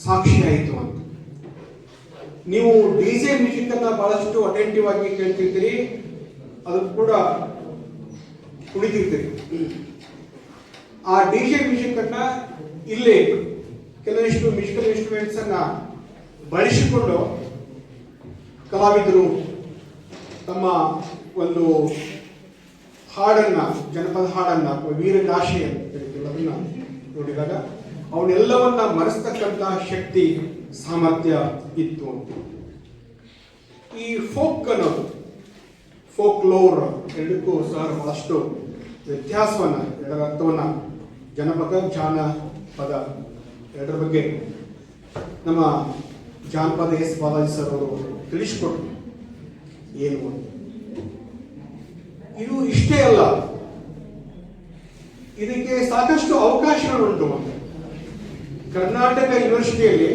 ಸಾಕ್ಷಿ ಆಯಿತು ಅಂತ. ನೀವು ಡಿಜೆ ಮ್ಯೂಸಿಕ್ ಅನ್ನ ಬಹಳಷ್ಟು ಅಟೆಂಟಿವ್ ಆಗಿ ಕೇಳ್ತಿರ್ತೀರಿ, ಅದು ಕೂಡ ಕುಣಿತಿರ್ತೀರಿ. ಆ DJ ಮ್ಯೂಸಿಕ್ ಅನ್ನ ಇಲ್ಲಿ ಕೆಲವಿಷ್ಟು ಮ್ಯೂಸಿಕಲ್ ಇನ್ಸ್ಟ್ರೂಮೆಂಟ್ಸ್ ಅನ್ನ ಬಳಸಿಕೊಂಡು ಕಲಾವಿದರು ತಮ್ಮ ಒಂದು ಹಾಡನ್ನ, ಜನಪದ ಹಾಡನ್ನ, ವೀರಗಾಶೆ ಅಂತ ಹೇಳ್ತೀವಿ, ಅದನ್ನ ನೋಡಿದಾಗ ಅವನ್ನೆಲ್ಲವನ್ನ ಮರೆಸ್ತಕ್ಕಂತ ಶಕ್ತಿ, ಸಾಮರ್ಥ್ಯ ಇತ್ತು ಅಂತ. ಈ ಫೋಕ್ ಅನ್ನೋದು, ಫೋಕ್ ಲೋರ್ ಎರಡಕ್ಕೂ ಸಹ ಬಹಳಷ್ಟು ವ್ಯತ್ಯಾಸವನ್ನ, ಎರಡರ ಅರ್ಥವನ್ನ, ಜನಪದ, ಜಾನಪದ ಎರಡರ ಬಗ್ಗೆ ನಮ್ಮ ಜಾನಪದ ಎಸ್ ಬಾಲಾಜಿ ಸರ್ ಅವರು ತಿಳಿಸಿಕೊಟ್ರು ಏನು ಅಂತ. ಇದು ಇಷ್ಟೇ ಅಲ್ಲ, ಇದಕ್ಕೆ ಸಾಕಷ್ಟು ಅವಕಾಶಗಳುಂಟು. ಕರ್ನಾಟಕ ಯೂನಿವರ್ಸಿಟಿಯಲ್ಲಿ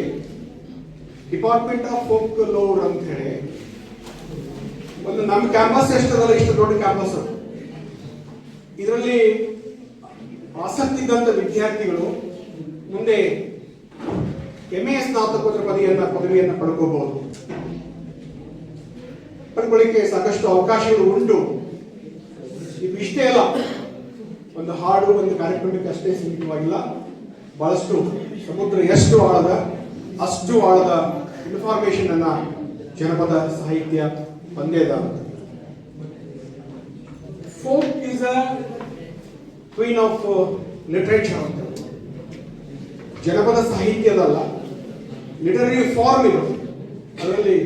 ಡಿಪಾರ್ಟ್ಮೆಂಟ್ ಆಫ್ ಫೋಕ್ ಲೋರ್ ಅಂತ ಹೇಳಿ ಒಂದು, ನಮ್ಮ ಕ್ಯಾಂಪಸ್ ಎಷ್ಟದಲ್ಲ, ಇಷ್ಟು ದೊಡ್ಡ ಕ್ಯಾಂಪಸ್ ಅದು. ಇದರಲ್ಲಿ ಆಸಕ್ತಿ ಇದ್ದಂತ ವಿದ್ಯಾರ್ಥಿಗಳು ಮುಂದೆ MA ಸ್ನಾತಕೋತ್ತರ ಪದವಿಯನ್ನು ಪಡ್ಕೋಬಹುದು. ಪಡ್ಕೊಳ್ಳಿಕ್ಕೆ ಸಾಕಷ್ಟು ಅವಕಾಶಗಳು ಉಂಟು. ಇದು ಇಷ್ಟೇ ಅಲ್ಲ, ಒಂದು ಹಾಡು, ಒಂದು ಕಾರ್ಯಕ್ರಮಕ್ಕೆ ಅಷ್ಟೇ ಸೀಮಿತವಾಗಿಲ್ಲ. ಬಹಳಷ್ಟು ಸಮುದ್ರ ಎಷ್ಟು ಆಳದ ಅಷ್ಟು ಆಳದ ಇನ್ಫಾರ್ಮೇಶನ್ ಅನ್ನ ಜನಪದ ಸಾಹಿತ್ಯ ಹೊಂದಿದ. Folk is a queen of literature ಅಂತ. ಜನಪದ ಸಾಹಿತ್ಯದಲ್ಲ, ಲಿಟರರಿ ಫಾರ್ಮ್ ಇದು. ಅದರಲ್ಲಿ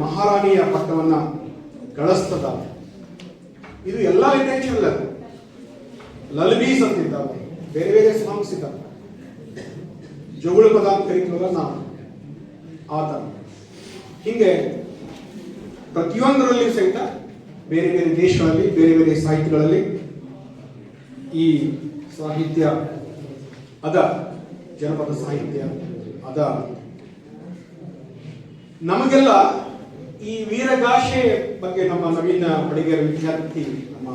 ಮಹಾರಾಣಿಯ ಪಟ್ಟವನ್ನ ಗಳಿಸ್ತದ. ಇದು ಎಲ್ಲ ಲಿಟರೇಚರ್ ಅಲ್ಲ, ಲಲ್ಬೀಸ್ ಅಂತಿದ್ದಾವೆ, ಬೇರೆ ಬೇರೆ ಸಾಂಗ್ಸ್ ಇದ್ದಾವೆ, ಜೋಗುಳ ಪದ ಅಂತ ಕರೀತೀವಲ್ಲ ನಾವು, ಆತ. ಹಿಂಗೆ ಪ್ರತಿಯೊಂದರಲ್ಲಿ ಸಹಿತ ಬೇರೆ ಬೇರೆ ದೇಶಗಳಲ್ಲಿ, ಬೇರೆ ಬೇರೆ ಸಾಹಿತ್ಯಗಳಲ್ಲಿ ಈ ಸಾಹಿತ್ಯ ಅದ, ಜನಪದ ಸಾಹಿತ್ಯ ಅದ. ನಮಗೆಲ್ಲ ಈ ವೀರಗಾಶೆ ಬಗ್ಗೆ ನಮ್ಮ ನವೀನ ಬಡಿಗೇರ ವಿದ್ಯಾರ್ಥಿ, ನಮ್ಮ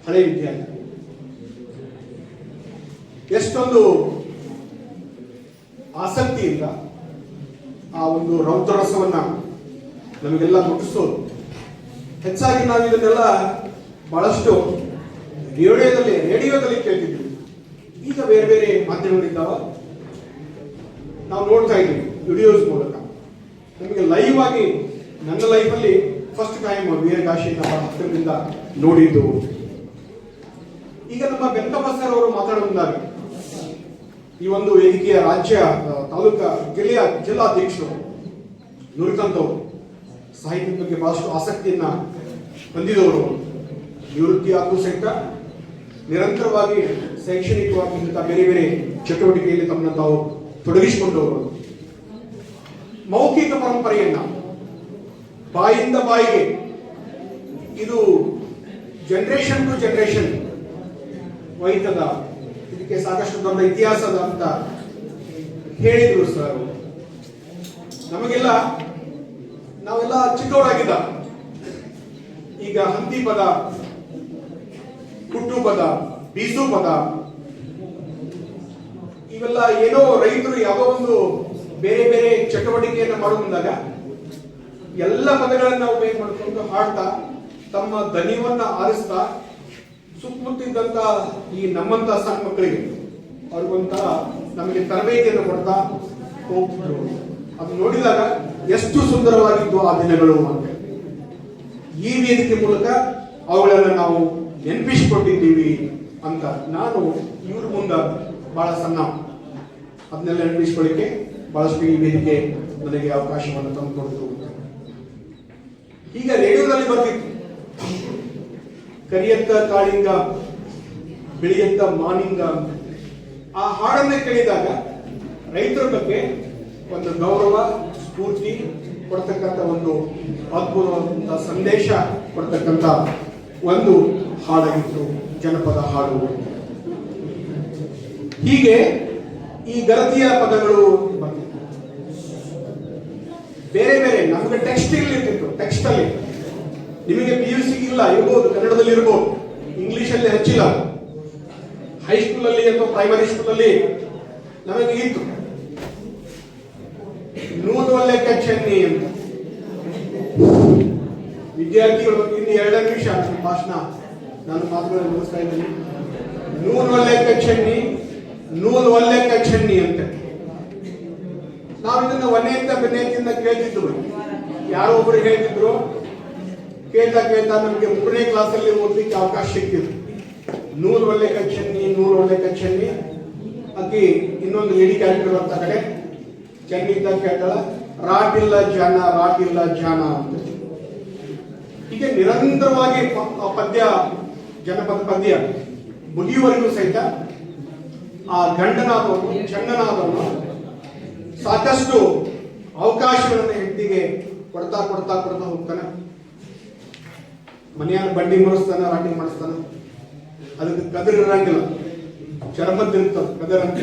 ಹಳೆ ವಿದ್ಯಾರ್ಥಿ ಎಷ್ಟೊಂದು ಆಸಕ್ತಿಯಿಂದ ಆ ಒಂದು ರೌದ್ರರಸವನ್ನ ನಮಗೆಲ್ಲ ಮುಟ್ಟಿಸೋದು. ಹೆಚ್ಚಾಗಿ ನಾವು ಇದನ್ನೆಲ್ಲ ಬಹಳಷ್ಟು ರೇಡಿಯೋದಲ್ಲಿ ಕೇಳ್ತಿದ್ವಿ. ಈಗ ಬೇರೆ ಬೇರೆ ಮಾಧ್ಯಮಗಳಿದ್ದಾವ, ನಾವು ನೋಡ್ತಾ ಇದ್ದೀವಿ ವಿಡಿಯೋಸ್ ಮೂಲಕ. ನಮಗೆ ಲೈವ್ ಆಗಿ, ನನ್ನ ಲೈಫಲ್ಲಿ ಫಸ್ಟ್ ಟೈಮ್ ವೀರಗಾಶೆಯನ್ನು ಹತ್ತಿರದಿಂದ ನೋಡಿದ್ದು. ಈಗ ನಮ್ಮ ಬೆಂಕಪ್ಪ ಸರ್ ಅವರು ಮಾತಾಡುವುದಾಗಿ ಈ ಒಂದು ವೇದಿಕೆಯ ರಾಜ್ಯ, ತಾಲೂಕಾ, ಜಿಲ್ಲಾಧ್ಯಕ್ಷರು ನುರಿತಂತವರು, ಸಾಹಿತ್ಯದ ಬಗ್ಗೆ ಬಹಳಷ್ಟು ಆಸಕ್ತಿಯನ್ನ ಹೊಂದಿದವರು, ನಿವೃತ್ತಿ ಆದರೂ ಸಹಿತ ನಿರಂತರವಾಗಿ ಶೈಕ್ಷಣಿಕವಾಗಿ ಇಂಥ ಬೇರೆ ಬೇರೆ ಚಟುವಟಿಕೆಯಲ್ಲಿ ತಮ್ಮನ್ನು ತಾವು ತೊಡಗಿಸಿಕೊಂಡವರು. ಮೌಖಿಕ ಪರಂಪರೆಯನ್ನ ಬಾಯಿಂದ ಬಾಯಿಗೆ, ಇದು ಜನರೇಷನ್ ಟು ಜನರೇಷನ್ ಒಯ್ತದ, ಇದಕ್ಕೆ ಸಾಕಷ್ಟು ದೊಡ್ಡ ಇತಿಹಾಸದ ಅಂತ ಹೇಳಿದ್ರು ಸರ್. ನಾವೆಲ್ಲ ಚಿಕ್ಕವರಾಗಿದ್ದ, ಈಗ ಹಂತಿ ಪದ, ಕುಟ್ಟು ಪದ, ಬೀಸು ಪದ, ಇವೆಲ್ಲ ಏನೋ ರೈತರು ಯಾವುದೋ ಒಂದು ಬೇರೆ ಬೇರೆ ಚಟುವಟಿಕೆಯನ್ನ ಮಾಡುವಾಗ ಎಲ್ಲ ಪದಗಳನ್ನು ನಾವು ಬೇಗ ಮಾಡ್ಕೊಂಡು ಹಾಡ್ತಾ, ತಮ್ಮ ದನಿವನ್ನ ಆರಿಸ್ತಾ, ಸುತ್ತಮುತ್ತಿದ್ದಂತ ಈ ನಮ್ಮಂತ ಸಣ್ಣ ಮಕ್ಕಳಿಗೆ ಅವ್ರಿಗೊಂಥರ ನಮಗೆ ತರಬೇತಿಯನ್ನು ಕೊಡ್ತಾ ಹೋಗ್ತಿದ್ರು. ಅದು ನೋಡಿದಾಗ ಎಷ್ಟು ಸುಂದರವಾಗಿದ್ದು ಆ ದಿನಗಳು ಅಂತ. ಈ ವೇದಿಕೆ ಮೂಲಕ ಅವುಗಳನ್ನು ನಾವು ನೆನಪಿಸಿಕೊಂಡಿದ್ದೀವಿ ಅಂತ ನಾನು ಇವ್ರ ಮುಂದೆ ಬಹಳ ಸಣ್ಣ, ಅದನ್ನೆಲ್ಲ ನೆನಪಿಸ್ಕೊಳ್ಳಿಕ್ಕೆ ಬಹಳಷ್ಟು ಈ ವೇದಿಕೆ ನನಗೆ ಅವಕಾಶವನ್ನು ತಂದುಕೊಡ್ತು. ಈಗ ರೇಡಿಯೋದಲ್ಲಿ ಬರ್ತಿತ್ತು, ಕರಿಯತ್ತ ಕಾಳಿಂಗ ಬಿಳಿಯತ್ತ ಮಾನಿಂಗ, ಆ ಹಾಡನ್ನ ಕೇಳಿದಾಗ ರೈತರ ಬಗ್ಗೆ ಒಂದು ಗೌರವ, ಸ್ಫೂರ್ತಿ ಕೊಡ್ತಕ್ಕಂಥ, ಒಂದು ಅದ್ಭುತವಾದಂತಹ ಸಂದೇಶ ಕೊಡ್ತಕ್ಕಂಥ ಒಂದು ಹಾಡಾಗಿತ್ತು ಜನಪದ ಹಾಡು. ಹೀಗೆ ಈ ಗರತಿಯ ಪದಗಳು ಬರ್ತಿತ್ತು, ಬೇರೆ ಬೇರೆ. ನಮಗೆ ಟೆಕ್ಸ್ಟ್ ಇರ್ತಿತ್ತು, ಟೆಕ್ಸ್ಟ್ ಅಲ್ಲಿ ನಿಮಗೆ PUC ಇಲ್ಲ ಇರ್ಬೋದು, ಕನ್ನಡದಲ್ಲಿ ಇರ್ಬೋದು, ಇಂಗ್ಲಿಷ್ ಅಲ್ಲಿ ಹಚ್ಚಿಲ್ಲ. ಹೈಸ್ಕೂಲ್ ಅಲ್ಲಿ ಅಥವಾ ಪ್ರೈಮರಿ ಸ್ಕೂಲ್ ಅಲ್ಲಿ ನಮಗೆ ಇತ್ತು ನೂದೊಲ್ಲೆ ಚೆನ್ನಿ ಅಂತ. ವಿದ್ಯಾರ್ಥಿಗಳು ಇನ್ನು 2 ನಿಮಿಷ ಭಾಷಣ ನಾನು ಮಾತುಗಳನ್ನು ಮುಗಿಸ್ತಾ ಇದ್ದೀನಿ. ನೂಲು ಒಲ್ಲೆಕ್ಕ ಚೆನ್ನಿ, ನೂಲು ಒಲ್ಲೆಕ್ಕ ಚೆನ್ನಿ ಅಂತ ನಾವು ಇದನ್ನ ಒನ್ನೆಯಿಂದ ಬೆನ್ನೆಯಿಂದ ಕೇಳ್ತಿದ್ವಿ. ಯಾರೋ ಒಬ್ರು ಹೇಳ್ತಿದ್ರು, ಕೇಳ್ತಾ ಕೇಳ್ತಾ ನಮಗೆ 3ನೇ ಕ್ಲಾಸಲ್ಲಿ ಓದಲಿಕ್ಕೆ ಅವಕಾಶ ಸಿಕ್ಕಿದ್ರು. ನೂಲು ಒಲ್ಲೆಕ್ಕ ಚೆನ್ನಿ, ನೂಲು ಒಲ್ಲೆಕ್ಕ ಚೆನ್ನಿ. ಅಕ್ಕಿ ಇನ್ನೊಂದು ಲೇಡಿ ಕ್ಯಾರೆಕ್ಟರ್ ಅಂತ ಕಡೆ ಚೆನ್ನಿ ಅಂತ ಕೇಳ್ತಾಳ, ರಾಟಿಲ್ಲ ಜಾನ, ರಾಟಿಲ್ಲ ಜಾನ ಅಂತ. ಹೀಗೆ ನಿರಂತರವಾಗಿ ಪದ್ಯ, ಜನಪದ ಪದ್ಯ ಮುಗಿಯುವರೆಗೂ ಸಹಿತ ಆ ಗಂಡನಾದವನು, ಚಂಡನಾದವನು ಸಾಕಷ್ಟು ಅವಕಾಶಗಳನ್ನು ಹೆಂಡತಿಗೆ ಕೊಡ್ತಾ ಕೊಡ್ತಾ ಕೊಡ್ತಾ ಹೋಗ್ತಾನೆ. ಮನೆಯನ್ನು ಬಂಡಿ ಮಾಡಿಸ್ತಾನೆ, ರಾಟಿ ಮಾಡಿಸ್ತಾನೆ. ಅದಕ್ಕೆ ಕದರ್ ಇರಂಗಿಲ್ಲ, ಚರಮದ್ದು ಇರ್ತದೆ ಕದರ್ ಅಂತ.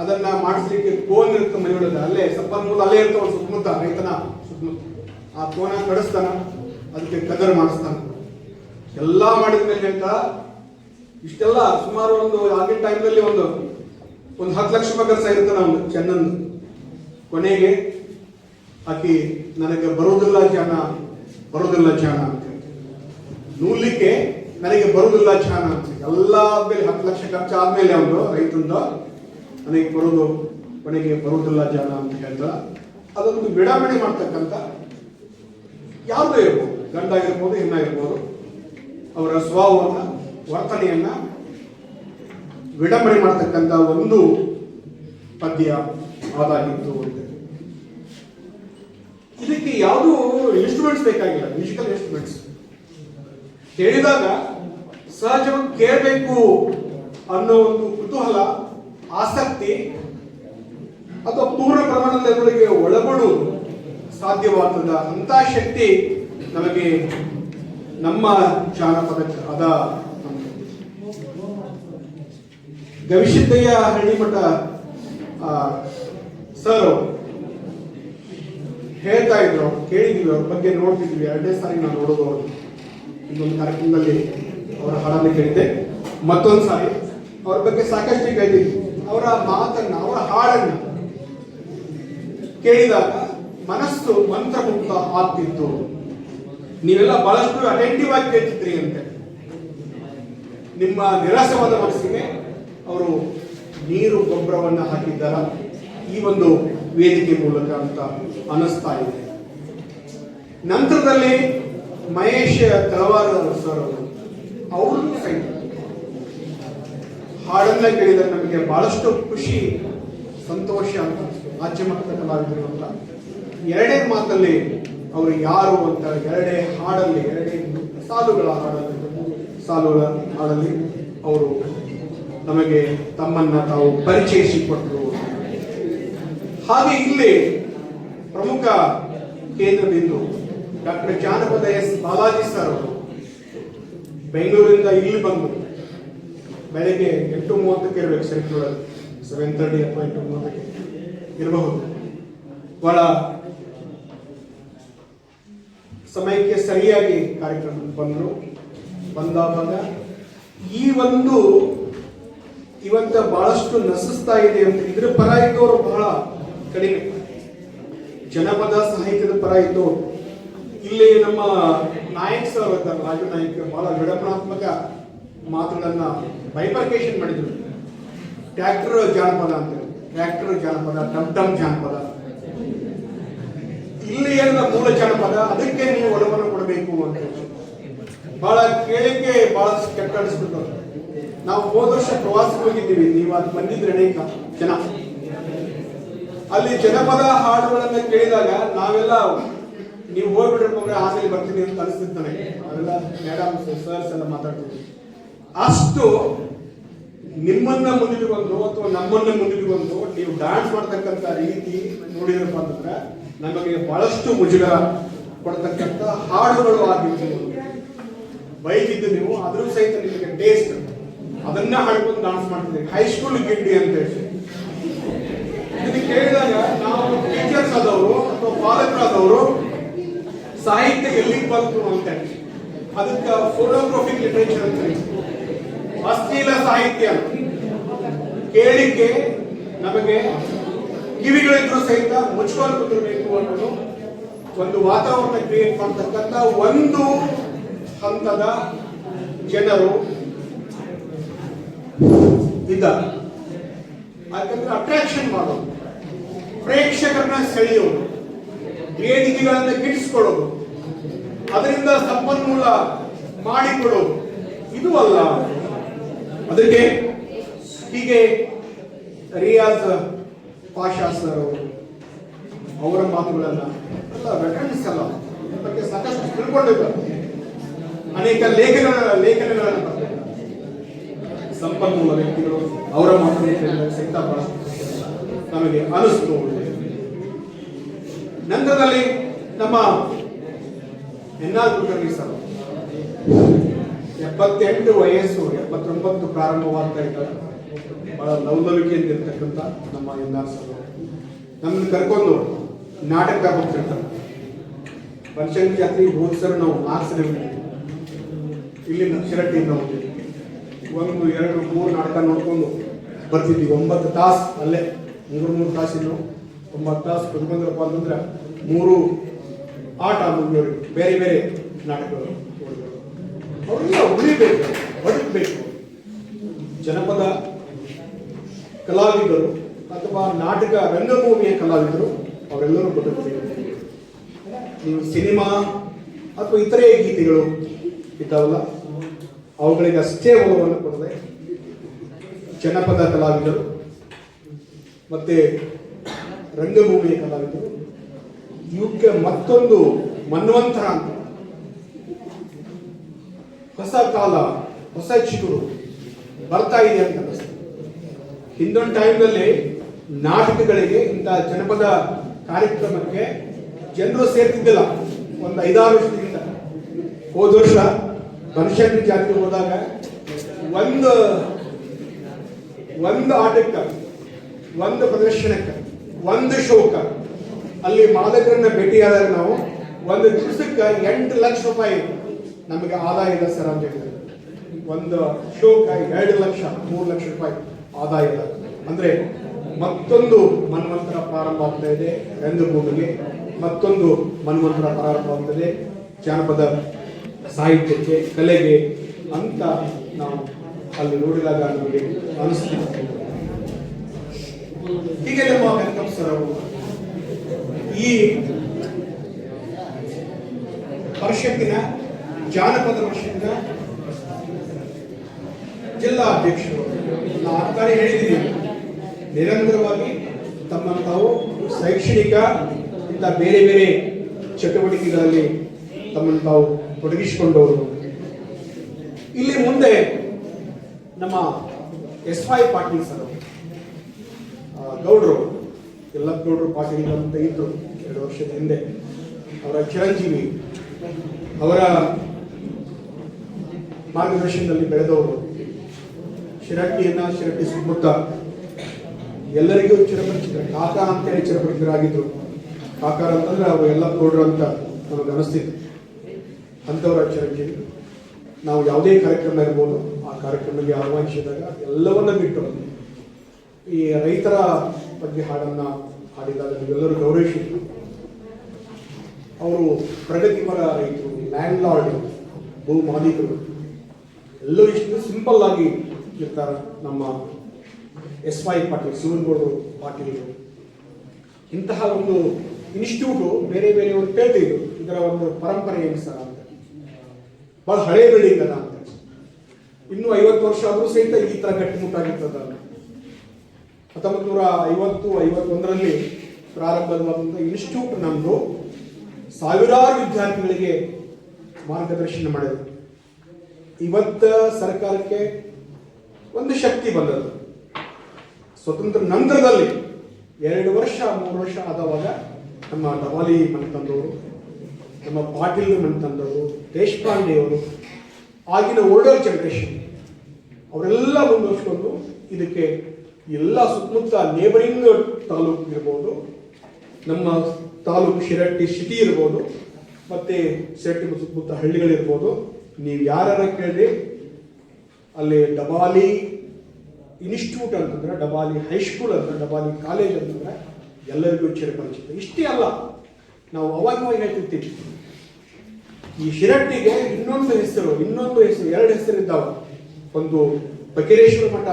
ಅದನ್ನ ಮಾಡಿಸ್ಲಿಕ್ಕೆ ಕೋನ್ ಇರುತ್ತೆ ಮನೆಯೊಳಗೆ, ಅಲ್ಲೇ ಸಂಪನ್ಮೂಲ ಅಲ್ಲೇ ಇರ್ತವೆ ಸುತ್ತಮುತ್ತ, ರೈತನ ಸುತ್ತಮುತ್ತ. ಆ ಕೋನ ಕಡಿಸ್ತಾನ, ಅದಕ್ಕೆ ಕದರ್ ಮಾಡಿಸ್ತಾನ. ಎಲ್ಲ ಮಾಡಿದ್ಮೇಲೆ ಹೇಳ್ತಾ ಇಷ್ಟೆಲ್ಲ ಸುಮಾರು ಒಂದು ಆಗಿನ ಟೈಮ್ನಲ್ಲಿ ಒಂದು 10 ಲಕ್ಷ ರೂಪಾಯಿ ಖರ್ಚು ಇರ್ತಾನೆ ಅವನು ಚೆನ್ನಂದು. ಕೊನೆಗೆ ಆಕಿ ನನಗೆ ಬರುವುದಿಲ್ಲ ಜಾನ, ಬರುವುದಿಲ್ಲ ಜಾನ ಅಂತ, ನೂಲಿಕ್ಕೆ ನನಗೆ ಬರುವುದಿಲ್ಲ ಜಾನ ಅಂತ. ಎಲ್ಲ ಆದ್ಮೇಲೆ 10 ಲಕ್ಷ ಖರ್ಚು ಆದ್ಮೇಲೆ ಅವನು ರೈತಂದು ನನಗೆ ಬರುವುದು, ಕೊನೆಗೆ ಬರುವುದಿಲ್ಲ ಜಾನ ಅಂತ ಹೇಳ್ತಾ ಅದೊಂದು ವಿಡಂಬನೆ ಮಾಡ್ತಕ್ಕಂಥ ಯಾವುದೇ ಇರ್ಬೋದು, ಗಂಡ ಇರ್ಬೋದು, ಹೆಣ್ಣಾಗಿರ್ಬೋದು, ಅವರ ಸ್ವಭಾವವನ್ನ, ವರ್ತನೆಯನ್ನ ವಿಡಂಬನೆ ಮಾಡ್ತಕ್ಕಂಥ ಒಂದು ಪದ್ಯ ಆದಾಗಿತ್ತು ಅಂತ. ಇದಕ್ಕೆ ಯಾವುದೂ ಇನ್ಸ್ಟ್ರೂಮೆಂಟ್ಸ್ ಬೇಕಾಗಿಲ್ಲ, ಮ್ಯೂಸಿಕಲ್ ಇನ್ಸ್ಟ್ರೂಮೆಂಟ್ಸ್. ಹೇಳಿದಾಗ ಸಹಜವಾಗಿ ಕೇಳಬೇಕು ಅನ್ನೋ ಒಂದು ಕುತೂಹಲ, ಆಸಕ್ತಿ ಅಥವಾ ಪೂರ್ಣ ಪ್ರಮಾಣದಲ್ಲಿ ಅದರೊಳಗೆ ಒಳಗೊಳ್ಳುವುದು ಸಾಧ್ಯವಾಗ್ತದ ಅಂತ ಶಕ್ತಿ ನಮಗೆ ನಮ್ಮ ಜಾನಪದಕ್ಕೆ ಅದ. ಗವಿಸಿದ್ದಯ್ಯ ಹಳ್ಳಿಮಠ ಸರ್ ಹೇಳ್ತಾ ಇದ್ರು, ಕೇಳಿದ್ವಿ, ಅವ್ರ ಬಗ್ಗೆ ನೋಡ್ತಿದ್ವಿ. 2ನೇ ಸಾರಿ ನಾವು ನೋಡೋದು ಅವರು. ಇನ್ನೊಂದು ಕಾರ್ಯಕ್ರಮದಲ್ಲಿ ಅವರ ಹಾಡನ್ನು ಕೇಳಿದ್ದೆ, ಮತ್ತೊಂದು ಸಾರಿ ಅವ್ರ ಬಗ್ಗೆ ಸಾಕಷ್ಟು ಕೇಳಿದ್ವಿ. ಅವರ ಮಾತನ್ನ, ಅವರ ಹಾಡನ್ನ ಕೇಳಿದಾಗ ಮನಸ್ಸು ಮಂತ್ರಮುಕ್ತ ಆಗ್ತಿತ್ತು. ನೀವೆಲ್ಲ ಬಹಳಷ್ಟು ಅಟೆಂಟಿವ್ ಆಗಿ ಕೇಳ್ತಿದ್ರಿ ಅಂತೆ. ನಿಮ್ಮ ನಿರಾಸವಾದ ಮನಸ್ಸಿಗೆ ಅವರು ನೀರು ಗೊಬ್ಬರವನ್ನ ಹಾಕಿದ್ದಾರ ಈ ಒಂದು ವೇದಿಕೆ ಮೂಲಕ ಅಂತ ಅನಿಸ್ತಾ ಇದೆ. ನಂತರದಲ್ಲಿ ಮಹೇಶ್ ತಳವಾರ ಸರ್ ಅವರು ಸಹಿತ ಹಾಡನ್ನ ಕೇಳಿದಾಗ ನಮಗೆ ಬಹಳಷ್ಟು ಖುಷಿ, ಸಂತೋಷ ಅಂತ ಅನಿಸ್ತು. ರಾಜ್ಯ ಮಟ್ಟದ ಕಲಾವಿದರು ಅಂತ 2ನೇ ಮಾತಲ್ಲಿ ಅವರು ಯಾರು ಅಂತ 2 ಹಾಡಲ್ಲಿ, 2 ಸಾಲುಗಳ ಹಾಡಲ್ಲಿ ಅವರು ನಮಗೆ ತಮ್ಮನ್ನ ತಾವು ಪರಿಚಯಿಸಿಕೊಟ್ಟರು. ಹಾಗೆ ಇಲ್ಲಿ ಪ್ರಮುಖ ಕೇಂದ್ರ ಬಿಂದು ಡಾಕ್ಟರ್ ಜಾನಪದ ಎಸ್ ಬಾಲಾಜಿ ಸರ್ ಅವರು ಬೆಂಗಳೂರಿಂದ ಇಲ್ಲಿ ಬಂದು ಬೆಳಗ್ಗೆ 8:30ಕ್ಕೆ ಇರಬೇಕು, ಸೆಂಟ್ರಲ್ 7:30 ಅಥವಾ 8:30ಕ್ಕೆ ಇರಬಹುದು. ಬಹಳ ಸಮಯಕ್ಕೆ ಸರಿಯಾಗಿ ಕಾರ್ಯಕ್ರಮ ಬಂದರು. ಬಂದಾಗ ಈ ಒಂದು ಇವತ್ತ ಬಹಳಷ್ಟು ನಶಿಸ್ತಾ ಇದೆ ಅಂತ, ಇದರ ಪರ ಇದ್ದವರು ಬಹಳ ಕಡಿಮೆ, ಜನಪದ ಸಾಹಿತ್ಯದ ಪರ ಇದ್ದವರು. ಇಲ್ಲಿ ನಮ್ಮ ನಾಯಕ್ ಸರ್ ಇದ್ದಾರೆ, ರಾಜು ನಾಯಕ್, ಬಹಳ ವಿಡಂಬನಾತ್ಮಕ ಮಾತುಗಳನ್ನ ಬೈಫರ್ಕೇಶನ್ ಮಾಡಿದ್ರು. ಟ್ರ್ಯಾಕ್ಟರ್ ಜಾನಪದ ಅಂತ, ಟ್ರ್ಯಾಕ್ಟರ್ ಜಾನಪದ, ಟಮ್ ಟಮ್ ಜಾನಪದ. ಇಲ್ಲಿ ಏನ ಮೂಲ ಜಾನಪದ, ಅದಕ್ಕೆ ನೀವು ಒಲವನ್ನು ಕೊಡಬೇಕು ಅಂತ ಬಹಳ ಕೇಳಿಕೆ ಬಹಳ ಕೆಟ್ಟ ಅನಿಸ್ಬಿಟ್ಟು. ನಾವು ಹೋದ ವರ್ಷ ಪ್ರವಾಸಕ್ಕೆ ಹೋಗಿದ್ದೀವಿ, ನೀವು ಅದು ಬಂದಿದ್ರೆ ಅನೇಕ ಜನ. ಅಲ್ಲಿ ಜನಪದ ಹಾಡುಗಳನ್ನ ಕೇಳಿದಾಗ ನಾವೆಲ್ಲ ನೀವು ಹೋಗ್ಬಿಟ್ರೆ ಆಮೇಲೆ ಬರ್ತೀನಿ ಅಂತ ಅನಿಸ್ತಿತ್ತು ನನಗೆ. ಅವೆಲ್ಲ ಮೇಡಮ್ ಸರ್ಸ್ ಎಲ್ಲ ಮಾತಾಡ್ತೀವಿ. ಅಷ್ಟು ನಿಮ್ಮನ್ನ ಮುಂದಿಟ್ಕೊಂಡು ಅಥವಾ ನಮ್ಮನ್ನ ಮುಂದಿಟ್ಕೊಂಡು ನೀವು ಡ್ಯಾನ್ಸ್ ಮಾಡ್ತಕ್ಕಂಥ ರೀತಿ ನೋಡಿದ್ರಪ್ಪ ಅಂತಂದ್ರೆ ನಮಗೆ ಬಹಳಷ್ಟು ಮುಜುಗರ ಕೊಡ್ತಕ್ಕಂಥ ಹಾಡುಗಳು ಆಗಿತ್ತು. ಬೈತಿದ್ದು ನೀವು, ಆದ್ರೂ ಸಹಿತ ನಿಮಗೆ ಟೇಸ್ಟ್ ಅದನ್ನ ಹಾಡ್ಕೊಂಡು ಡಾನ್ಸ್ ಮಾಡ್ತಿದ್ದೀವಿ. ಹೈಸ್ಕೂಲ್ ಗಿಡ್ಡಿ ಅಂತ ಹೇಳಿ ಇದನ್ನ ಕೇಳಿದಾಗ ನಾವು ಟೀಚರ್ಸ್ ಆದವರು ಅಥವಾ ಪಾಲಕರಾದವರು ಸಾಹಿತ್ಯ ಎಲ್ಲಿಗೆ ಬಂತು ಅಂತ ಅದಕ್ಕೆ ಫೋಟೋಗ್ರಾಫಿಕ್ ಲಿಟರೇಚರ್ ಅಂತ ಅಶ್ಲೀಲ ಸಾಹಿತ್ಯ ಕೇಳಿಕೆ ನಮಗೆ ಕಿವಿಗಳಿದ್ರು ಸಹಿತ ಮುಚ್ಕೊಂಡು ಕುಂದಿರಬೇಕು ಅನ್ನೋದು ಒಂದು ವಾತಾವರಣ ಕ್ರಿಯೇಟ್ ಮಾಡತಕ್ಕಂಥ ಒಂದು ಹಂತದ ಜನರು ಇದ್ದಾರೆ. ಯಾಕಂದ್ರೆ ಅಟ್ರಾಕ್ಷನ್ ಮಾಡೋದು, ಪ್ರೇಕ್ಷಕರನ್ನ ಸೆಳೆಯೋದು, ವೇದಿಕೆಗಳನ್ನು ಗಿಟ್ಟಿಸ್ಕೊಳ್ಳೋದು, ಅದರಿಂದ ಸಂಪನ್ಮೂಲ ಮಾಡಿಕೊಡೋದು ಇದು ಅಲ್ಲ. ಅದಕ್ಕೆ ಹೀಗೆ ರಿಯಾಜ್ ಪಾಷಾ ಸರ್ ಅವರ ಮಾತುಗಳನ್ನ ಎಲ್ಲ ವೆಟರನ್ಸ್ ಅಲ್ಲ ಬಗ್ಗೆ ಸಾಕಷ್ಟು ತಿಳ್ಕೊಂಡಿದ್ದಾರೆ. ಅನೇಕ ಲೇಖನಗಳನ್ನು ಬರೆದಿದ್ದಾರೆ. ಸಂಪನ್ಮೂಲ ವ್ಯಕ್ತಿಗಳು ಅವರ ಮಾತುಗಳನ್ನು ಸಹಿತ ನಮಗೆ ಅನಿಸ್ತು. ನಂತರದಲ್ಲಿ ನಮ್ಮ ಎನ್ಆರ್ ಕುಲಕರ್ಣಿ ಸರ್ 78 ವಯಸ್ಸು, 79 ಪ್ರಾರಂಭವಾಗ್ತಾ ಇದ್ದಾರೆ. ಬಹಳ ಲವಲವಿಕೆಯಿಂದ ಇರ್ತಕ್ಕಂಥ ನಮ್ಮ ಎನ್ಆರ್ ಸರ್ ನಮ್ಮನ್ನು ಕರ್ಕೊಂಡು ನಾಟಕ ಹೋಗ್ತಿರ್ತಾರೆ. ಬನಶಂಕರಿ ಜಾತ್ರೆಗೆ ಹೋದ ಸರ್ ನಾವು 4 ಸಲ ಇಲ್ಲಿಂದ ಶಿರಟ್ಟಿಯಿಂದ ಹೋಗ್ತೀವಿ. 1, 2, 3 ನಾಟಕ ನೋಡ್ಕೊಂಡು ಬರ್ತಿದ್ವಿ. 9 ತಾಸು ಅಲ್ಲೇ 3 ತಾಸಿನ 9 ತಾಸು ಕುತ್ಕೊಂಡ್ರಪ್ಪ ಅಂತಂದ್ರೆ 3 ಆಟ ಮುಗಿಯೋರಿಗೆ ಬೇರೆ ಬೇರೆ ನಾಟಕಗಳು ಅವರೆಲ್ಲ ಉಳಿಬೇಕು, ಬದುಕಬೇಕು. ಜನಪದ ಕಲಾವಿದರು ಅಥವಾ ನಾಟಕ ರಂಗಭೂಮಿಯ ಕಲಾವಿದರು ಅವರೆಲ್ಲರೂ ಬದುಕಬೇಕು. ನೀವು ಸಿನಿಮಾ ಅಥವಾ ಇತರೆ ಗೀತೆಗಳು ಇದ್ದಾವಲ್ಲ ಅವುಗಳಿಗೆ ಅಷ್ಟೇ ಒಲವನ್ನು ಕೊಡದೆ ಜನಪದ ಕಲಾವಿದರು ಮತ್ತೆ ರಂಗಭೂಮಿಯ ಕಲಾವಿದರು ಇವಕ್ಕೆ ಮತ್ತೊಂದು ಮನ್ವಂತರ ಅಂತ ಹೊಸ ಕಾಲ, ಹೊಸ ಚಿಗುರು ಬರ್ತಾ ಇದೆ ಅಂತ ಅನಿಸ್ತದೆ. ಹಿಂದೊಂದು ಟೈಮ್ನಲ್ಲಿ ನಾಟಕಗಳಿಗೆ ಇಂಥ ಜನಪದ ಕಾರ್ಯಕ್ರಮಕ್ಕೆ ಜನರು ಸೇರ್ತಿದ್ದಿಲ್ಲ. ಒಂದು 5-6 ವರ್ಷದಿಂದ. ಹೋದ ವರ್ಷ ಬನಶಂಕರಿ ಜಾತ್ರೆ ಹೋದಾಗ ಒಂದು ಆಟಕ್ಕೆ, ಒಂದು ಪ್ರದರ್ಶನಕ್ಕೆ, ಒಂದು ಶೋಕ್ಕೆ ಅಲ್ಲಿ ಮಾದಕರನ್ನ ಭೇಟಿಯಾದಾಗ ನಾವು ಒಂದು ದಿವಸಕ್ಕೆ 8 ಲಕ್ಷ ರೂಪಾಯಿ ನಮಗೆ ಆದಾಯದ ಸರ ಅಂತ ಹೇಳಿದ್ರು. ಒಂದು ಶೋಕ್ಕೆ 2 ಲಕ್ಷ 3 ಲಕ್ಷ ರೂಪಾಯಿ ಆದಾಯದ. ಅಂದ್ರೆ ಮತ್ತೊಂದು ಮನ್ವಂತರ ಪ್ರಾರಂಭ ಆಗ್ತಾ ಇದೆ ರಂಗಭೂಮಿಗೆ, ಮತ್ತೊಂದು ಮನ್ವಂತರ ಪ್ರಾರಂಭ ಆಗ್ತದೆ ಜಾನಪದ ಸಾಹಿತ್ಯಕ್ಕೆ, ಕಲೆಗೆ ಅಂತ ನಾವು ಅಲ್ಲಿ ನೋಡಿದಾಗ ನಮಗೆ ಅನಿಸ್ತಿದೆ. ಹೀಗೆ ನಮ್ಮ ವೆಂಕಟಪ್ಪ ಸರ್ ಅವರು ಈ ಪರಿಷತ್ತಿನ ಜಾನಪದ ಪರಿಷತ್ತಿನ ಜಿಲ್ಲಾ ಅಧ್ಯಕ್ಷರು. ನಾವು ಆಗ್ತಾನೆ ಹೇಳಿದ್ದೀವಿ, ನಿರಂತರವಾಗಿ ತಮ್ಮನ್ನು ತಾವು ಶೈಕ್ಷಣಿಕ ಇಂಥ ಬೇರೆ ಬೇರೆ ಚಟುವಟಿಕೆಗಳಲ್ಲಿ ತಮ್ಮನ್ನು ತಾವು ತೊಡಗಿಸಿಕೊಂಡವರು. ಇಲ್ಲಿ ಮುಂದೆ ನಮ್ಮ SY ಪಾಟೀಲ್ ಸರ್ ಗೌಡ್ರು, ಎಲ್ಲ ಗೌಡ್ರು ಪಾಟೀಲ್ ಅಂತ ಇದ್ರು 2 ವರ್ಷದ ಹಿಂದೆ. ಅವರ ಚಿರಂಜೀವಿ, ಅವರ ಮಾರ್ಗದರ್ಶನದಲ್ಲಿ ಬೆಳೆದವರು. ಶಿರಟ್ಟಿ ಸುತ್ತಮುತ್ತ ಎಲ್ಲರಿಗೂ ಚಿರಪರಿಚಿತ, ಕಾಕ ಅಂತೇಳಿ ಚಿರಪರಿಚಿತರಾಗಿದ್ರು. ಕಾಕಾರ ಅಂತಂದ್ರೆ ಅವರು ಎಲ್ಲ ಗೌಡ್ರು ಅಂತ ನಮಗೆ ಅನಿಸ್ತಿತ್ತು. ಅಂಥವರ ಚಿರಂಜೀವಿ. ನಾವು ಯಾವುದೇ ಕಾರ್ಯಕ್ರಮ ಇರ್ಬೋದು, ಆ ಕಾರ್ಯಕ್ರಮಕ್ಕೆ ಆಹ್ವಾನಿಸಿದಾಗ ಎಲ್ಲವನ್ನ ಬಿಟ್ಟು ಈ ರೈತರ ಬಗ್ಗೆ ಹಾಡನ್ನ ಹಾಡಿದಾಗ ನೀವೆಲ್ಲರೂ ಗೌರವಿಸಿದ್ರು. ಅವರು ಪ್ರಗತಿಪರ ರೈತರು, ಲ್ಯಾಂಡ್ ಲಾರ್ಡ್, ಭೂ ಮಾಲೀಕರು ಎಲ್ಲರೂ ಇಷ್ಟು ಸಿಂಪಲ್ ಆಗಿ ಇರ್ತಾರೆ. ನಮ್ಮ SY ಪಾಟೀಲ್, ಶಿವನಗೌಡರು ಪಾಟೀಲ್ ಇಂತಹ ಒಂದು ಇನ್ಸ್ಟಿಟ್ಯೂಟು ಬೇರೆ ಬೇರೆಯವರು ಕೇಳ್ತಿದ್ರು, ಇದರ ಒಂದು ಪರಂಪರೆ ಏನು ಸರ್ ಅಂತ. ಬಹಳ ಹಳೆ ಬಿಲ್ಡಿಂಗ್ ಅದ ಅಂತ. ಇನ್ನೂ 50 ವರ್ಷ ಆದರೂ ಸಹಿತ ಈ ತರ ಗಟ್ಟಿಮುಟ್ಟಾಗಿರ್ತದ. 1950-51ರಲ್ಲಿ ಪ್ರಾರಂಭವಾದಂಥ ಇನ್ಸ್ಟಿಟ್ಯೂಟ್ ನಮ್ಮದು ಸಾವಿರಾರು ವಿದ್ಯಾರ್ಥಿಗಳಿಗೆ ಮಾರ್ಗದರ್ಶನ ಮಾಡಿದೆ. ಇವತ್ತ ಸರ್ಕಾರಕ್ಕೆ ಒಂದು ಶಕ್ತಿ ಬಂದದ್ದು. ಸ್ವತಂತ್ರ ನಂತರದಲ್ಲಿ 2 ವರ್ಷ 3 ವರ್ಷ ಆದವಾಗ ನಮ್ಮ ಡಬಾಲಿ ಮನೆ ತಂದವರು, ನಮ್ಮ ಪಾಟೀಲ್ ಮನೆ ತಂದವರು, ದೇಶಪಾಂಡೆಯವರು, ಆಗಿನ ಓಲ್ಡರ್ ಜನರೇಷನ್ ಅವರೆಲ್ಲ ಮುಂದುವರಿಸಿಕೊಂಡು ಇದಕ್ಕೆ ಎಲ್ಲ ಸುತ್ತಮುತ್ತ ನೇಬರಿಂಗ್ ತಾಲೂಕು ಇರ್ಬೋದು, ನಮ್ಮ ತಾಲೂಕು ಶಿರಟ್ಟಿ ಸಿಟಿ ಇರ್ಬೋದು, ಮತ್ತೆ ಶಿರಟ್ಟಿ ಸುತ್ತಮುತ್ತ ಹಳ್ಳಿಗಳಿರ್ಬೋದು. ನೀವು ಯಾರ ಕೇಳಿದ್ರೆ ಅಲ್ಲಿ ಡಬಾಲಿ ಇನ್ಸ್ಟಿಟ್ಯೂಟ್ ಅಂತಂದ್ರೆ, ಡಬಾಲಿ ಹೈಸ್ಕೂಲ್ ಅಂತ, ಡಬಾಲಿ ಕಾಲೇಜ್ ಅಂತಂದ್ರೆ ಎಲ್ಲರಿಗೂ ಚಿರಪರಿಚಿತ. ಇಷ್ಟೇ ಅಲ್ಲ, ನಾವು ಅವಾಗ ಹೇಳ್ತಿರ್ತೀವಿ ಈ ಶಿರಟ್ಟಿಗೆ ಇನ್ನೊಂದು ಹೆಸರು, ಎರಡು ಹೆಸರಿದ್ದಾವ. ಒಂದು ಬಕೇರೇಶ್ವರ ಮಠ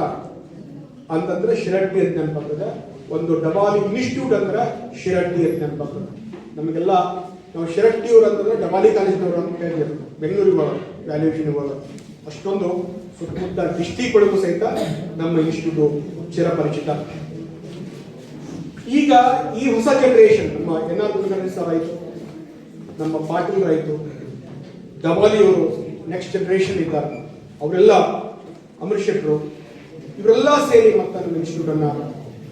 ಅಂತಂದ್ರೆ ಶಿರಟ್ಟಿ ಅಂತ ನೆನಪಾಗ್ತದೆ, ಒಂದು ಡಬಾಲಿ ಇನ್ಸ್ಟಿಟ್ಯೂಟ್ ಅಂದ್ರೆ ಶಿರಟ್ಟಿ ಅಂತ ನೆನಪಾಗ್ತದೆ. ನಮಗೆಲ್ಲ ನಾವು ಶಿರಟ್ಟಿಯವರು ಅಂತಂದ್ರೆ ಡಬಾಲಿ ಕಾಲೇಜಿನವರು ಅಂತ ಕೇಳಿದ್ರು, ಬೆಂಗಳೂರಿಗೆ ಹೋಗೋದು, ವ್ಯಾಲ್ಯೂಷನ್ ಹೋಗೋದು. ಅಷ್ಟೊಂದು ಸುತ್ತಮುತ್ತ ಡಿಸ್ಟ್ರಿಕ್ಟ್ ಒಳಗೂ ಸಹಿತ ನಮ್ಮ ಇನ್ಸ್ಟಿಟ್ಯೂಟ್ ಚಿರಪರಿಚಿತ. ಈಗ ಈ ಹೊಸ ಜನರೇಷನ್, ನಮ್ಮ ಎನ್.ಆರ್. ಕುಲಕರ್ಣಿ ಸರ್ ಆಯಿತು, ನಮ್ಮ ಪಾಟೀಲ್ ಆಯಿತು, ಡಬಾಲಿಯವರು ನೆಕ್ಸ್ಟ್ ಜನರೇಷನ್ ಇದ್ದಾರೆ, ಅವರೆಲ್ಲ ಅಮರೀಶ್ ಶೆಟ್ಟರು, ಇವರೆಲ್ಲ ಸೇರಿ ಮತ್ತೆ ನಮ್ಮ ಇನ್ಸ್ಟಿಟ್ಯೂಟ್ ಅನ್ನ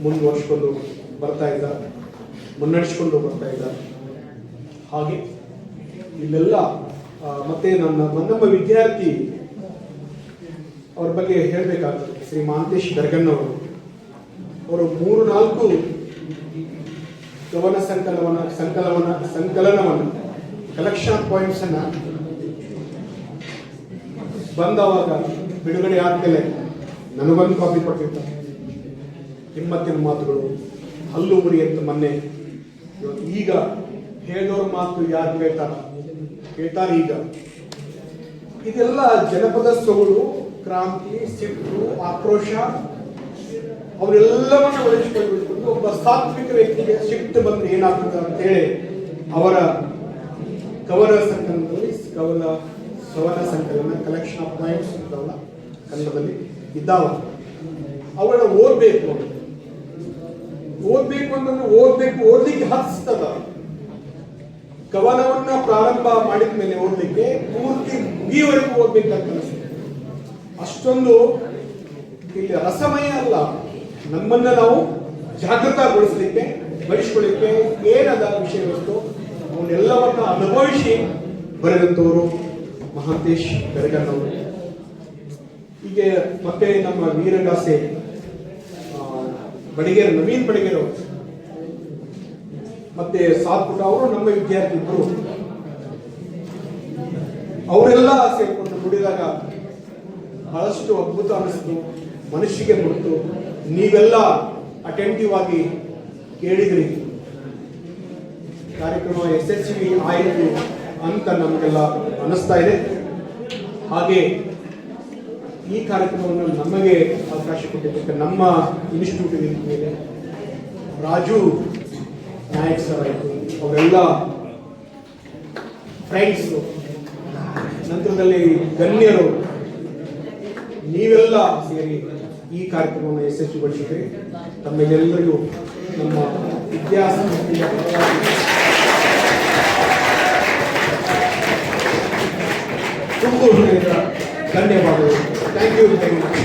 ಮುನ್ನಡೆಸ್ಕೊಂಡು ಬರ್ತಾ ಇದ್ದಾರೆ. ಹಾಗೆ ಇಲ್ಲೆಲ್ಲ ಮತ್ತೆ ನಮ್ಮ ವಿದ್ಯಾರ್ಥಿ ಅವ್ರ ಬಗ್ಗೆ ಹೇಳಬೇಕಾಗ್ತದೆ. ಶ್ರೀ ಮಹಾಂತೇಶ್ ಗರ್ಗನ್ನವರು, ಅವರು 3-4 ಕವನ ಸಂಕಲನವನ್ನು ಕಲೆಕ್ಷನ್ ಪಾಯಿಂಟ್ಸ್ ಅನ್ನ ಬಂದವಾಗ ಬಿಡುಗಡೆ ಆದ್ಮೇಲೆ ನನಗೊಂದು ಕಾಪಿ ಕೊಟ್ಟಿರ್ತಾರೆ. ಹಿಮ್ಮತ್ತಿನ ಮಾತುಗಳು, ಹಲ್ಲು ಉರಿ ಅಂತ ಮೊನ್ನೆ. ಈಗ ಹೇಳಿದವ್ರ ಮಾತು ಯಾರು ಕೇಳ್ತಾರೆ ಈಗ. ಇದೆಲ್ಲ ಜನಪದ ಸೊಗಡು, ಕ್ರಾಂತಿ, ಸಿಟ್ಟು, ಆಕ್ರೋಶ ಅವರೆಲ್ಲವನ್ನ ಒಳಗಿಸಿಕೊಂಡು ಒಬ್ಬ ಸಾತ್ವಿಕ ವ್ಯಕ್ತಿಗೆ ಸಿಟ್ಟು ಬಂದ್ರೆ ಏನಾಗ್ತದೆ ಅಂತ ಹೇಳಿ ಅವರ ಕವನ ಸಂಕಲನ ಕಲೆಕ್ಷನ್ ಆಫ್ ಪಾಯಿಂಟ್ಸ್ ಇದ್ದಾವಲ್ಲ ಕನ್ನಡದಲ್ಲಿ ಇದ್ದಾವ. ಅವಳ ಓದ್ಬೇಕು ಅಂತಂದ್ರೆ ಓದ್ಲಿಕ್ಕೆ ಹತ್ತಿಸ್ತದ. ಕವನವನ್ನ ಪ್ರಾರಂಭ ಮಾಡಿದ ಮೇಲೆ ಓದ್ಲಿಕ್ಕೆ ಪೂರ್ತಿ ಮುಗಿಯವರೆಗೂ ಓದ್ಬೇಕಂತ ಅನಿಸ್ತದೆ. ಅಷ್ಟೊಂದು ಇಲ್ಲಿ ರಸಮಯ ಅಲ್ಲ, ನಮ್ಮನ್ನ ನಾವು ಜಾಗೃತಗೊಳಿಸ್ಲಿಕ್ಕೆ, ಬೆಳೆಸ್ಕೊಳ್ಳಿಕ್ಕೆ ಏನದ ವಿಷಯ ವಸ್ತು ಅವನ್ನೆಲ್ಲವನ್ನ ಅನುಭವಿಸಿ ಬರೆದಂತವರು ಮಹಾಂತೇಶ್ ಗರ್ಗನ್ನವರು. ಹೀಗೆ ಮತ್ತೆ ನಮ್ಮ ವೀರಗಾಸೆ ನವೀನ್ ಬಡಿಗೇರ್ ಅವರು, ಮತ್ತೆ ಸಾತ್ಪುಟ ಅವರು ನಮ್ಮ ವಿದ್ಯಾರ್ಥಿ ಇದ್ರು. ಅವರೆಲ್ಲ ಸೇರ್ಕೊಂಡು ನುಡಿದಾಗ ಬಹಳಷ್ಟು ಅದ್ಭುತ ಅನಿಸ್ತು, ಮನಸ್ಸಿಗೆ ಮುಟ್ಟು. ನೀವೆಲ್ಲ ಅಟೆಂಟಿವ್ ಆಗಿ ಕೇಳಿದ್ರಿ, ಕಾರ್ಯಕ್ರಮ ಯಶಸ್ವಿ ಆಯಿತು ಅಂತ ನಮಗೆಲ್ಲ ಅನಿಸ್ತಾ ಇದೆ. ಹಾಗೆ ಈ ಕಾರ್ಯಕ್ರಮವನ್ನು ನಮಗೆ ಅವಕಾಶ ಕೊಟ್ಟಿದ್ದಕ್ಕೆ ನಮ್ಮ ಇನ್ಸ್ಟಿಟ್ಯೂಟ್ ಮೇಲೆ ರಾಜು ನಾಯಕ್ ಸರ್ ಆಯಿತು, ಅವರೆಲ್ಲ ಫ್ರೆಂಡ್ಸ್, ನಂತರದಲ್ಲಿ ಗಣ್ಯರು, ನೀವೆಲ್ಲ ಸೇರಿ ಈ ಕಾರ್ಯಕ್ರಮವನ್ನು ಯಶಸ್ವಿಗೊಳಿಸಿದ್ರಿ. ತಮ್ಮೆಲ್ಲರಿಗೂ ನಮ್ಮ ವಿದ್ಯಾಸಂಸ್ಥೆಯ ತುಂಬ ಹೃದಯದ ಧನ್ಯವಾದಗಳು. Thank you very much.